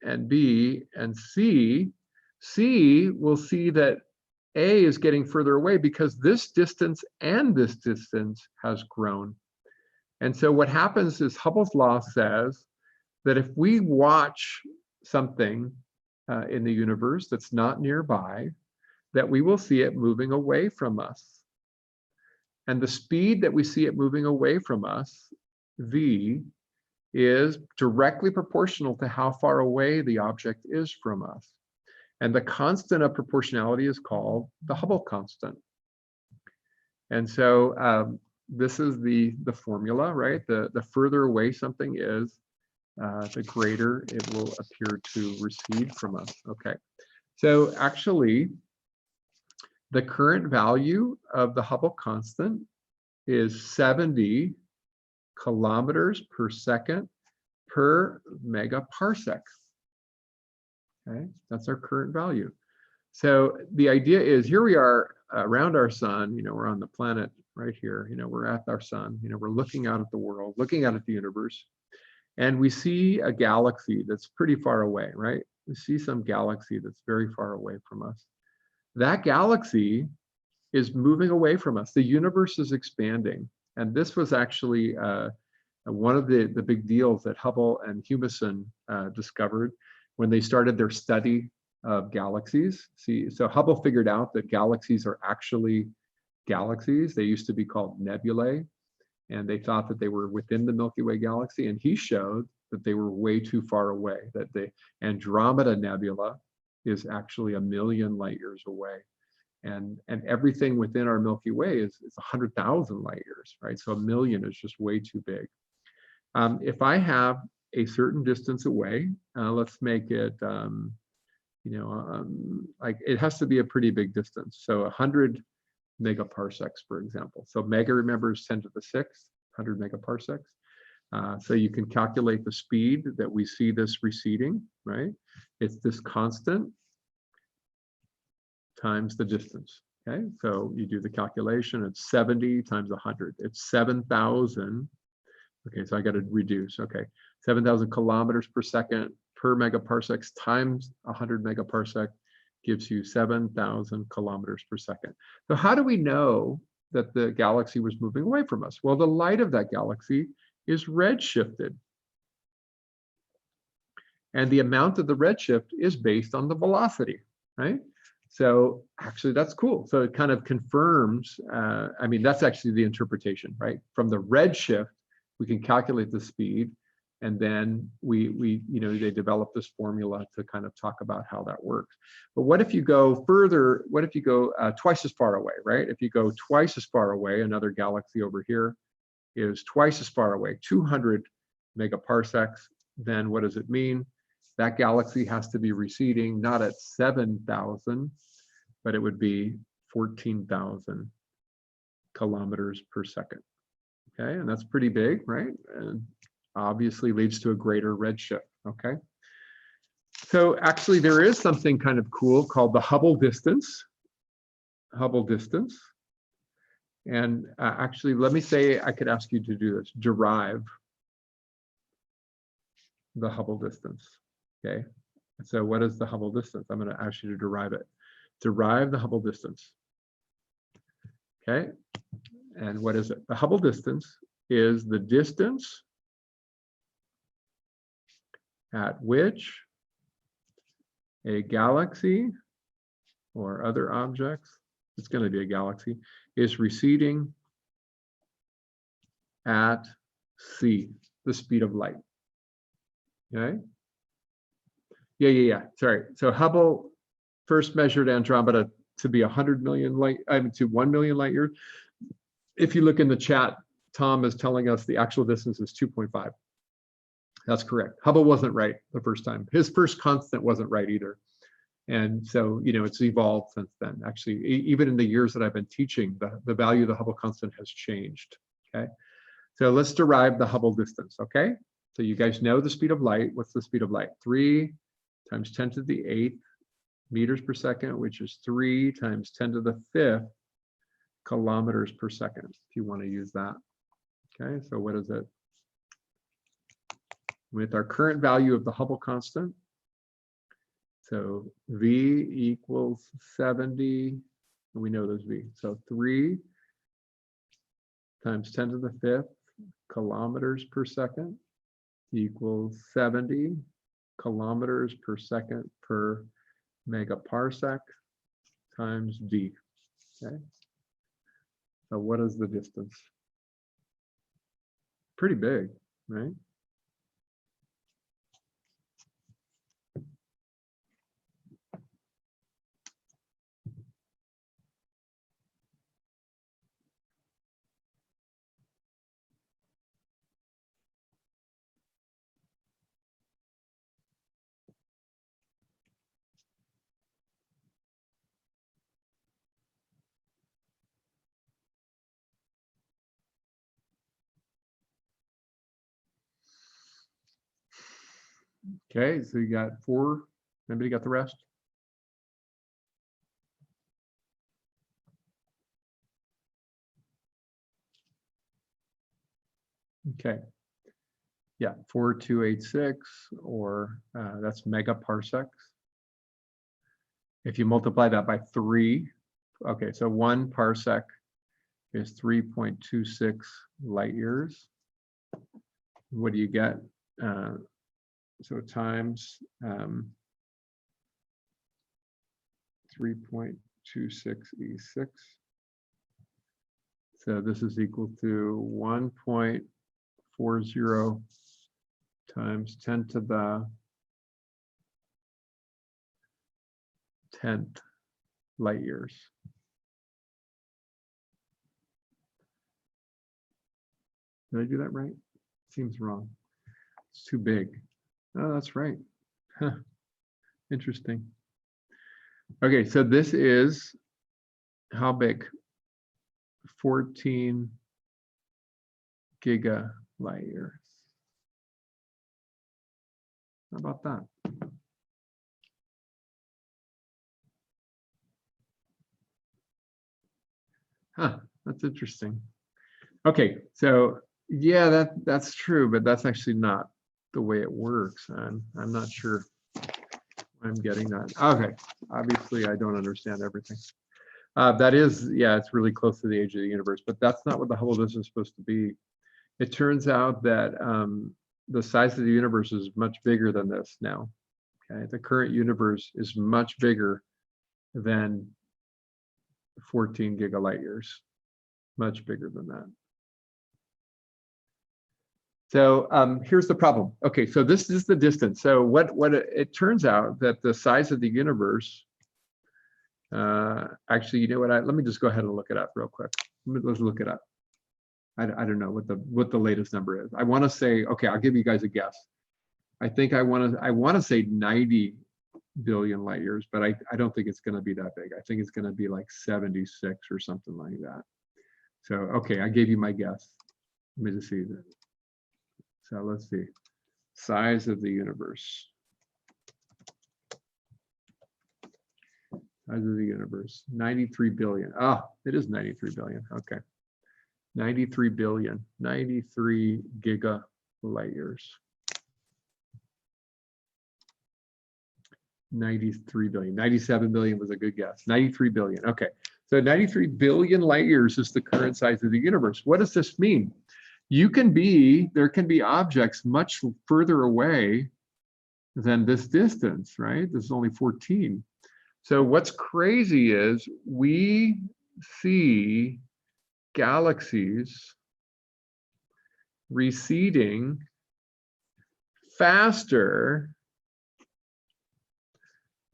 and B and C will see that A is getting further away because this distance and this distance has grown. And so what happens is Hubble's law says that if we watch something in the universe that's not nearby, that we will see it moving away from us. And the speed that we see it moving away from us, v, is directly proportional to how far away the object is from us. And the constant of proportionality is called the Hubble constant. And so this is the formula, right? The further away something is, the greater it will appear to recede from us. Okay, so actually, the current value of the Hubble constant is 70 kilometers per second per megaparsec. Okay, that's our current value. So the idea is, here we are around our sun, we're on the planet right here, we're at our sun, we're looking out at the world, looking out at the universe, and we see a galaxy that's pretty far away, right? We see some galaxy that's very far away from us. That galaxy is moving away from us. The universe is expanding. And this was actually one of the big deals that Hubble and Humason discovered when they started their study of galaxies. So Hubble figured out that galaxies are actually galaxies. They used to be called nebulae, and they thought that they were within the Milky Way galaxy. And he showed that they were way too far away, that the Andromeda Nebula is actually 1 million light years away. And everything within our Milky Way is 100,000 light years, right? So 1 million is just way too big. If I have a certain distance away, let's make it, like it has to be a pretty big distance. So 100 megaparsecs, for example. So mega, remember, is 10 to the 6th, 100 megaparsecs. So you can calculate the speed that we see this receding, right? It's this constant times the distance, okay? So you do the calculation, it's 70 times 100. It's 7,000. Okay, so I got to reduce, okay. 7,000 kilometers per second per megaparsecs times 100 megaparsec gives you 7,000 kilometers per second. So how do we know that the galaxy was moving away from us? Well, the light of that galaxy is redshifted. And the amount of the redshift is based on the velocity, right? So actually that's cool. So it kind of confirms, I mean, that's actually the interpretation, right? From the redshift, we can calculate the speed, and then they develop this formula to kind of talk about how that works. But what if you go further? What if you go twice as far away, right? If you go twice as far away, another galaxy over here is twice as far away, 200 megaparsecs, then what does it mean? That galaxy has to be receding not at 7,000, but it would be 14,000 kilometers per second. Okay, and that's pretty big, right? And obviously leads to a greater redshift. Okay, so actually there is something kind of cool called the Hubble distance. Hubble distance. And actually, let me say, I could ask you to do this, derive the Hubble distance. Okay, so what is the Hubble distance? I'm going to ask you to derive it. Derive the Hubble distance. Okay, and what is it? The Hubble distance is the distance at which a galaxy or other objects, it's going to be a galaxy, is receding at c, the speed of light. Okay. Yeah. Sorry. So Hubble first measured Andromeda to be 100 million light, to 1 million light years. If you look in the chat, Tom is telling us the actual distance is 2.5. That's correct. Hubble wasn't right the first time. His first constant wasn't right either. And so, it's evolved since then. Actually, even in the years that I've been teaching, the value of the Hubble constant has changed. Okay. So let's derive the Hubble distance. Okay. So you guys know the speed of light. What's the speed of light? 3 times 10 to the 8th meters per second, which is 3 times 10 to the 5th kilometers per second, if you want to use that. Okay, so what is it? With our current value of the Hubble constant, so V equals 70, and we know there's V. So 3 times 10 to the 5th kilometers per second equals 70 kilometers per second per megaparsec times d. Okay. So what is the distance? Pretty big, right? Okay, so you got 4. Anybody got the rest? Okay. Yeah, 4286, or that's megaparsecs. If you multiply that by 3, okay, so 1 parsec is 3.26 light years. What do you get? So times 3.26 E6. So this is equal to 1.40 times 10 to the 10th light years. Did I do that right? Seems wrong. It's too big. Oh, that's right. Huh. Interesting. Okay, so this is how big? 14 giga light years. How about that? Huh, that's interesting. Okay, so yeah, that's true, but that's actually not the way it works. I'm not sure I'm getting that. Okay, obviously I don't understand everything. That is, yeah, it's really close to the age of the universe, but that's not what the Hubble disk is supposed to be. It turns out that the size of the universe is much bigger than this now. Okay, the current universe is much bigger than 14 gigalight years, much bigger than that. So here's the problem. Okay, so this is the distance. So what it turns out that the size of the universe, actually, you know what? Let me just go ahead and look it up real quick. Let's look it up. I don't know what the latest number is. I want to say, okay, I'll give you guys a guess. I think I want to say 90 billion light years, but I don't think it's going to be that big. I think it's going to be like 76 or something like that. So okay, I gave you my guess. Let me just see that. So let's see, size of the universe. Size of the universe, 93 billion. Ah, it is 93 billion. Okay, 93 billion, 93 giga light years. 93 billion, 97 billion was a good guess. 93 billion. Okay, so 93 billion light years is the current size of the universe. What does this mean? There can be objects much further away than this distance, right? This is only 14. So what's crazy is we see galaxies receding faster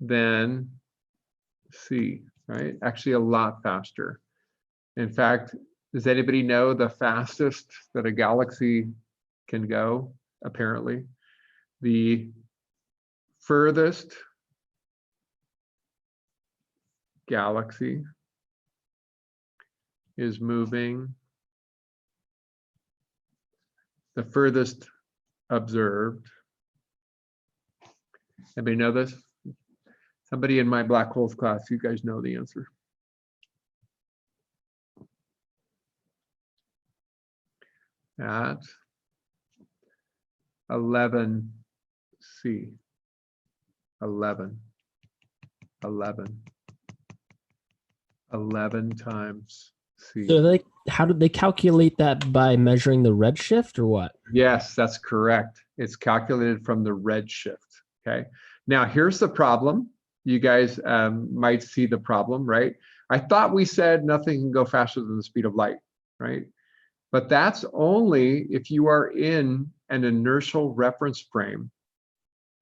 than C, right? Actually a lot faster. In fact, does anybody know the fastest that a galaxy can go? Apparently, the furthest galaxy is moving the furthest observed. Anybody know this? Somebody in my black holes class, you guys know the answer. At 11 C. 11 times C. So how did they calculate that? By measuring the redshift or what? Yes, that's correct. It's calculated from the redshift. Okay. Now here's the problem. You guys might see the problem, right? I thought we said nothing can go faster than the speed of light, right? But that's only if you are in an inertial reference frame.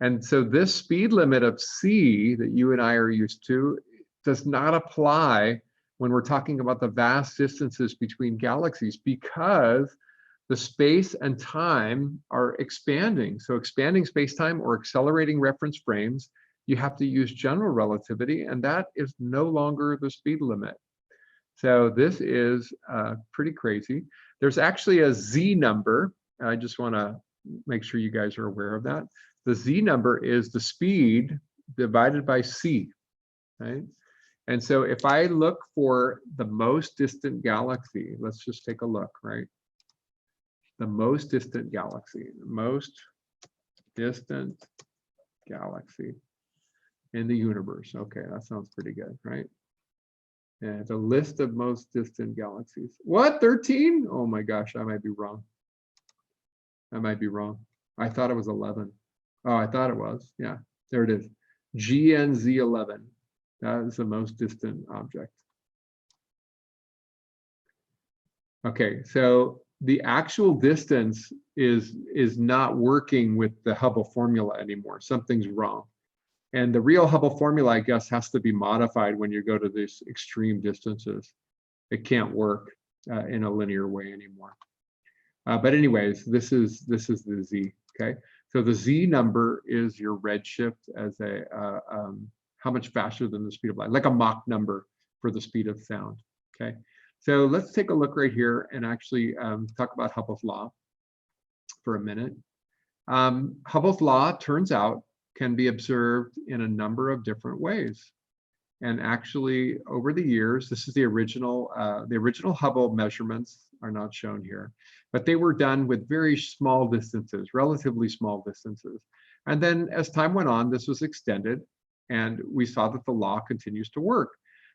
And so this speed limit of c that you and I are used to does not apply when we're talking about the vast distances between galaxies, because the space and time are expanding. So expanding space-time or accelerating reference frames, you have to use general relativity, and that is no longer the speed limit. So this is pretty crazy. There's actually a z number. I just want to make sure you guys are aware of that. The z number is the speed divided by c, right? And so if I look for the most distant galaxy, let's just take a look, right? The most distant galaxy, the most distant galaxy in the universe. Okay, that sounds pretty good, right? And the list of most distant galaxies. What, 13? Oh my gosh, I might be wrong. I might be wrong. I thought it was 11. Oh, I thought it was. Yeah, there it is. GNZ11. That is the most distant object. Okay, so the actual distance is not working with the Hubble formula anymore. Something's wrong. And the real Hubble formula, I guess, has to be modified when you go to these extreme distances. It can't work in a linear way anymore. But anyways, this is the Z. Okay, so the Z number is your redshift as a how much faster than the speed of light, like a Mach number for the speed of sound. Okay, so let's take a look right here and actually talk about Hubble's law for a minute. Hubble's law, turns out, can be observed in a number of different ways. And actually, over the years, this is the original Hubble measurements are not shown here, but they were done with very small distances, relatively small distances. And then as time went on, this was extended, and we saw that the law continues to work.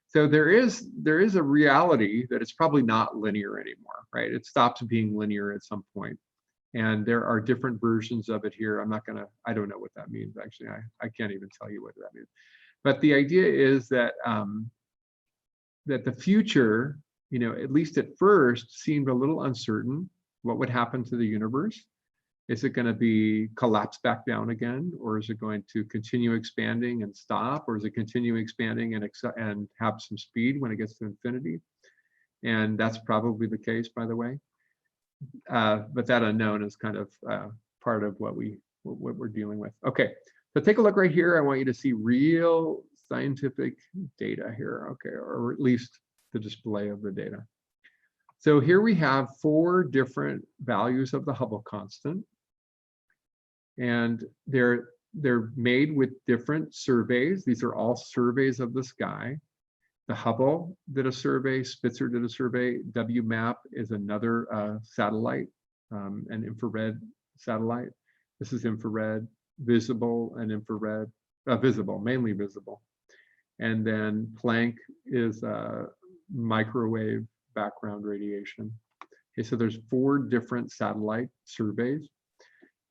So there is a reality that it's probably not linear anymore, right? It stops being linear at some point. And there are different versions of it here. I don't know what that means, actually. I can't even tell you what that means. But the idea is that that the future, at least at first, seemed a little uncertain. What would happen to the universe? Is it going to be collapse back down again, or is it going to continue expanding and stop, or is it continue expanding and have some speed when it gets to infinity? And that's probably the case, by the way. But that unknown is kind of part of what we're dealing with. Okay, so take a look right here. I want you to see real scientific data here, okay, or at least the display of the data. So here we have 4 different values of the Hubble constant, and they're made with different surveys. These are all surveys of the sky. The Hubble did a survey, Spitzer did a survey, WMAP is another satellite, an infrared satellite. This is infrared, visible, and infrared, visible, mainly visible. And then Planck is microwave background radiation. Okay, so there's 4 different satellite surveys.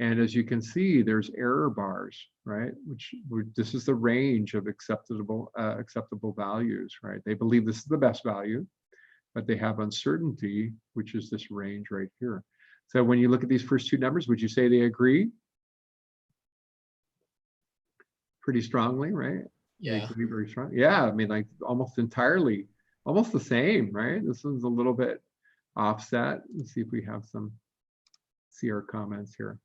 And as you can see, there's error bars, right? This is the range of acceptable values, right? They believe this is the best value, but they have uncertainty, which is this range right here. So when you look at these first 2 numbers, would you say they agree? Pretty strongly, right? Yeah. They agree very strong. Yeah, I mean, like almost entirely, almost the same, right? This one's a little bit offset. Let's see if we have see our comments here.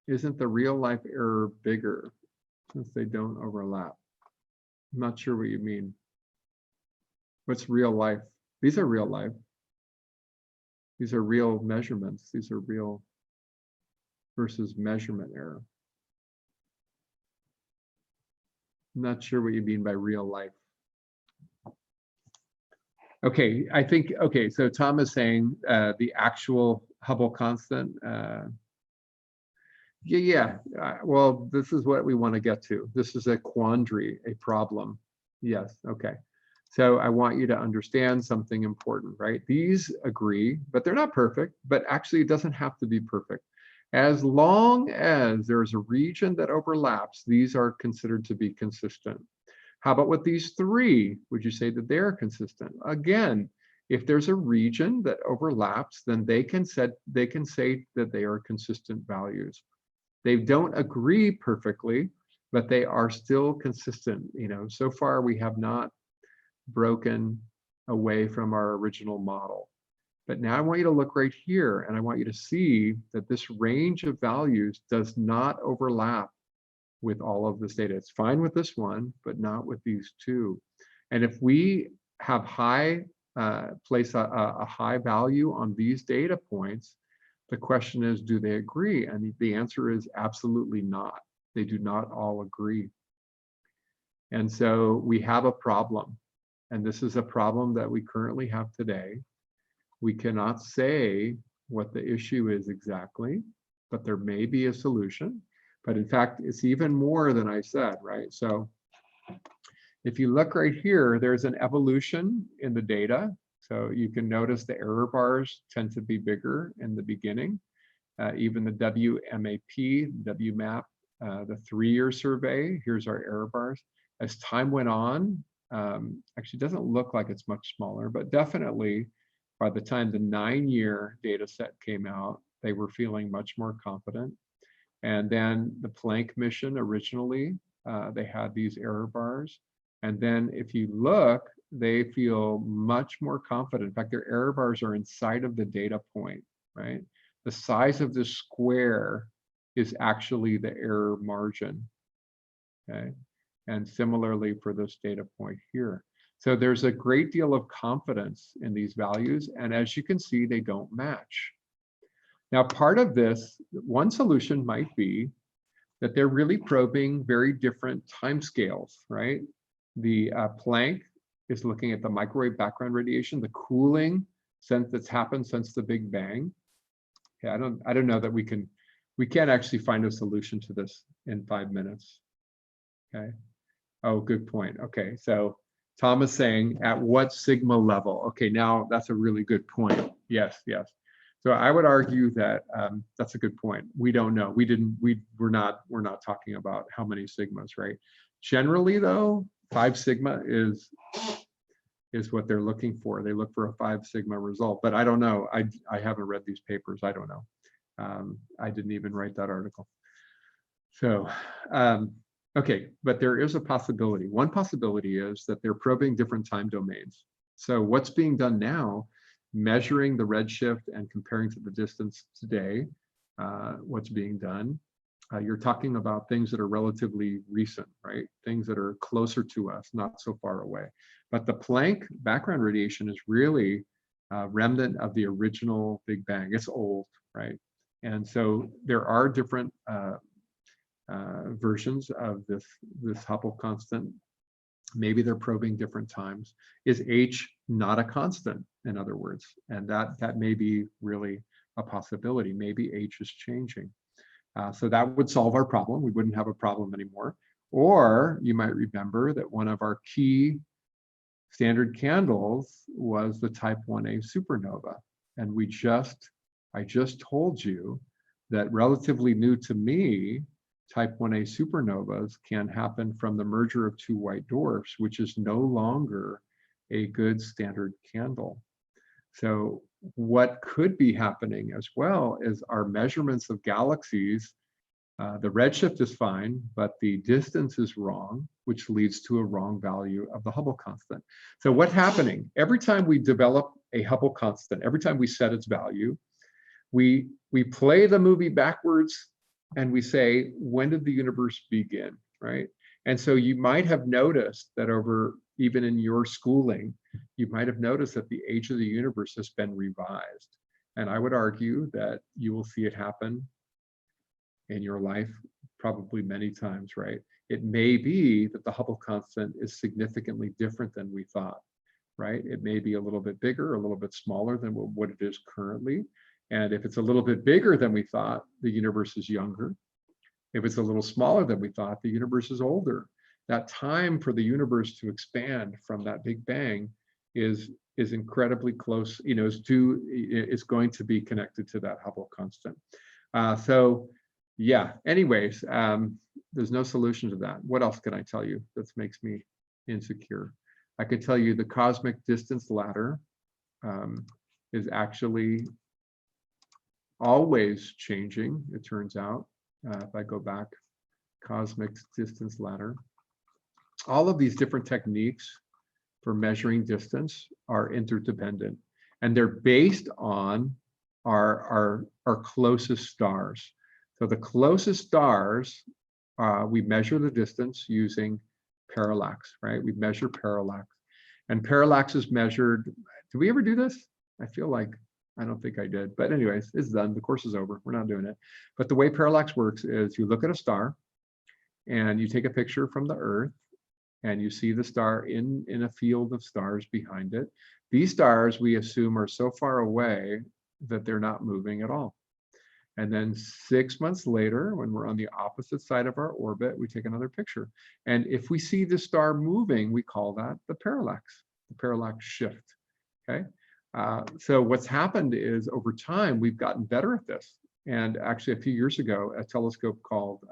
Isn't the real life error bigger since they don't overlap? I'm not sure what you mean. What's real life? These are real life. These are real measurements. These are real versus measurement error. I'm not sure what you mean by real life. Okay, I think, okay, so Tom is saying the actual Hubble constant, well, this is what we want to get to. This is a quandary, a problem. Yes, okay. So I want you to understand something important, right? These agree, but they're not perfect, but actually it doesn't have to be perfect. As long as there's a region that overlaps, these are considered to be consistent. How about with these three? Would you say that they're consistent? Again, if there's a region that overlaps, then they can say that they are consistent values. They don't agree perfectly, but they are still consistent. You know, so far we have not broken away from our original model. But now I want you to look right here, and I want you to see that this range of values does not overlap with all of this data. It's fine with this one, but not with these two. And if we have place a high value on these data points, the question is, do they agree? And the answer is absolutely not. They do not all agree. And so we have a problem. And this is a problem that we currently have today. We cannot say what the issue is exactly, but there may be a solution. But in fact, it's even more than I said, right? So if you look right here, there's an evolution in the data. So you can notice the error bars tend to be bigger in the beginning. Even the WMAP, WMAP, the 3-year survey, here's our error bars. As time went on, actually doesn't look like it's much smaller, but definitely by the time the 9-year data set came out, they were feeling much more confident. And then the Planck mission originally, they had these error bars. And then if you look, they feel much more confident. In fact, their error bars are inside of the data point, right? The size of the square is actually the error margin, okay? And similarly for this data point here. So there's a great deal of confidence in these values. And as you can see, they don't match. Now, part of this, one solution might be that they're really probing very different timescales, right? The Planck is looking at the microwave background radiation, the cooling that's happened since the Big Bang. Yeah, I don't know that we can't actually find a solution to this in 5 minutes. Okay. Oh, good point. Okay, so Tom is saying at what sigma level? Okay, now that's a really good point. Yes, yes. So I would argue that that's a good point. We don't know. We're not talking about how many sigmas, right? Generally, though, 5 sigma is what they're looking for. They look for a 5 sigma result, but I don't know. I haven't read these papers. I don't know. I didn't even write that article. So, okay, but there is a possibility. One possibility is that they're probing different time domains. So what's being done now, measuring the redshift and comparing to the distance today, what's being done, you're talking about things that are relatively recent, right? Things that are closer to us, not so far away. But the Planck background radiation is really a remnant of the original Big Bang. It's old, right? And so there are different versions of this Hubble constant. Maybe they're probing different times. Is H not a constant, in other words? And that may be really a possibility. Maybe H is changing. So that would solve our problem. We wouldn't have a problem anymore. Or you might remember that one of our key standard candles was the type 1a supernova. And I just told you that relatively new to me, type 1a supernovas can happen from the merger of 2 white dwarfs, which is no longer a good standard candle. So what could be happening as well is our measurements of galaxies, the redshift is fine, but the distance is wrong, which leads to a wrong value of the Hubble constant. So what's happening? Every time we develop a Hubble constant, every time we set its value, we play the movie backwards and we say, when did the universe begin, right? And so you might have noticed that even in your schooling, you might have noticed that the age of the universe has been revised. And I would argue that you will see it happen in your life probably many times, right? It may be that the Hubble constant is significantly different than we thought, right? It may be a little bit bigger, a little bit smaller than what it is currently. And if it's a little bit bigger than we thought, the universe is younger. If it's a little smaller than we thought, the universe is older. That time for the universe to expand from that Big Bang is incredibly close, is going to be connected to that Hubble constant. So yeah, anyways, there's no solution to that. What else can I tell you that makes me insecure? I could tell you the cosmic distance ladder is actually always changing, it turns out. If I go back, cosmic distance ladder. All of these different techniques for measuring distance are interdependent, and they're based on our closest stars. So the closest stars, we measure the distance using parallax, right? We measure parallax, and parallax is measured. Did we ever do this? I feel like I don't think I did, but anyways, it's done. The course is over. We're not doing it. But the way parallax works is you look at a star and you take a picture from the Earth and you see the star in a field of stars behind it. These stars we assume are so far away that they're not moving at all. And then 6 months later, when we're on the opposite side of our orbit, we take another picture. And if we see the star moving, we call that the parallax shift, okay? So what's happened is over time, we've gotten better at this. And actually a few years ago, a telescope called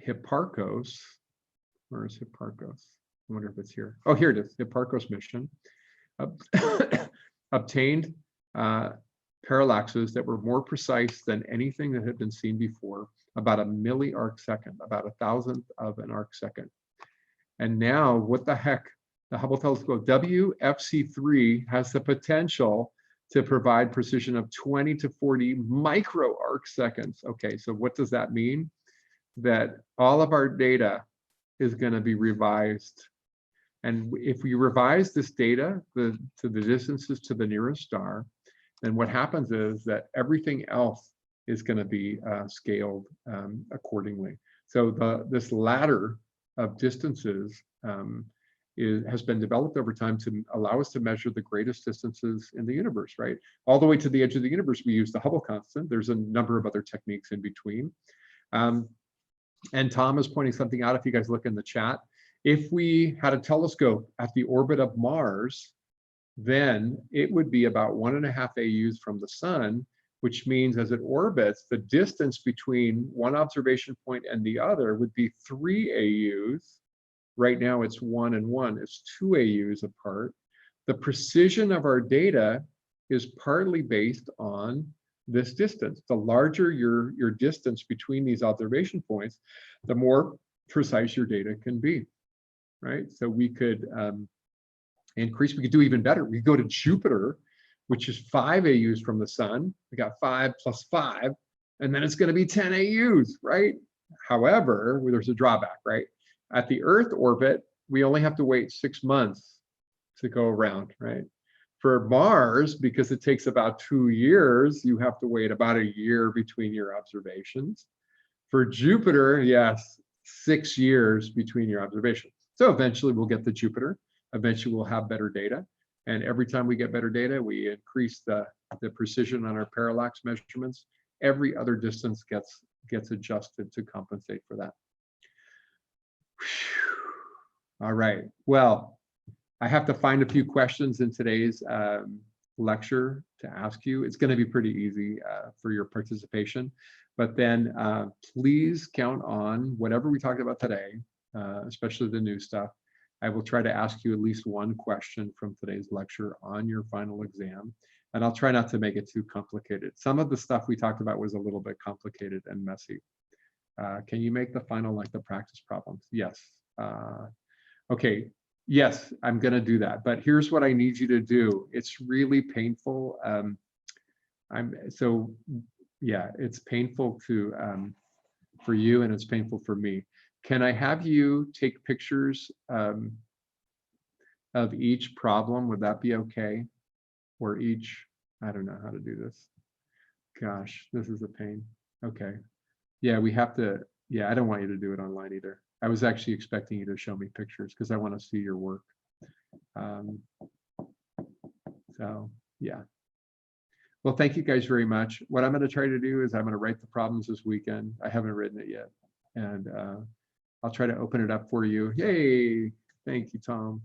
Hipparcos, where is Hipparcos? I wonder if it's here. Oh, here it is, Hipparcos mission, obtained parallaxes that were more precise than anything that had been seen before, about a milli-arc second, about 1,000th of an arc second. And now, what the heck? The Hubble telescope WFC3 has the potential to provide precision of 20 to 40 micro arc seconds. Okay, so what does that mean? That all of our data is going to be revised. And if we revise this data to the distances to the nearest star, then what happens is that everything else is going to be scaled accordingly. So this ladder of distances has been developed over time to allow us to measure the greatest distances in the universe, right? All the way to the edge of the universe, we use the Hubble constant. There's a number of other techniques in between. And Tom is pointing something out, if you guys look in the chat. If we had a telescope at the orbit of Mars, then it would be about 1.5 AUs from the sun, which means as it orbits, the distance between one observation point and the other would be 3 AUs. Right now it's 1 and 1, it's 2 AUs apart. The precision of our data is partly based on this distance. The larger your distance between these observation points, the more precise your data can be, right? So we could increase, we could do even better. We could go to Jupiter, which is 5 AUs from the sun. We got 5 plus 5, and then it's going to be 10 AUs, right? However, there's a drawback, right? At the Earth orbit, we only have to wait 6 months to go around, right? For Mars, because it takes about 2 years, you have to wait about 1 year between your observations. For Jupiter, yes, 6 years between your observations. So eventually we'll get to Jupiter. Eventually we'll have better data. And every time we get better data, we increase the precision on our parallax measurements. Every other distance gets adjusted to compensate for that. All right, well, I have to find a few questions in today's lecture to ask you. It's going to be pretty easy for your participation, but then please count on whatever we talked about today, especially the new stuff. I will try to ask you at least one question from today's lecture on your final exam, and I'll try not to make it too complicated. Some of the stuff we talked about was a little bit complicated and messy. Can you make the final like the practice problems? Yes. Okay. Yes, I'm going to do that. But here's what I need you to do. It's really painful. It's painful for you, and it's painful for me. Can I have you take pictures of each problem? Would that be okay? Or each, I don't know how to do this. Gosh, this is a pain. Okay. Yeah, we have to, I don't want you to do it online either. I was actually expecting you to show me pictures because I want to see your work. So yeah. Well, thank you guys very much. What I'm going to try to do is I'm going to write the problems this weekend. I haven't written it yet. And I'll try to open it up for you. Yay. Thank you, Tom.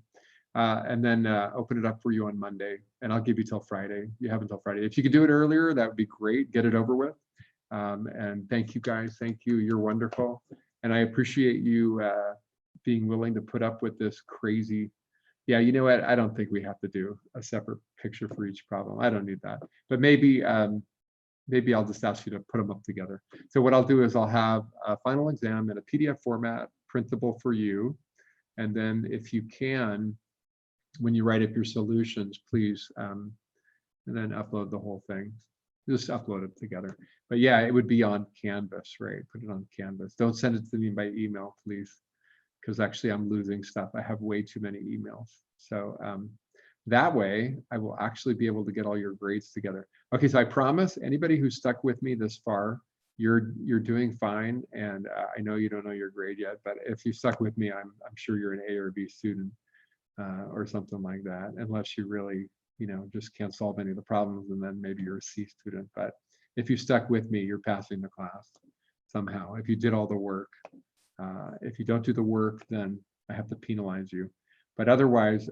and then open it up for you on Monday. And I'll give you till Friday. You have until Friday. If you could do it earlier, that would be great. Get it over with. And thank you guys. Thank you. You're wonderful. And I appreciate you being willing to put up with this crazy. Yeah, you know what? I don't think we have to do a separate picture for each problem. I don't need that. But maybe maybe I'll just ask you to put them up together. So what I'll do is I'll have a final exam in a PDF format, printable for you. And then if you can, when you write up your solutions, please, and then upload the whole thing. Just upload it together. But yeah, it would be on Canvas, right? Put it on Canvas. Don't send it to me by email, please, because actually I'm losing stuff. I have way too many emails. So that way I will actually be able to get all your grades together. Okay, so I promise anybody who's stuck with me this far, you're doing fine. And I know you don't know your grade yet, but if you stuck with me, I'm sure you're an A or B student or something like that, unless you really, you know, just can't solve any of the problems, and then maybe you're a C student. But if you stuck with me, you're passing the class somehow. If you did all the work, if you don't do the work, then I have to penalize you. But otherwise,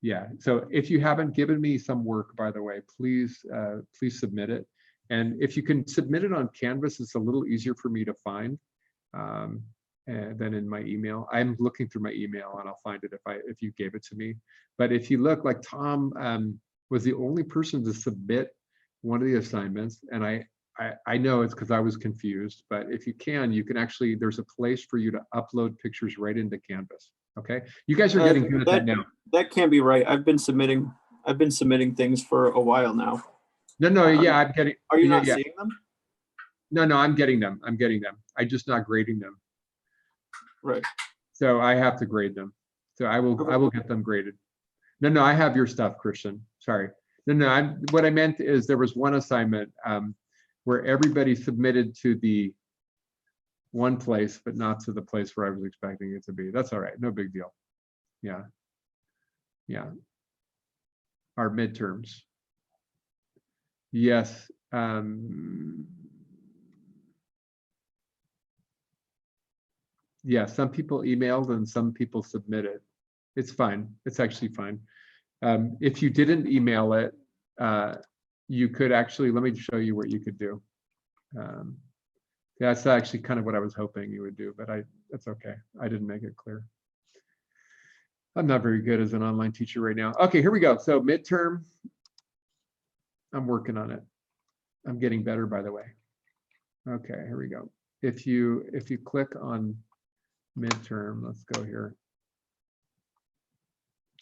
yeah. So if you haven't given me some work, by the way, please submit it. And if you can submit it on Canvas, it's a little easier for me to find than in my email. I'm looking through my email and I'll find it if you gave it to me. But if you look, like Tom was the only person to submit one of the assignments, and I know it's because I was confused, but if you can actually, there's a place for you to upload pictures right into Canvas. Okay, you guys are getting good at that now. That can't be right. I've been submitting things for a while now. No, yeah, I'm getting. Are you not yeah. seeing them? No, I'm getting them. I'm just not grading them. Right. So I have to grade them. So I will get them graded. No, I have your stuff, Christian. Sorry. No, what I meant is there was one assignment where everybody submitted to the one place, but not to the place where I was expecting it to be. That's all right. No big deal. Yeah. Our midterms. Yes. Yeah, some people emailed and some people submitted. It's fine. It's actually fine. If you didn't email it, you could actually, let me show you what you could do. That's actually kind of what I was hoping you would do, but that's okay. I didn't make it clear. I'm not very good as an online teacher right now. Okay, here we go. So midterm, I'm working on it. I'm getting better, by the way. Okay, here we go. If you click on midterm, let's go here.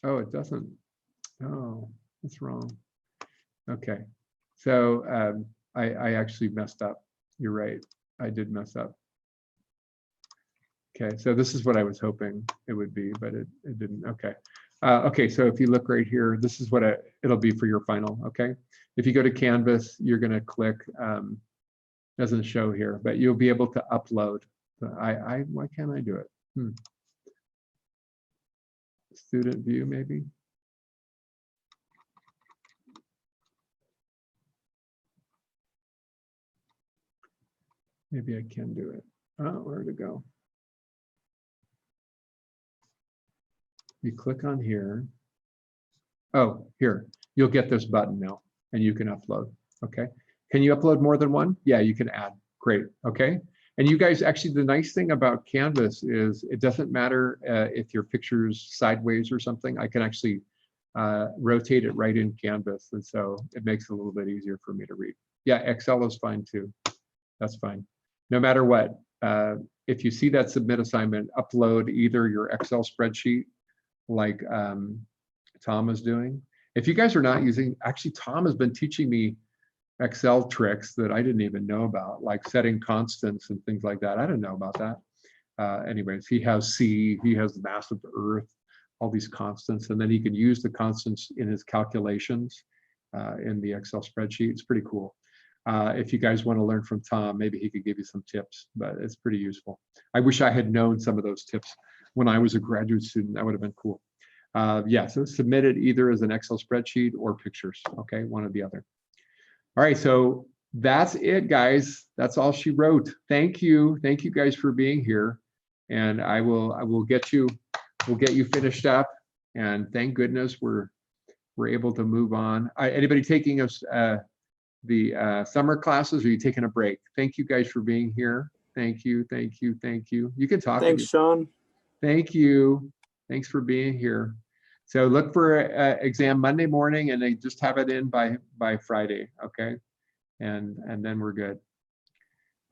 Oh, it doesn't. Oh, that's wrong. Okay, so I actually messed up. You're right. I did mess up. Okay, so this is what I was hoping it would be, but it didn't. Okay. Okay, so if you look right here, this is what it'll be for your final. Okay, if you go to Canvas, you're going to click. Doesn't show here, but you'll be able to upload. Why can't I do it? Student view, maybe. Maybe I can do it. Oh, where to go? You click on here. Oh, here. You'll get this button now, and you can upload. Okay. Can you upload more than one? Yeah, you can add. Great. Okay. And you guys, actually, the nice thing about Canvas is it doesn't matter if your picture's sideways or something. I can actually rotate it right in Canvas, and so it makes it a little bit easier for me to read. Yeah, Excel is fine too. That's fine. No matter what, if you see that submit assignment, upload either your Excel spreadsheet like Tom is doing. If you guys are not using, actually, Tom has been teaching me Excel tricks that I didn't even know about, like setting constants and things like that. I didn't know about that. Anyways, he has C, he has the mass of the Earth, all these constants, and then he can use the constants in his calculations in the Excel spreadsheet. It's pretty cool. If you guys want to learn from Tom, maybe he could give you some tips, but it's pretty useful. I wish I had known some of those tips when I was a graduate student. That would have been cool. Yeah, so submit it either as an Excel spreadsheet or pictures. Okay, one or the other. All right, so that's it, guys. That's all she wrote. Thank you guys for being here, and we'll get you finished up. And thank goodness we're able to move on. Anybody taking us the summer classes, or are you taking a break? Thank you guys for being here. Thank you, thank you, thank you. You can talk. Thanks, Sean. Thank you. Thanks for being here. So look for exam Monday morning, and they just have it in by Friday, okay? And then we're good.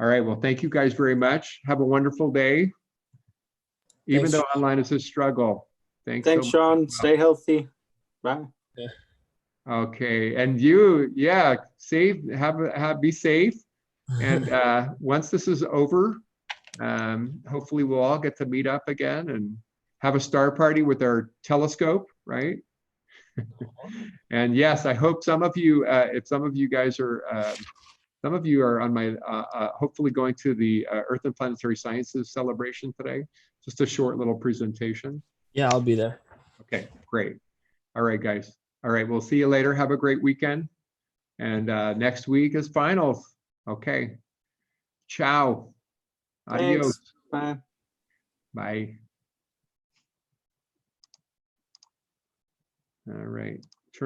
All right, well, thank you guys very much. Have a wonderful day. Even Thanks, though online is a struggle. Thanks so much. Sean. Stay healthy. Bye. Okay, and you, yeah, safe, be safe. And once this is over, hopefully we'll all get to meet up again and have a star party with our telescope, right? And yes, I hope some of you, if some of you guys are, some of you are on my, hopefully going to the Earth and Planetary Sciences celebration today. Just a short little presentation. Yeah, I'll be there. Okay, great. All right, guys. All right, we'll see you later. Have a great weekend. And next week is finals. Okay. Ciao. Adios. Thanks. Bye. Bye. All right.